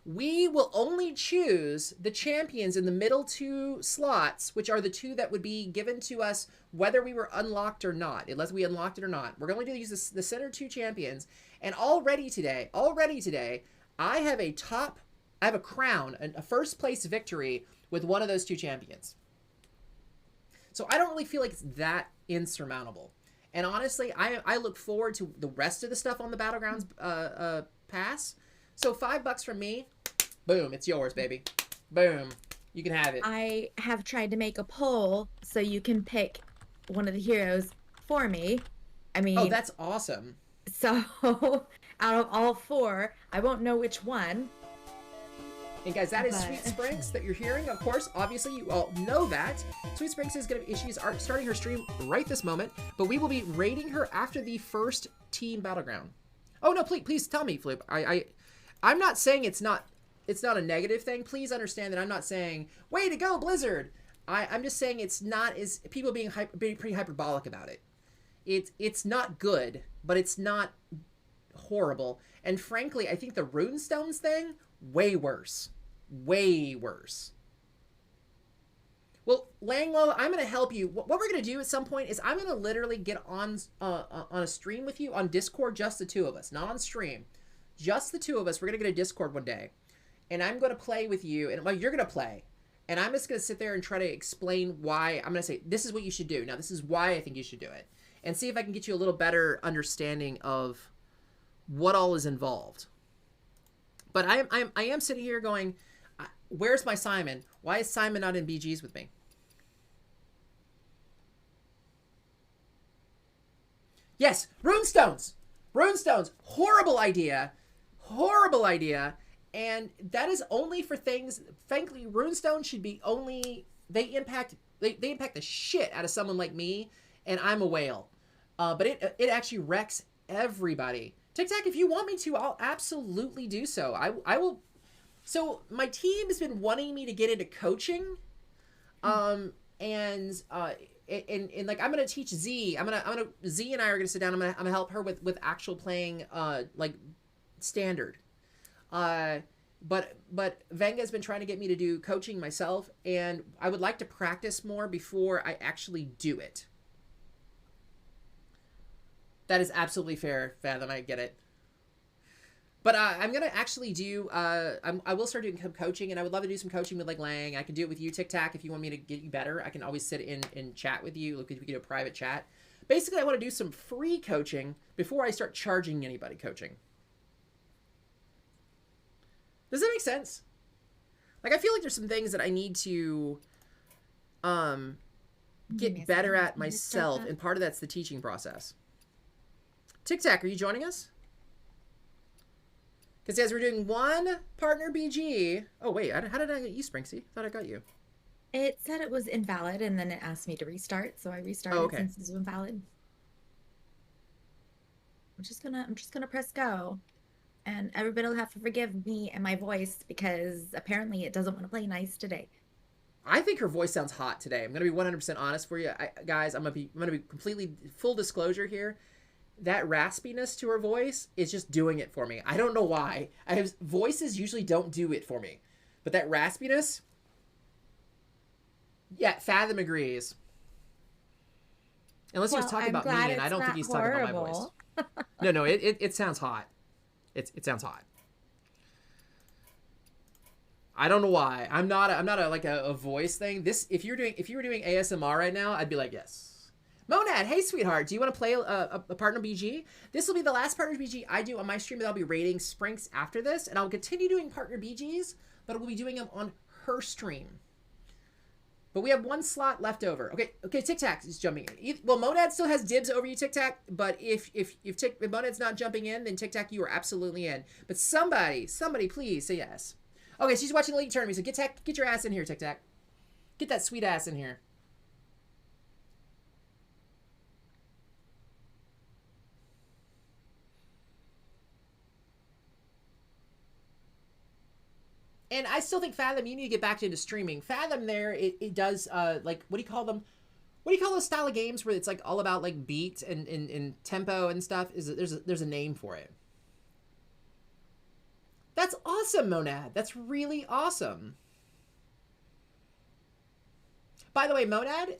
We will only choose the champions in the middle two slots, which are the two that would be given to us whether we were unlocked or not, unless we unlocked it or not. We're going to use the center two champions. And already today, I have a crown, a first place victory with one of those two champions. So I don't really feel like it's that insurmountable. And honestly, I look forward to the rest of the stuff on the Battlegrounds pass. So $5 from me, boom, it's yours, baby. Boom, you can have it. I have tried to make a poll so you can pick one of the heroes for me. I mean... Oh, that's awesome. So, out of all four, I won't know which one. And guys, that is Sweet Sprinks that you're hearing. Of course, obviously, you all know that. Sweet Sprinks is going to be, she's starting her stream right this moment, but we will be rating her after the first team battleground. Oh, no, please tell me, Flip. I'm not saying it's not a negative thing. Please understand that I'm not saying, way to go, Blizzard. I'm just saying it's not as people being pretty hyperbolic about it. It's not good, but it's not horrible. And frankly, I think the Runestones thing, way worse. Way worse. Well, Langlo, I'm going to help you. What we're going to do at some point is I'm going to literally get on a stream with you on Discord, just the two of us, not on stream. Just the two of us. We're going to get a Discord one day. And I'm going to play with you. And well, you're going to play. And I'm just going to sit there and try to explain why. I'm going to say, this is what you should do. Now, this is why I think you should do it. And see if I can get you a little better understanding of what all is involved. But I am sitting here going, where's my Simon? Why is Simon not in BGs with me? Yes, Runestones. Runestones. Horrible idea. Horrible idea. And that is only for things, frankly, Runestone should be only, they impact the shit out of someone like me, and I'm a whale. But it actually wrecks everybody. Tic Tac, if you want me to, I'll absolutely do so. I will. So my team has been wanting me to get into coaching, and like I'm gonna teach Z. Z and I are gonna sit down. I'm gonna help her with actual playing, like standard. But Venga's been trying to get me to do coaching myself, and I would like to practice more before I actually do it. That is absolutely fair, Fathom. I get it. But I'm gonna actually do. I will start doing some coaching, and I would love to do some coaching with like Lang. I can do it with you, Tic Tac, if you want me to get you better. I can always sit in chat with you. Look, we can do a private chat. Basically, I want to do some free coaching before I start charging anybody coaching. Does that make sense? Like, I feel like there's some things that I need to get better at myself, and part of that's the teaching process. Tic Tac, are you joining us? Because as we're doing one partner BG. Oh, wait. How did I get you, Sprinksy? I thought I got you. It said it was invalid, and then it asked me to restart, so I restarted since it was invalid. I'm just gonna press go, and everybody will have to forgive me and my voice because apparently it doesn't want to play nice today. I think her voice sounds hot today. I'm gonna be 100% honest for you, guys. I'm gonna be completely full disclosure here. That raspiness to her voice is just doing it for me. I don't know why. Voices usually don't do it for me, but that raspiness. Yeah, Fathom agrees. Unless he was talking about me, and I don't think he's talking about my voice. No, it sounds hot. It sounds hot. I don't know why. I'm not a voice thing. This if you were doing ASMR right now, I'd be like, yes. Monad, hey sweetheart, do you want to play a partner BG? This will be the last partner BG I do on my stream, and I'll be rating Sprinks after this, and I'll continue doing partner BGs, but we'll be doing them on her stream. But we have one slot left over. Okay, Tic Tac is jumping in. Well, Monad still has dibs over you, Tic Tac, but if Monad's not jumping in, then Tic Tac, you are absolutely in. But somebody please say yes. Okay, she's watching the league tournament, so get your ass in here, Tic Tac. Get that sweet ass in here. And I still think Fathom, you need to get back into streaming. Fathom there, it does, like, what do you call them? What do you call those style of games where it's, like, all about, like, beat and tempo and stuff? There's a name for it. That's awesome, Monad. That's really awesome. By the way, Monad,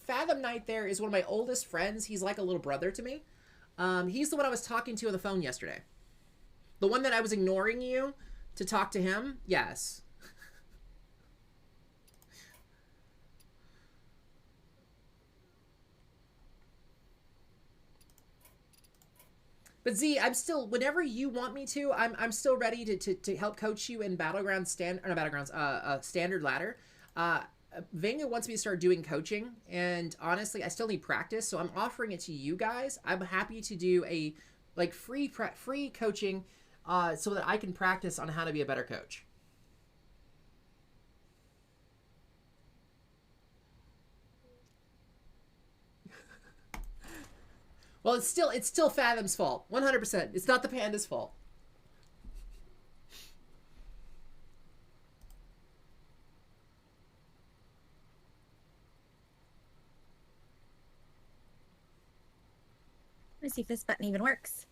Fathom Knight there is one of my oldest friends. He's like a little brother to me. He's the one I was talking to on the phone yesterday. The one that I was ignoring you to talk to him? Yes. But Z, I'm still, whenever you want me to, I'm still ready to help coach you in Standard Ladder. Vanga wants me to start doing coaching, and honestly, I still need practice, so I'm offering it to you guys. I'm happy to do a free coaching so that I can practice on how to be a better coach. Well, it's still Fathom's fault. 100%. It's not the Panda's fault. Let me see if this button even works.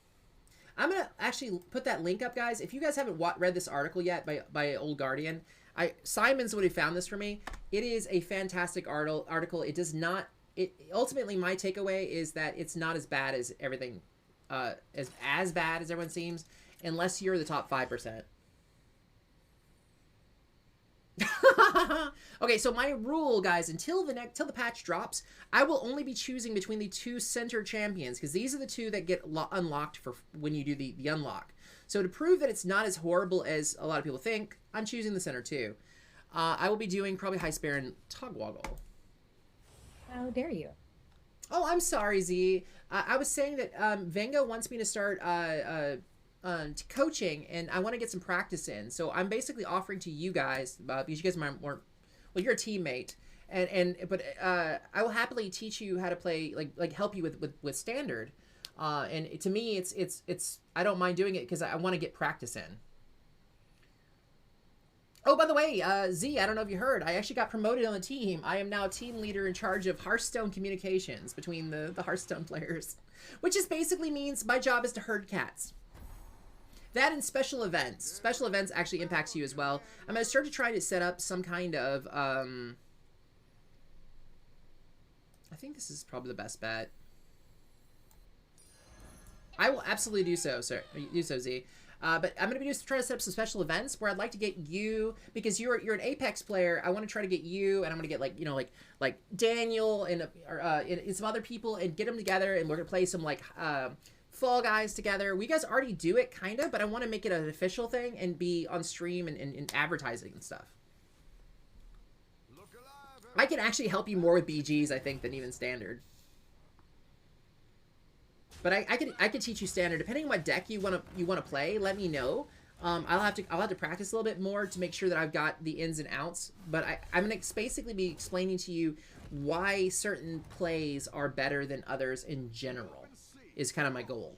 I'm going to actually put that link up, guys. If you guys haven't read this article yet by Old Guardian, Simon's the one who found this for me. It is a fantastic article. It does not... ultimately, my takeaway is that it's not as bad as everything... as bad as everyone seems, unless you're the top 5%. Okay, so my rule, guys, until the patch drops, I will only be choosing between the two center champions, because these are the two that get unlocked for when you do the unlock. So to prove that it's not as horrible as a lot of people think, I'm choosing the center too. I will be doing probably High Spare and Togwoggle. How dare you? Oh, I'm sorry, Z. I was saying that Venga wants me to start coaching, and I want to get some practice in. So I'm basically offering to you guys, because you guys weren't, well, you're a teammate, but I will happily teach you how to play, like help you with standard. And to me, it's I don't mind doing it because I want to get practice in. Oh, by the way, Z, I don't know if you heard, I actually got promoted on the team. I am now team leader in charge of Hearthstone communications between the Hearthstone players, which just basically means my job is to herd cats. That and special events. Special events actually impacts you as well. I'm going to start to try to set up some kind of, I think this is probably the best bet. I will absolutely do so, sir. Do so, Z. But I'm gonna be trying to set up some special events where I'd like to get you, because you're an Apex player. I want to try to get you, and I'm gonna get like, you know, like Daniel and some other people, and get them together, and we're gonna play some like Fall Guys together. We guys already do it kind of, but I want to make it an official thing and be on stream and advertising and stuff. I can actually help you more with BGs, I think, than even standard. But I could teach you standard depending on what deck you wanna play. Let me know. I'll have to practice a little bit more to make sure that I've got the ins and outs. But I'm gonna basically be explaining to you why certain plays are better than others in general. Is kind of my goal.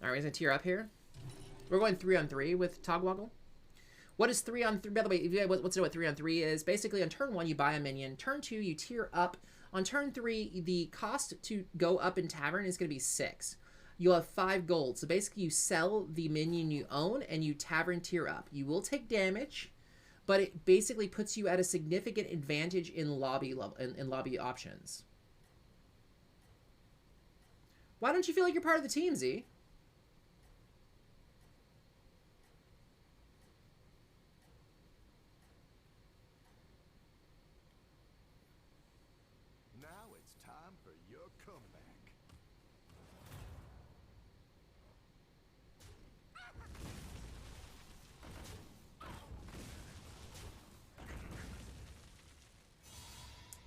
All right, we're gonna tier up here. We're going 3-on-3 with Togwoggle. What is 3-on-3? By the way, if you what's what 3-on-3 is? Basically, on turn 1 you buy a minion. Turn 2 you tier up. On turn 3, the cost to go up in Tavern is going to be 6. You'll have 5 gold. So basically, you sell the minion you own, and you Tavern tier up. You will take damage, but it basically puts you at a significant advantage in lobby level in lobby options. Why don't you feel like you're part of the team, Z?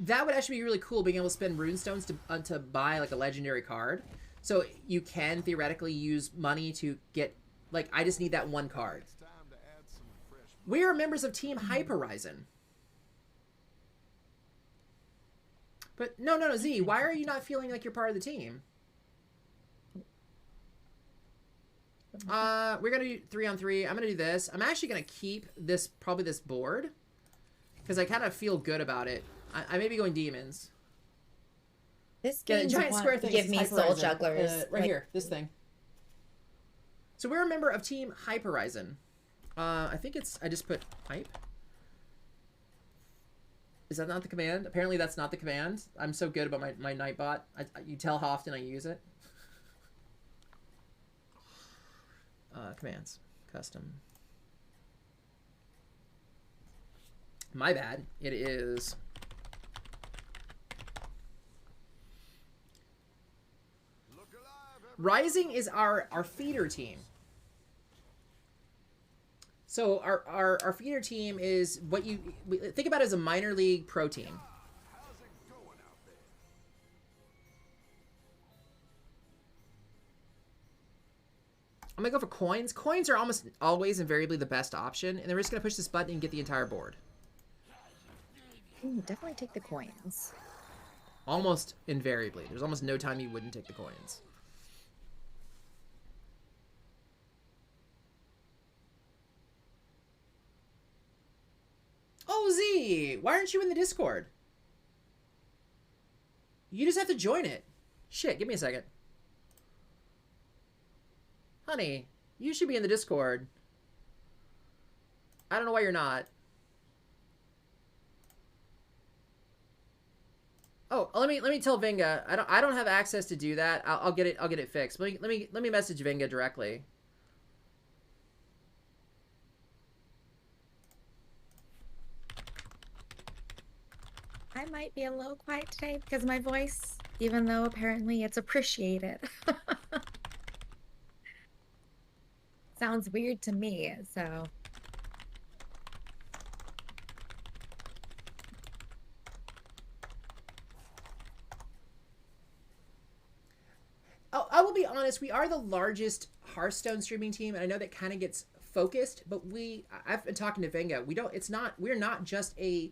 That would actually be really cool, being able to spend runestones to buy like a legendary card. So you can theoretically use money to get, like, I just need that one card. We are members of Team HypeHorizen. But no, Z, why are you not feeling like you're part of the team? We're gonna do 3-on-3. I'm gonna do this. I'm actually gonna keep this, probably this board, because I kind of feel good about it. I may be going demons. This game giant square thing. Give me soul jugglers. Right like, here, this thing. So we're a member of Team HypeHorizen. I think it's, I just put hype. Is that not the command? Apparently that's not the command. I'm so good about my Nightbot. You tell how often I use it. Commands. Custom. My bad. It is... Rising is our feeder team. So our feeder team is what you think about as a minor league pro team. I'm gonna go for coins. Coins are almost always invariably the best option, and then we're just gonna push this button and get the entire board. Ooh, definitely take the coins. Almost invariably. There's almost no time you wouldn't take the coins. Oh, Z! Why aren't you in the Discord? You just have to join it. Shit, give me a second. Honey, you should be in the Discord. I don't know why you're not. Oh, let me tell Vinga. I don't have access to do that. I'll get it fixed. Let me message Vinga directly. I might be a little quiet today because of my voice, even though apparently it's appreciated. Sounds weird to me, so. Oh, I will be honest, we are the largest Hearthstone streaming team, and I know that kind of gets focused, but I've been talking to Venga. We're not just a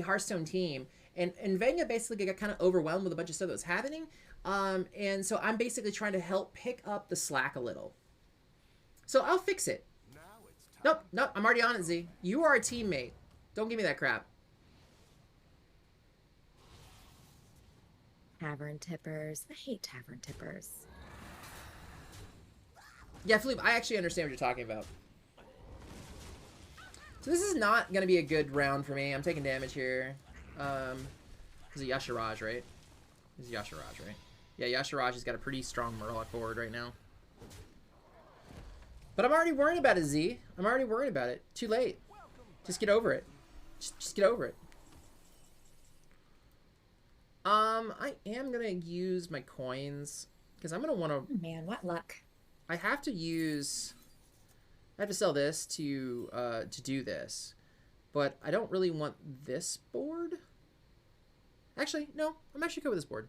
Hearthstone team. And Venga basically got kind of overwhelmed with a bunch of stuff that was happening. And so I'm basically trying to help pick up the slack a little. So I'll fix it. Nope, I'm already on it, Z. You are a teammate. Don't give me that crap. Tavern tippers. I hate tavern tippers. Yeah, Philippe, I actually understand what you're talking about. So this is not going to be a good round for me. I'm taking damage here. This is Yasharaj, right? This is Yasharaj, right? Yeah, Yashiraji's got a pretty strong Murloc board right now. But I'm already worried about it, Z. I'm already worried about it. Too late. Just get over it. Just get over it. I am gonna use my coins because I'm gonna want to. Oh, man, what luck. I have to sell this to do this, but I don't really want this board. Actually, no, I'm actually good with this board.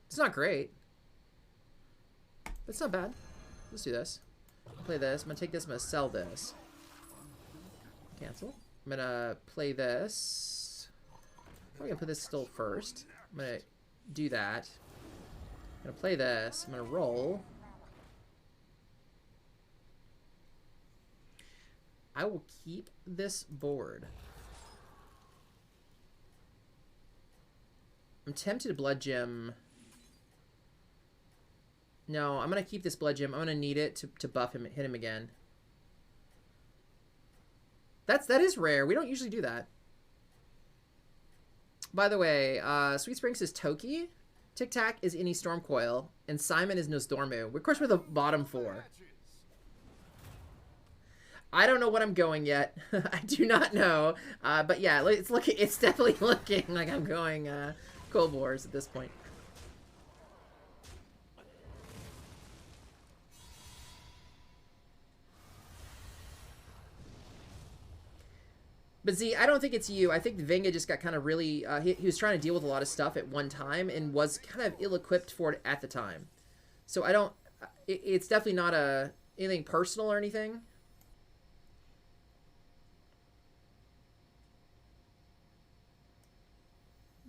It's not great, but it's not bad. Let's do this. I'll play this. I'm gonna take this. I'm gonna sell this. Cancel. I'm gonna play this. I'm gonna put this still first. I'm gonna do that. I'm gonna play this. I'm gonna roll. I will keep this board. I'm tempted to blood gem. No, I'm gonna keep this blood gem. I'm gonna need it to buff him, hit him again. That is rare. We don't usually do that. By the way, Sweet Springs is Toki, Tic Tac is Any Stormcoil, and Simon is Nosdormu. Of course, we're the bottom four. I don't know what I'm going yet. I do not know. But yeah, it's definitely looking like I'm going Cold Wars at this point. But Z, I don't think it's you. I think Venga just got kind of really... he was trying to deal with a lot of stuff at one time and was kind of ill-equipped for it at the time. So I don't... It's definitely not anything personal or anything.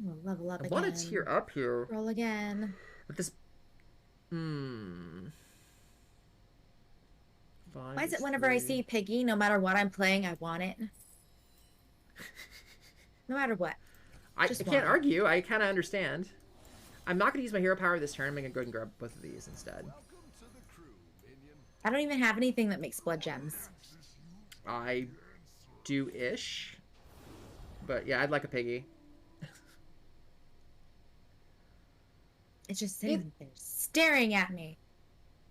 We'll level up I again. want to tier up here. Roll again. But this... Why is it whenever I see Piggy, no matter what I'm playing, I want it? No matter what. I can't argue. I kind of understand. I'm not going to use my hero power this turn. I'm going to go ahead and grab both of these instead. I don't even have anything that makes blood gems. I do-ish. But yeah, I'd like a piggy. It's just sitting there staring at me.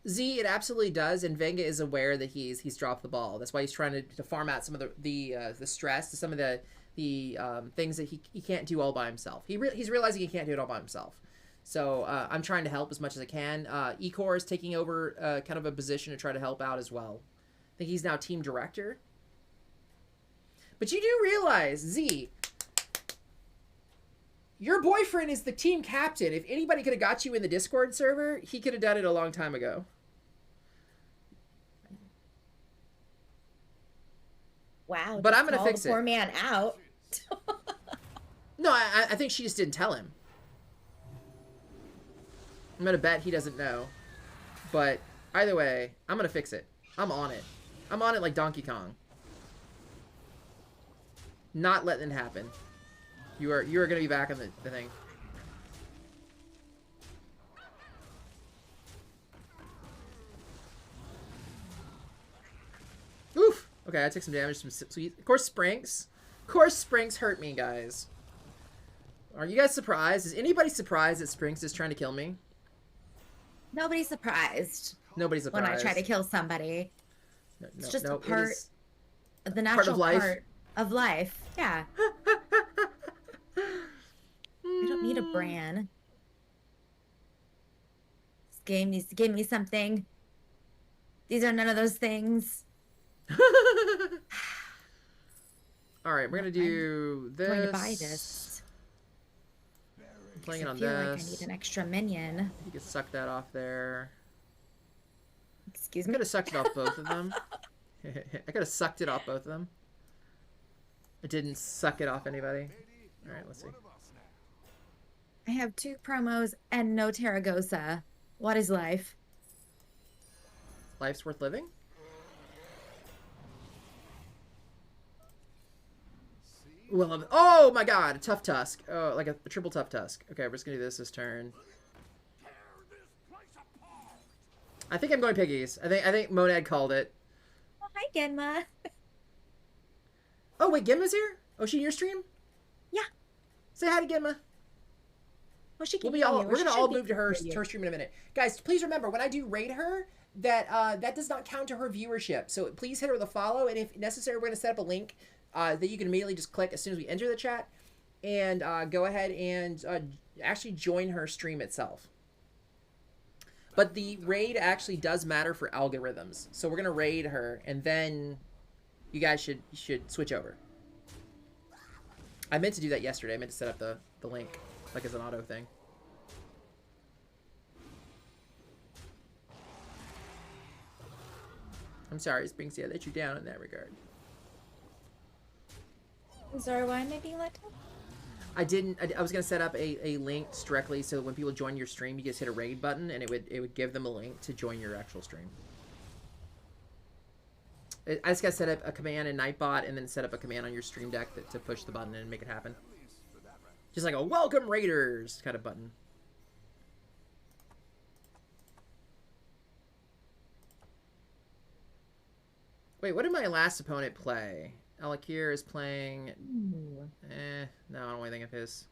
Z, it absolutely does, and Venga is aware that he's dropped the ball. That's why he's trying to farm out some of the stress, some of the things that he can't do all by himself. He's realizing he can't do it all by himself. So I'm trying to help as much as I can. Ecor is taking over kind of a position to try to help out as well. I think he's now team director. But you do realize, Z, your boyfriend is the team captain. If anybody could have got you in the Discord server, he could have done it a long time ago. Wow. But I'm going to fix it. Poor man out. No, I think she just didn't tell him. I'm going to bet he doesn't know. But either way, I'm going to fix it. I'm on it. I'm on it like Donkey Kong. Not letting it happen. You are going to be back on the thing. Oof. Okay, I took some damage from Sweet. Of course, Sprinks. Of course, Sprinks hurt me, guys. Are you guys surprised? Is anybody surprised that Sprinks is trying to kill me? Nobody's surprised. Nobody's surprised. When I try to kill somebody. No, it's just no, a part of the part natural of life. part of life. Yeah. I don't need a Bran. This game needs to give me something. These are none of those things. All right, we're gonna do this. I'm going to buy this. I'm playing it on I feel this. like I need an extra minion. You can suck that off there. Excuse I me. could have sucked it off both of them. I could have sucked it off both of them. I didn't suck it off anybody. All right, let's see. I have 2 promos and no Terragosa. What is life? Life's worth living? Well, oh my god, a tough tusk. Oh, like a triple tough tusk. Okay, we're just gonna do this turn. I think I'm going piggies. I think Monad called it. Oh, hi, Genma. Oh wait, Genma's here? Oh, she in your stream? Yeah. Say hi to Genma. Well, she can We're hear you, or gonna she all should be move to her able hear you. her stream in a minute, guys. Please remember when I do raid her that that does not count to her viewership. So please hit her with a follow, and if necessary, we're gonna set up a link that you can immediately just click as soon as we enter the chat, and go ahead and actually join her stream itself. But the raid actually does matter for algorithms, so we're gonna raid her, and then you guys should switch over. I meant to do that yesterday. I meant to set up the link like as an auto thing. I'm sorry, Sprinksy, I let you down in that regard. I'm sorry, why am I being let down? I didn't. I was gonna set up a link directly so when people join your stream, you just hit a raid button and it would give them a link to join your actual stream. I just gotta set up a command in Nightbot and then set up a command on your stream deck to push the button and make it happen. Just like a welcome raiders kind of button. Wait, what did my last opponent play? Alakir is playing. Ooh. No, I don't really think of his.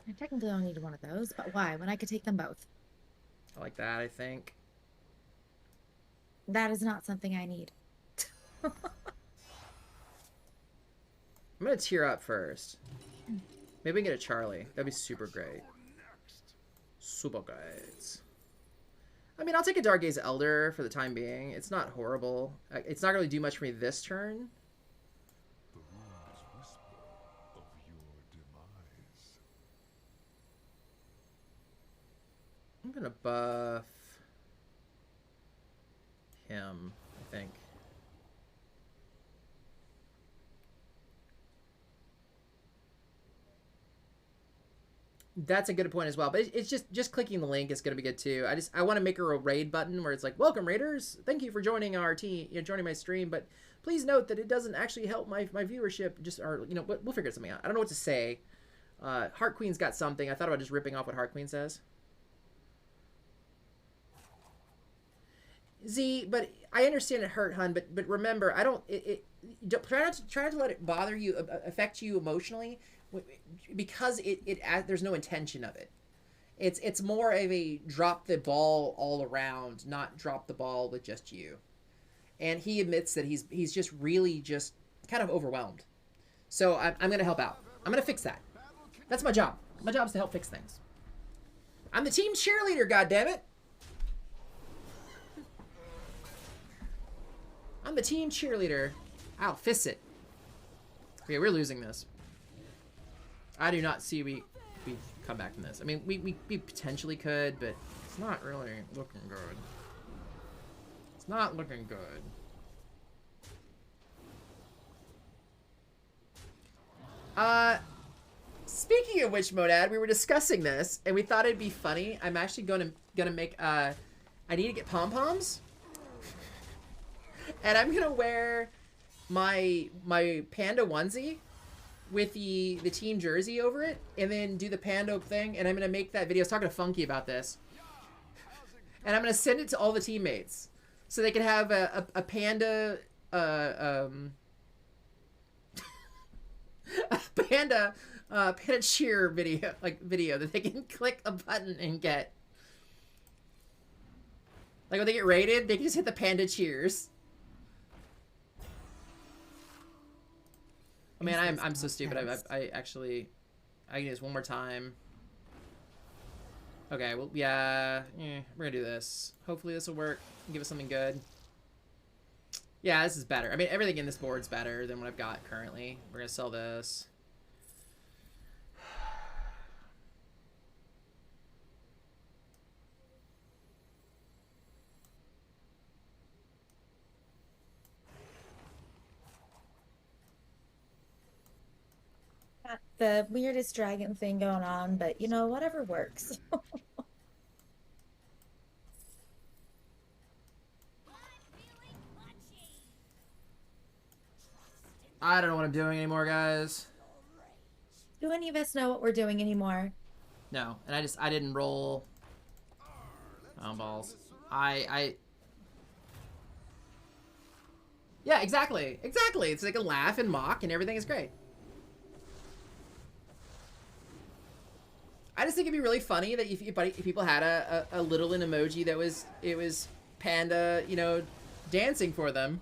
I technically only need one of those, but why? When I could take them both. I like that, I think. That is not something I need. I'm gonna tear up first. Maybe we can get a Charlie. That'd be super great. Super great. I mean, I'll take a Dark Gaze Elder for the time being. It's not horrible. It's not really do much for me this turn. The runes whisper of your demise. I'm gonna buff him, I think. That's a good point as well, but it's just clicking the link is gonna be good too. I want to make her a raid button where it's like, welcome raiders, thank you for joining our team, joining my stream, but please note that it doesn't actually help my viewership. Just we'll figure something out. I don't know what to say. Heart Queen's got something. I thought about just ripping off what Heart Queen says. Z, but I understand it hurt, hun. But remember, I don't. Try not to let it bother you, affect you emotionally, because there's no intention of it. It's more of a drop the ball all around, not drop the ball with just you. And he admits that he's just really just kind of overwhelmed. So I'm gonna help out. I'm gonna fix that. That's my job. My job is to help fix things. I'm the team cheerleader, goddammit. I'm the team cheerleader. I'll fist it. Okay, we're losing this. I do not see we come back from this. I mean, we potentially could, but it's not really looking good. It's not looking good. Speaking of which, Modad, we were discussing this, and we thought it'd be funny. I'm actually gonna make I need to get pom-poms. And I'm gonna wear my Panda onesie with the team jersey over it, and then do the Panda thing, and I'm gonna make that video. I was talking to Funky about this. And I'm gonna send it to all the teammates. So they can have a Panda a Panda cheer video that they can click a button and get. Like when they get rated, they can just hit the Panda cheers. Oh man, I'm so stupid. I actually can do this one more time. Okay, well yeah, we're gonna do this. Hopefully this will work. Give us something good. Yeah, this is better. I mean, everything in this board's better than what I've got currently. We're gonna sell this. Got the weirdest dragon thing going on, but you know, whatever works. I don't know what I'm doing anymore, guys. Do any of us know what we're doing anymore? No, and I didn't roll. Oh, balls. Yeah, exactly. Exactly. It's like a laugh and mock and everything is great. I just think it'd be really funny that if people had a little an emoji that was Panda, you know, dancing for them.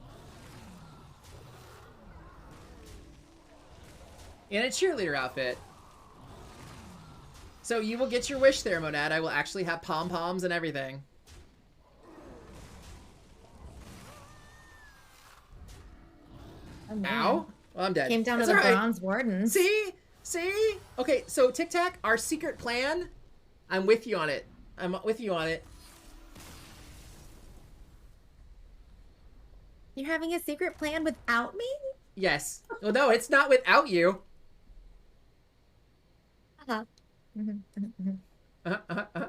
In a cheerleader outfit. So you will get your wish there, Monad. I will actually have pom-poms and everything. Oh, man. Ow. Well, I'm dead. Came down It's to the all right. bronze wardens. See? See? Okay, so Tic Tac, our secret plan, I'm with you on it. I'm with you on it. You're having a secret plan without me? Yes. Well, no, it's not without you. Uh-huh. Uh-huh.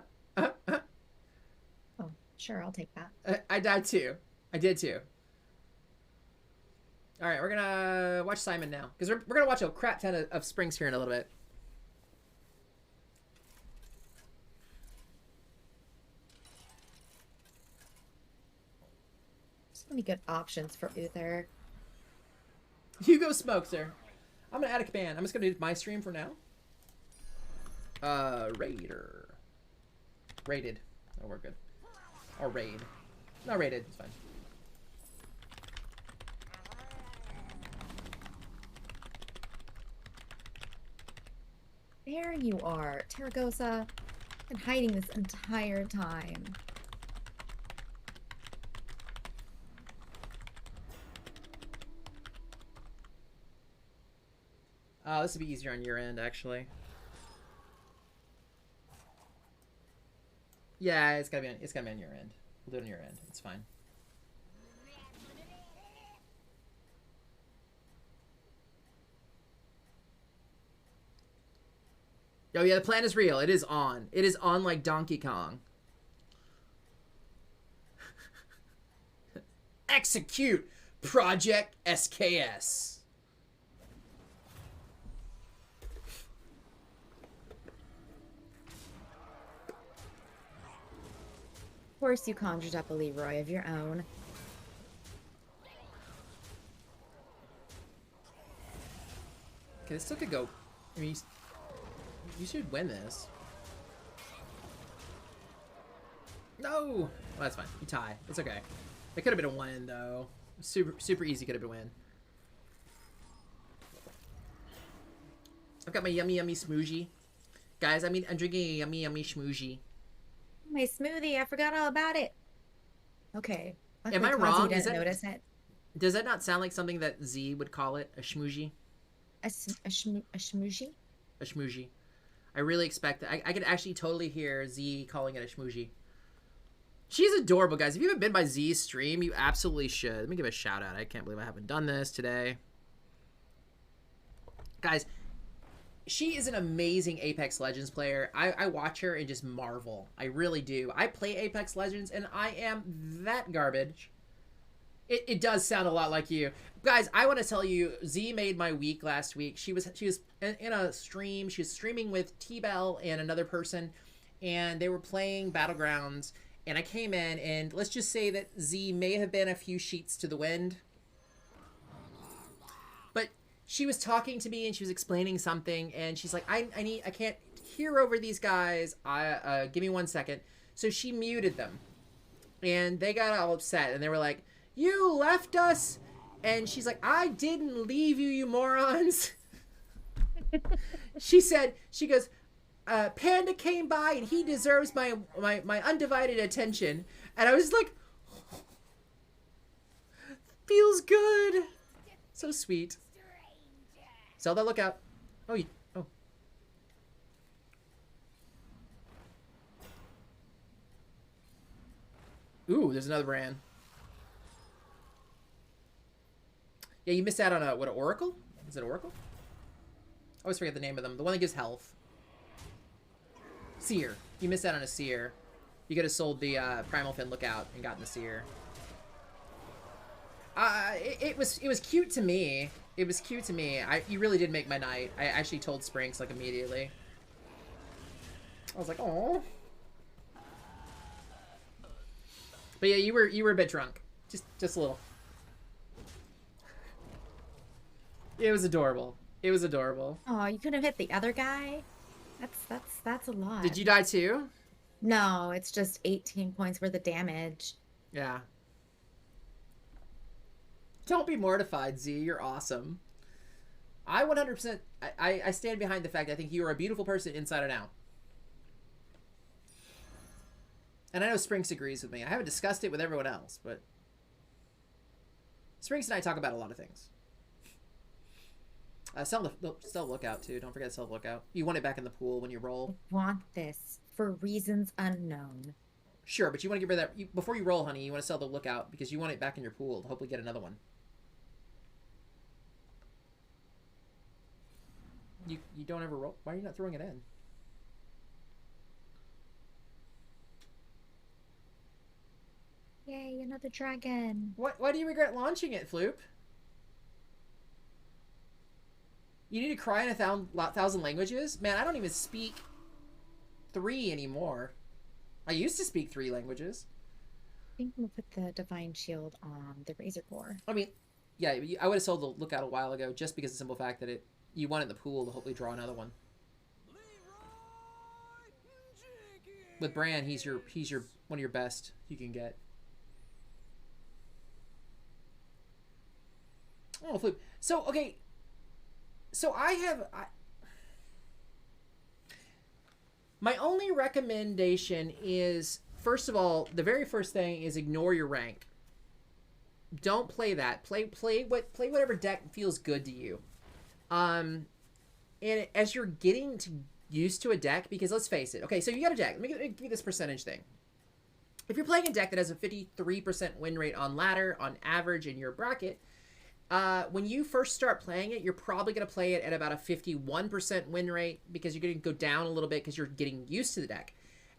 Oh, sure, I'll take that. I died too. I did too. All right, we're gonna watch Simon now because we're gonna watch a crap ton of springs here in a little bit. So many good options for Uther. You go smoke, sir. I'm gonna add a command. I'm just gonna do my stream for now. Raider. Rated. Oh, we're good. Or raid. No, rated. It's fine. There you are, Terragosa. Been hiding this entire time. This would be easier on your end, actually. Yeah, it's gotta be on your end. We'll do it on your end. It's fine. Oh yeah, the plan is real. It is on. It is on like Donkey Kong. Execute Project SKS. Of course you conjured up a Leroy of your own. Okay, this still could go. I mean, you should win this. No! Well, that's fine. You tie. It's okay. It could have been a win, though. Super easy could have been a win. I've got my yummy smoothie. Guys, I'm drinking a yummy smoothie. My smoothie, I forgot all about it. Okay. Am I Luckily, wrong? Quasi didn't notice it. Does that not sound like something that Z would call it? A schmoozy? A smoozy? A schmoozy. I really expect that. I could actually totally hear Z calling it a schmoozy. She's adorable, guys. If you haven't been by Z's stream, you absolutely should. Let me give a shout out. I can't believe I haven't done this today. Guys, she is an amazing Apex Legends player. I watch her and just marvel. I really do. I play Apex Legends and I am that garbage. It does sound a lot like you. Guys, I want to tell you, Z made my week last week. She was in a stream. She was streaming with T-Bell and another person, and they were playing Battlegrounds. And I came in, and let's just say that Z may have been a few sheets to the wind. But she was talking to me, and she was explaining something, and she's like, I can't hear over these guys. Give me 1 second. So she muted them. And they got all upset, and they were like, you left us? And she's like, I didn't leave you, you morons. She goes, Panda came by and he deserves my undivided attention. And I was like, feels good. So sweet. Zelda, look out. Oh. Ooh, there's another brand. Yeah, you missed out on an Oracle? Is it Oracle? I always forget the name of them. The one that gives health. Seer. You missed out on a Seer. You could have sold the Primal Fin Lookout and gotten the Seer. It was cute to me. It was cute to me. You really did make my night. I actually told Sprinks like immediately. I was like, oh. But yeah, you were a bit drunk. Just a little. It was adorable. It was adorable. Oh, you could have hit the other guy. That's a lot. Did you die too? No, it's just 18 points worth of damage. Yeah. Don't be mortified, Z. You're awesome. I 100%. I stand behind the fact that I think you are a beautiful person inside and out. And I know Sprinks agrees with me. I haven't discussed it with everyone else, but Sprinks and I talk about a lot of things. Sell the lookout too. Don't forget to sell the lookout. You want it back in the pool when you roll. I want this for reasons unknown. Sure, but you want to get rid of that before you roll, honey. You want to sell the lookout because you want it back in your pool to hopefully get another one. You don't ever roll. Why are you not throwing it in? Yay, another dragon. Why do you regret launching it, Floop? You need to cry in a thousand languages? Man, I don't even speak 3 anymore. I used to speak 3 languages. I think we'll put the Divine Shield on the Razor Core. I mean, yeah, I would have sold the lookout a while ago just because of the simple fact that you want it in the pool to hopefully draw another one. With Bran, he's your one of your best you can get. Oh, Floop. So, okay. So my only recommendation is, first of all, the very first thing is ignore your rank. Don't play that. Play whatever deck feels good to you. And as you're getting used to a deck, because let's face it. Okay, so you got a deck. Let me give you this percentage thing. If you're playing a deck that has a 53% win rate on ladder, on average in your bracket, when you first start playing it, you're probably going to play it at about a 51% win rate because you're going to go down a little bit because you're getting used to the deck.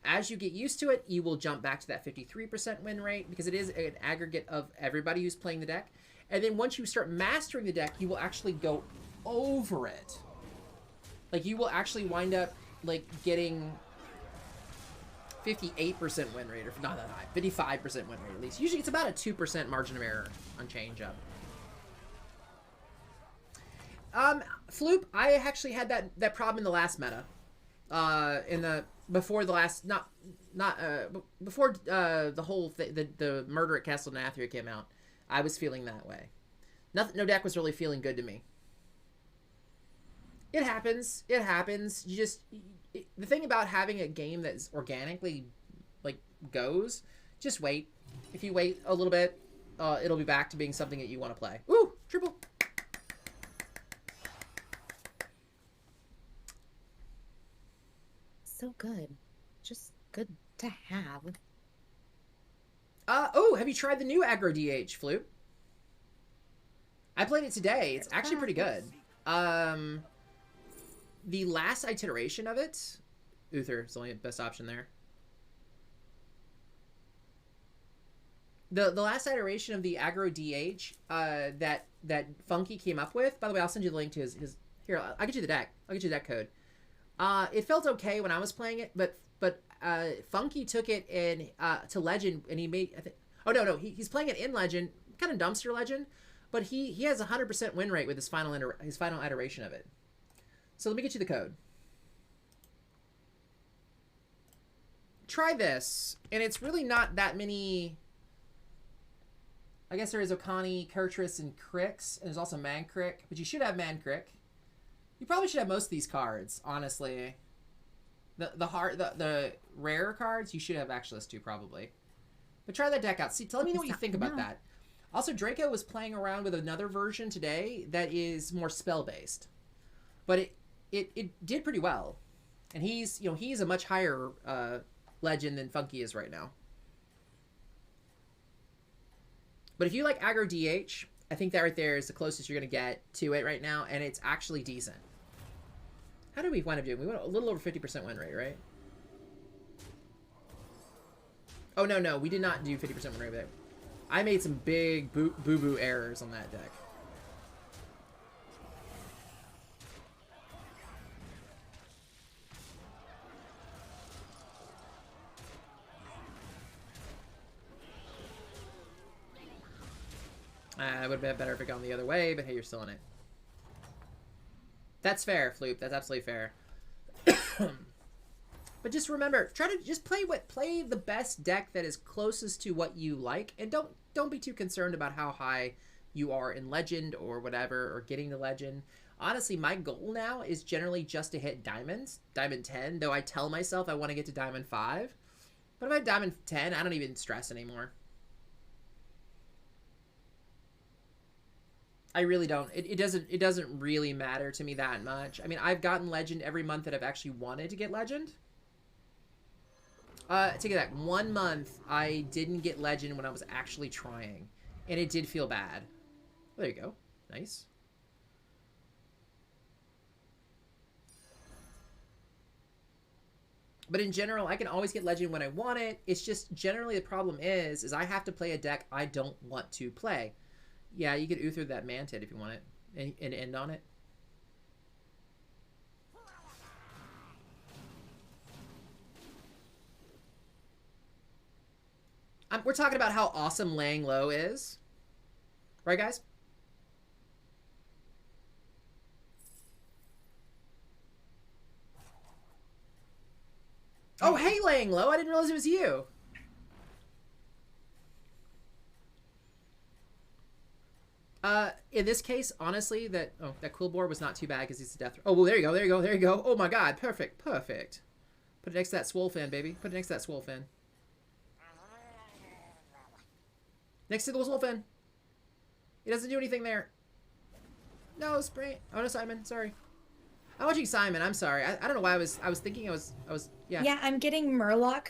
As you get used to it, you will jump back to that 53% win rate because it is an aggregate of everybody who's playing the deck. And then once you start mastering the deck, you will actually go over it. Like, you will actually wind up, like, getting 58% win rate, or not that high, 55% win rate at least. Usually it's about a 2% margin of error on change-up. Floop, I actually had that problem in the last meta. Before the whole the murder at Castle Nathria came out, I was feeling that way. No deck was really feeling good to me. It happens. It happens. The thing about having a game that's organically, like, goes, just wait. If you wait a little bit, it'll be back to being something that you want to play. Ooh, triple. So good. Just good to have. Oh, have you tried the new aggro DH, Floop? I played it today. It's actually pretty good. The last iteration of it, Uther is the only best option there. The last iteration of the aggro DH that Funky came up with. By the way, I'll send you the link to his. Here, I'll get you the deck. I'll get you that code. It felt okay when I was playing it, but Funky took it in to Legend, and he made. He's playing it in Legend, kind of dumpster Legend, but he has 100% win rate with his final iteration of it. So let me get you the code. Try this, and it's really not that many. I guess there is Okani, Kurtrus, and Crix, and there's also Mancrick, but you should have Mancrick. You probably should have most of these cards, honestly. The rare cards, you should have Actualist too, probably. But try that deck out. See, tell me what you think about that. Also, Draco was playing around with another version today that is more spell-based. But it did pretty well. And he's a much higher legend than Funky is right now. But if you like aggro DH, I think that right there is the closest you're going to get to it right now, and it's actually decent. How did we wind up doing? We went a little over 50% win rate, right? Oh, no, we did not do 50% win rate there. I made some big boo-boo errors on that deck. It would have been better if it gone the other way, but hey, you're still in it. That's fair, Floop. That's absolutely fair. But just remember, try to just play the best deck that is closest to what you like, and don't be too concerned about how high you are in Legend or whatever, or getting to Legend. Honestly, my goal now is generally just to hit Diamonds, Diamond 10, though I tell myself I want to get to Diamond 5. But if I have Diamond 10, I don't even stress anymore. I really don't. It doesn't really matter to me that much. I mean, I've gotten Legend every month that I've actually wanted to get Legend. Take that. 1 month I didn't get Legend when I was actually trying, and it did feel bad. Well, there you go. Nice. But in general, I can always get Legend when I want it. It's just generally the problem is I have to play a deck I don't want to play. Yeah, you could Uther that Mantid if you want it, and end on it. We're talking about how awesome laying low is. Right, guys? Oh, hey, laying low. I didn't realize it was you. In this case, honestly, that cool board was not too bad because he's a death. Oh, well, there you go, there you go, there you go. Oh my god, perfect, perfect. Put it next to that swole fan, baby. Put it next to that swole fan. Next to the swole fan. It doesn't do anything there. No, spray. Oh no, Simon. Sorry. I'm watching Simon. I'm sorry. I don't know why I was thinking I was yeah. Yeah, I'm getting Murloc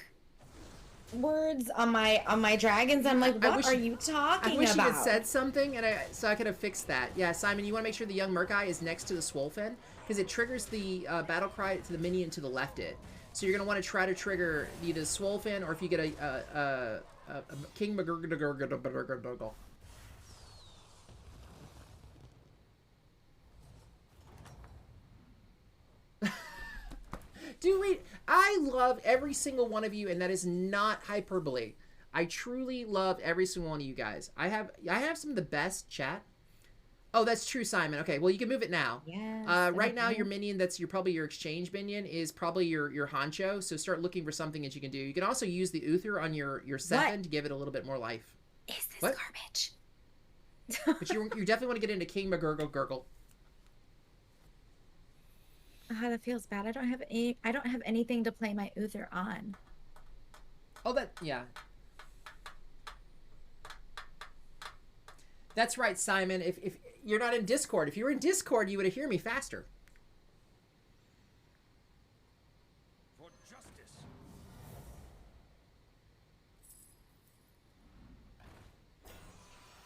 words on my dragons. I'm like, what are you talking about? I wish you had said something, and so I could have fixed that. Yeah, Simon, you want to make sure the young Murkai is next to the Swolfen, because it triggers the battle cry to the minion to the left it. So you're gonna want to try to trigger either Swolfen, or if you get a King McGurgle. Dude, wait, I love every single one of you, and that is not hyperbole. I truly love every single one of you guys. I have some of the best chat. Oh, that's true, Simon. Okay, well, you can move it now. Yes, right now, your minion that's probably your exchange minion is probably your honcho, so start looking for something that you can do. You can also use the Uther on your Sephen to give it a little bit more life. Is this garbage? But you definitely want to get into King McGurgle. Oh, that feels bad. I don't have anything to play my Uther on. Oh, yeah. That's right, Simon. If you're not in Discord, if you were in Discord, you would hear me faster. For justice.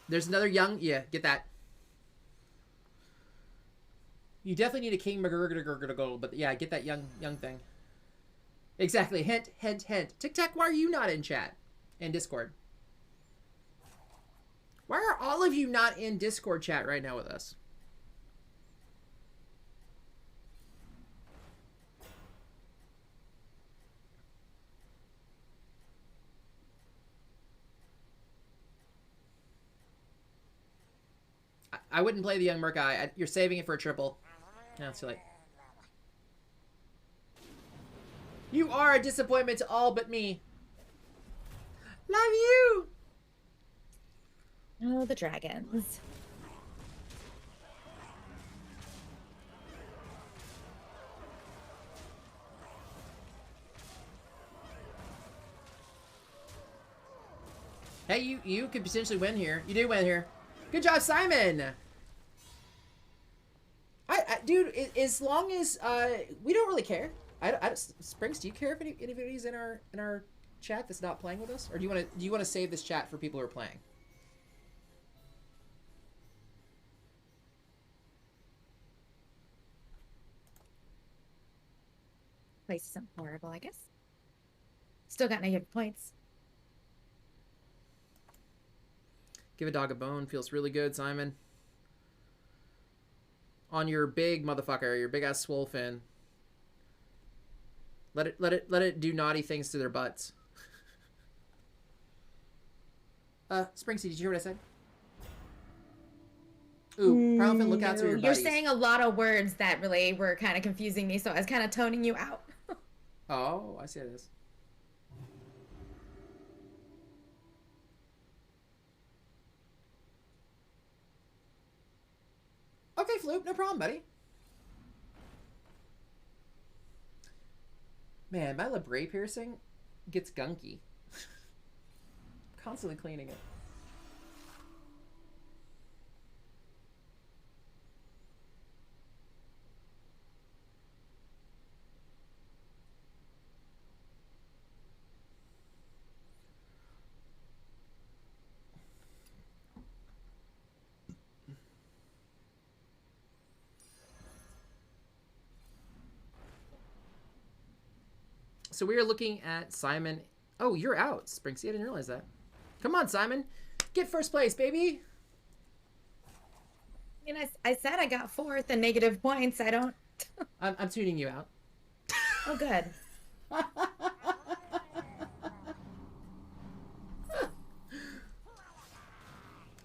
There's another young, get that. You definitely need a King McGurgle, but yeah, get that young thing. Exactly. Hint, hint, hint. Tic Tac, why are you not in chat and Discord? Why are all of you not in Discord chat right now with us? I wouldn't play the young Merc guy. You're saving it for a triple. No, it's too late. You are a disappointment to all but me. Love you! Oh, the dragons. Hey, you could potentially win here. You do win here. Good job, Simon! Dude, as long as we don't really care. Springs, do you care if anybody's in our chat that's not playing with us, or do you want to save this chat for people who are playing? Place isn't horrible, I guess. Still got negative points. Give a dog a bone feels really good, Simon. On your big motherfucker, your big ass swole fin. Let it do naughty things to their butts. Springsy, did you hear what I said? Ooh, Primal Fin, look out to your buddies. You're saying a lot of words that really were kind of confusing me, so I was kind of toning you out. Oh, I see how it is. Okay, Floop, no problem, buddy. Man, my labret piercing gets gunky. Constantly cleaning it. So we are looking at Simon. Oh, you're out, Sprinksy. I didn't realize that. Come on, Simon. Get first place, baby. I mean, I said I got fourth and negative points. I don't. I'm tuning you out. Oh, good.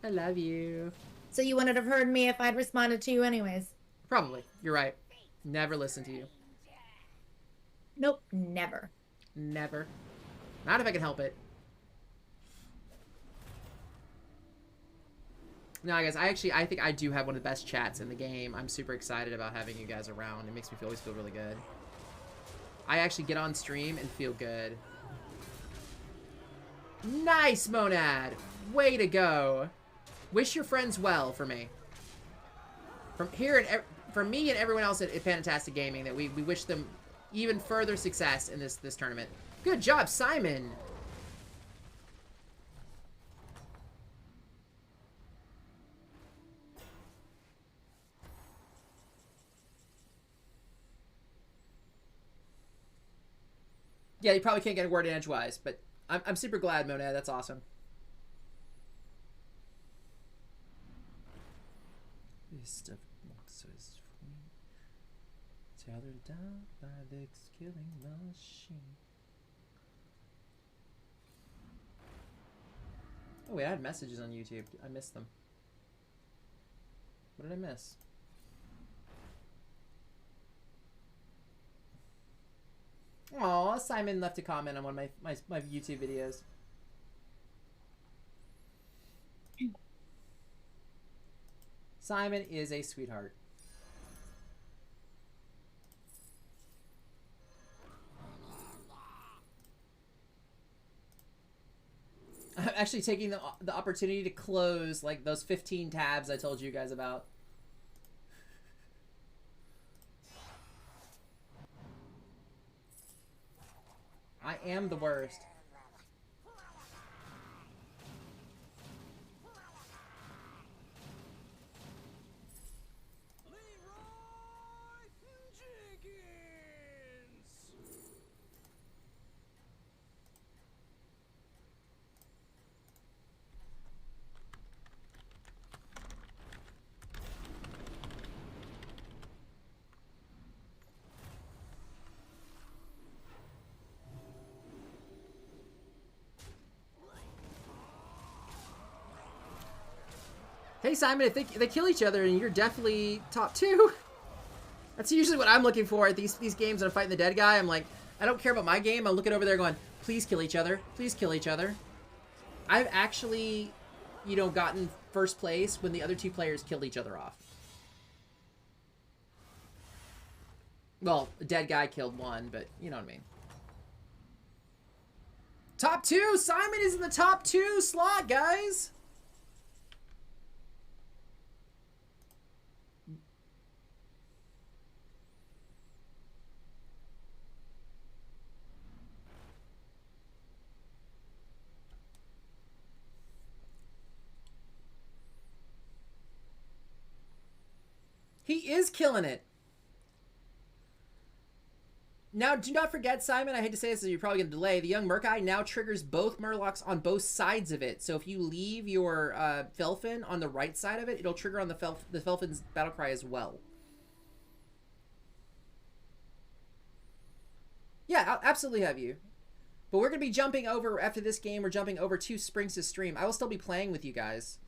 I love you. So you wouldn't have heard me if I'd responded to you anyways. Probably. You're right. Never listen to you. Nope, never. Never. Not if I can help it. No, guys, I think I do have one of the best chats in the game. I'm super excited about having you guys around. It makes me always feel really good. I actually get on stream and feel good. Nice, Monad! Way to go. Wish your friends well for me. From here and from me and everyone else at Fantastic Gaming, that we wish them even further success in this tournament. Good job, Simon! Yeah, you probably can't get a word in edgewise, but I'm super glad, Monad. That's awesome. This stuff so is tethered down by the killing machine. Oh wait, I had messages on YouTube. I missed them. What did I miss? Aw, Simon left a comment on one of my YouTube videos. Simon is a sweetheart. I'm actually taking the opportunity to close like those 15 tabs I told you guys about. I am the worst. Hey Simon, if they kill each other and you're definitely top 2. That's usually what I'm looking for at these games when I'm fighting the dead guy. I'm like, I don't care about my game. I'm looking over there going, please kill each other. Please kill each other. I've actually, gotten first place when the other 2 players killed each other off. Well, the dead guy killed one, but you know what I mean. Top 2! Simon is in the top 2 slot, guys! He is killing it. Now, do not forget, Simon, I hate to say this, so you're probably going to delay. The Young Murk-Eye now triggers both Murlocs on both sides of it. So if you leave your Felfin on the right side of it, it'll trigger on the Felfin's Battlecry as well. Yeah, I'll absolutely have you. But we're going to be jumping over, after this game, we're jumping over to Sprinks' stream. I will still be playing with you guys.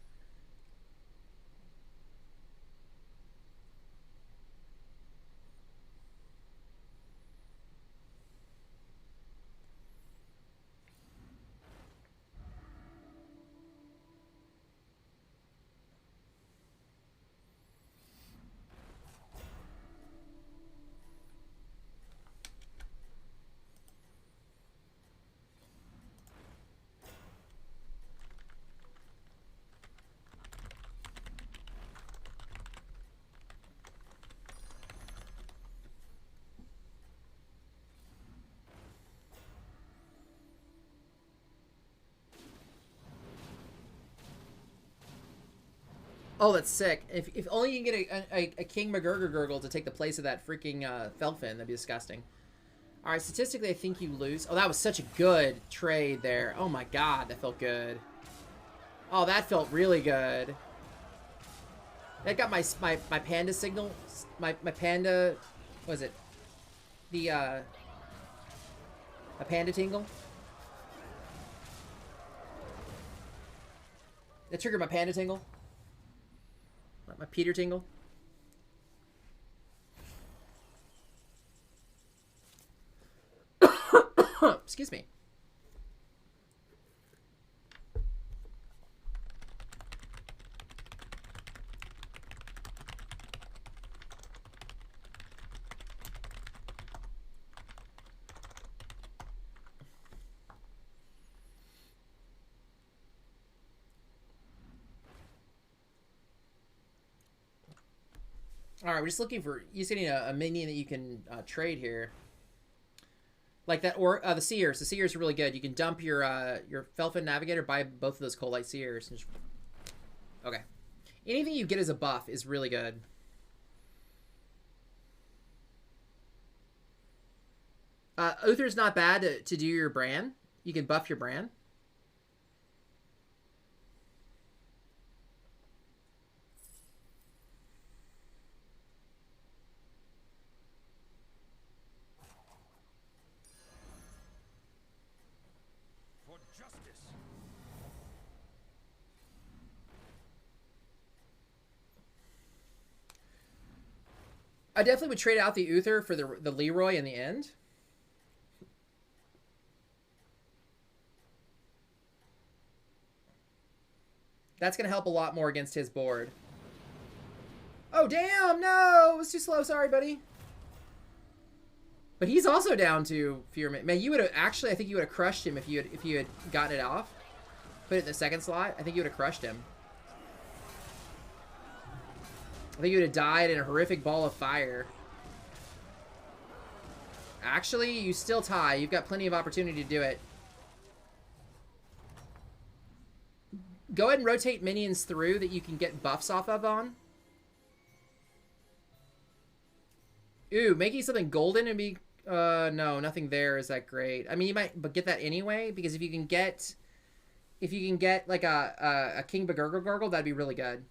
Oh, that's sick. If only you can get a King McGurgle to take the place of that freaking Felfin, that'd be disgusting. All right, statistically, I think you lose. Oh, that was such a good trade there. Oh my god, that felt good. Oh, that felt really good. That got my panda signal. My panda, what was it? The a panda tingle. That triggered my panda tingle. My Peter tingle. Excuse me. All right, we're just looking for. You're just getting a minion that you can trade here. Like that, or the Seers. The Seers are really good. You can dump your Felfin Navigator, buy both of those Coldlight Seers. And just... Okay. Anything you get as a buff is really good. Uther's not bad to do your Bran. You can buff your Bran. I definitely would trade out the Uther for the Leroy in the end. That's going to help a lot more against his board. Oh, damn! No! It was too slow. Sorry, buddy. But he's also down to Fear. Man, you would have... Actually, I think you would have crushed him if you had gotten it off. Put it in the second slot. I think you would have crushed him. I think you would have died in a horrific ball of fire. Actually, you still tie. You've got plenty of opportunity to do it. Go ahead and rotate minions through that you can get buffs off of on. Ooh, making something golden and be... no, nothing there is that great. I mean, you might but get that anyway, because if you can get... If you can get, like, a King Bagurgle, that'd be really good.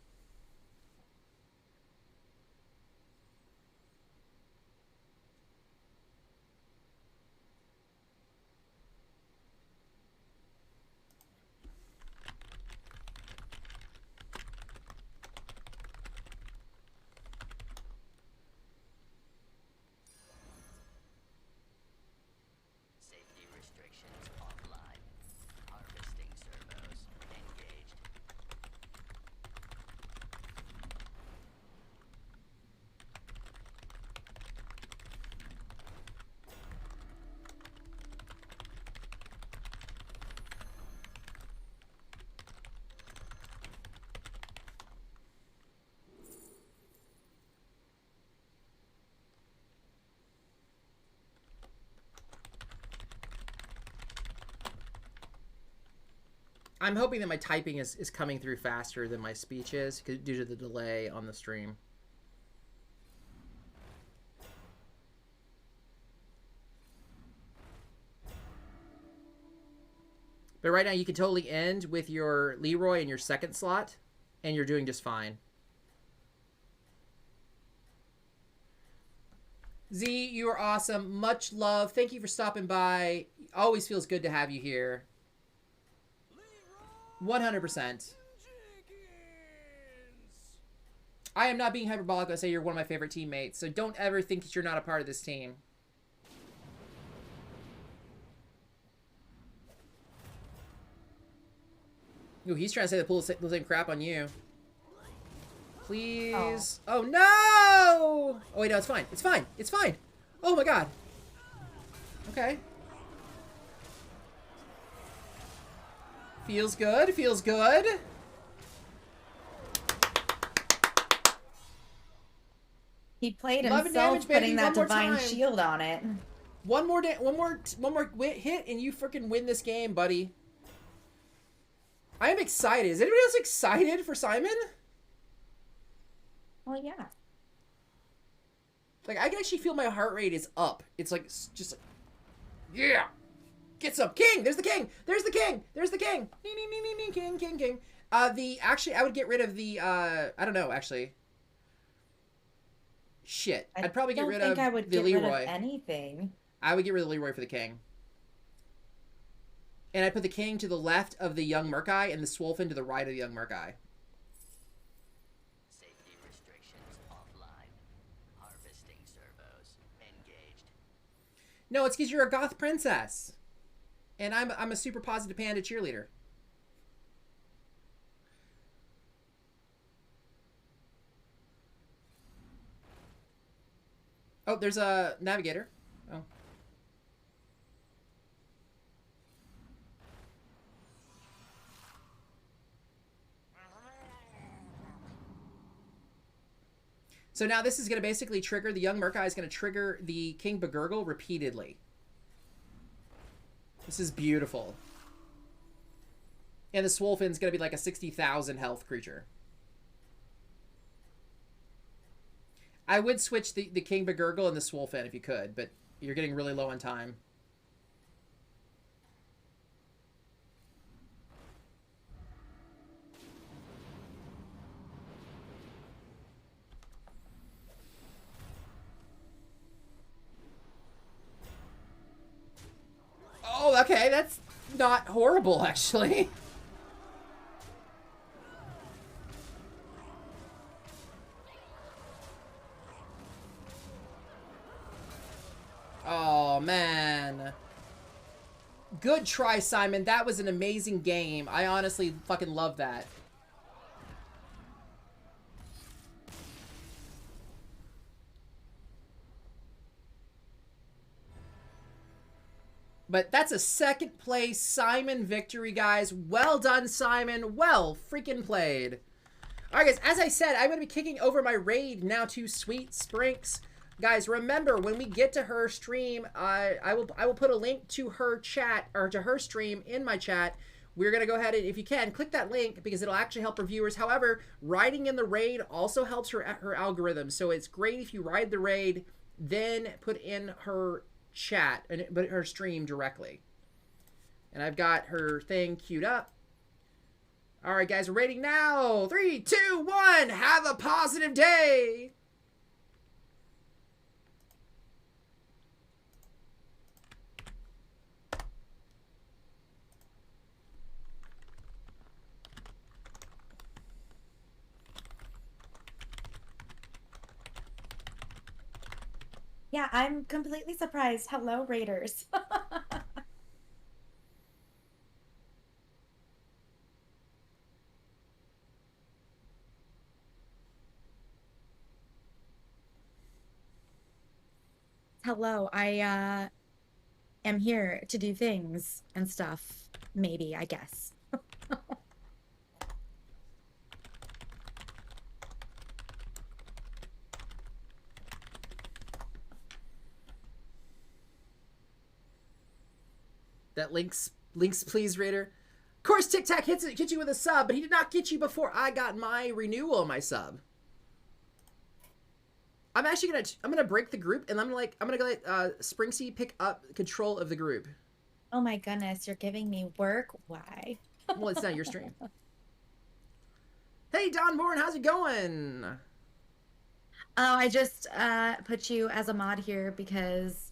I'm hoping that my typing is coming through faster than my speech is due to the delay on the stream. But right now you can totally end with your Leroy in your second slot, and you're doing just fine. Z, you are awesome. Much love. Thank you for stopping by. Always feels good to have you here. 100%. I am not being hyperbolic when I say you're one of my favorite teammates, so don't ever think that you're not a part of this team. Ooh, he's trying to say the same crap on you. Please. Oh, no! Oh, wait, no, it's fine. It's fine. It's fine. Oh, my God. Okay. Feels good. Feels good. He played 11 himself damage, baby. putting that One more divine time. shield on it. One more hit, and you freaking win this game, buddy. I am excited. Is anybody else excited for Simon? Well, yeah. Like, I can actually feel my heart rate is up. It's like, just like, yeah! Get some! King! There's the king! There's the king! There's the king! Ding, ding, ding, ding, ding, king, king, king. Actually, I would get rid of the, I don't know, actually. Shit. I'd probably get rid of I would the get Leroy. rid of anything. I would get rid of the Leroy for the king. And I'd put the king to the left of the young Murkai and the Swolfen to the right of the young Murkai. Safety restrictions offline. Harvesting servos engaged. No, it's because you're a goth princess. And I'm a super positive panda cheerleader. Oh, there's a navigator. Oh. So now this is going to basically trigger, the young Murkai is going to trigger the King Begurgle repeatedly. This is beautiful. And the Swolfin's going to be like a 60,000 health creature. I would switch the King Begurgle and the Swolfen if you could, but you're getting really low on time. Oh, okay, that's not horrible, actually. Oh, man. Good try, Simon. That was an amazing game. I honestly fucking love that. But that's a second place Simon victory, guys. Well done, Simon. Well freaking played. All right, guys. As I said, I'm going to be kicking over my raid now to Sweet Sprinks. Guys, remember, when we get to her stream, I will put a link to her chat, or to her stream in my chat. We're going to go ahead and, if you can, click that link because it'll actually help her viewers. However, riding in the raid also helps her algorithm. So it's great if you ride the raid, then put in her chat, but her stream directly. And I've got her thing queued up. All right, guys, we're raiding now. 3, 2, 1. Have a positive day. Yeah, I'm completely surprised. Hello, Raiders. Hello, I am here to do things and stuff. Maybe, I guess. That links please, Raider. Of course, Tic Tac hits you with a sub, but he did not get you before I got my renewal of my sub. I'm actually gonna break the group, and I'm gonna go let Sprinksy pick up control of the group. Oh my goodness, you're giving me work? Why? Well, it's not your stream. Hey, Don Bourne, how's it going? Oh, I just put you as a mod here because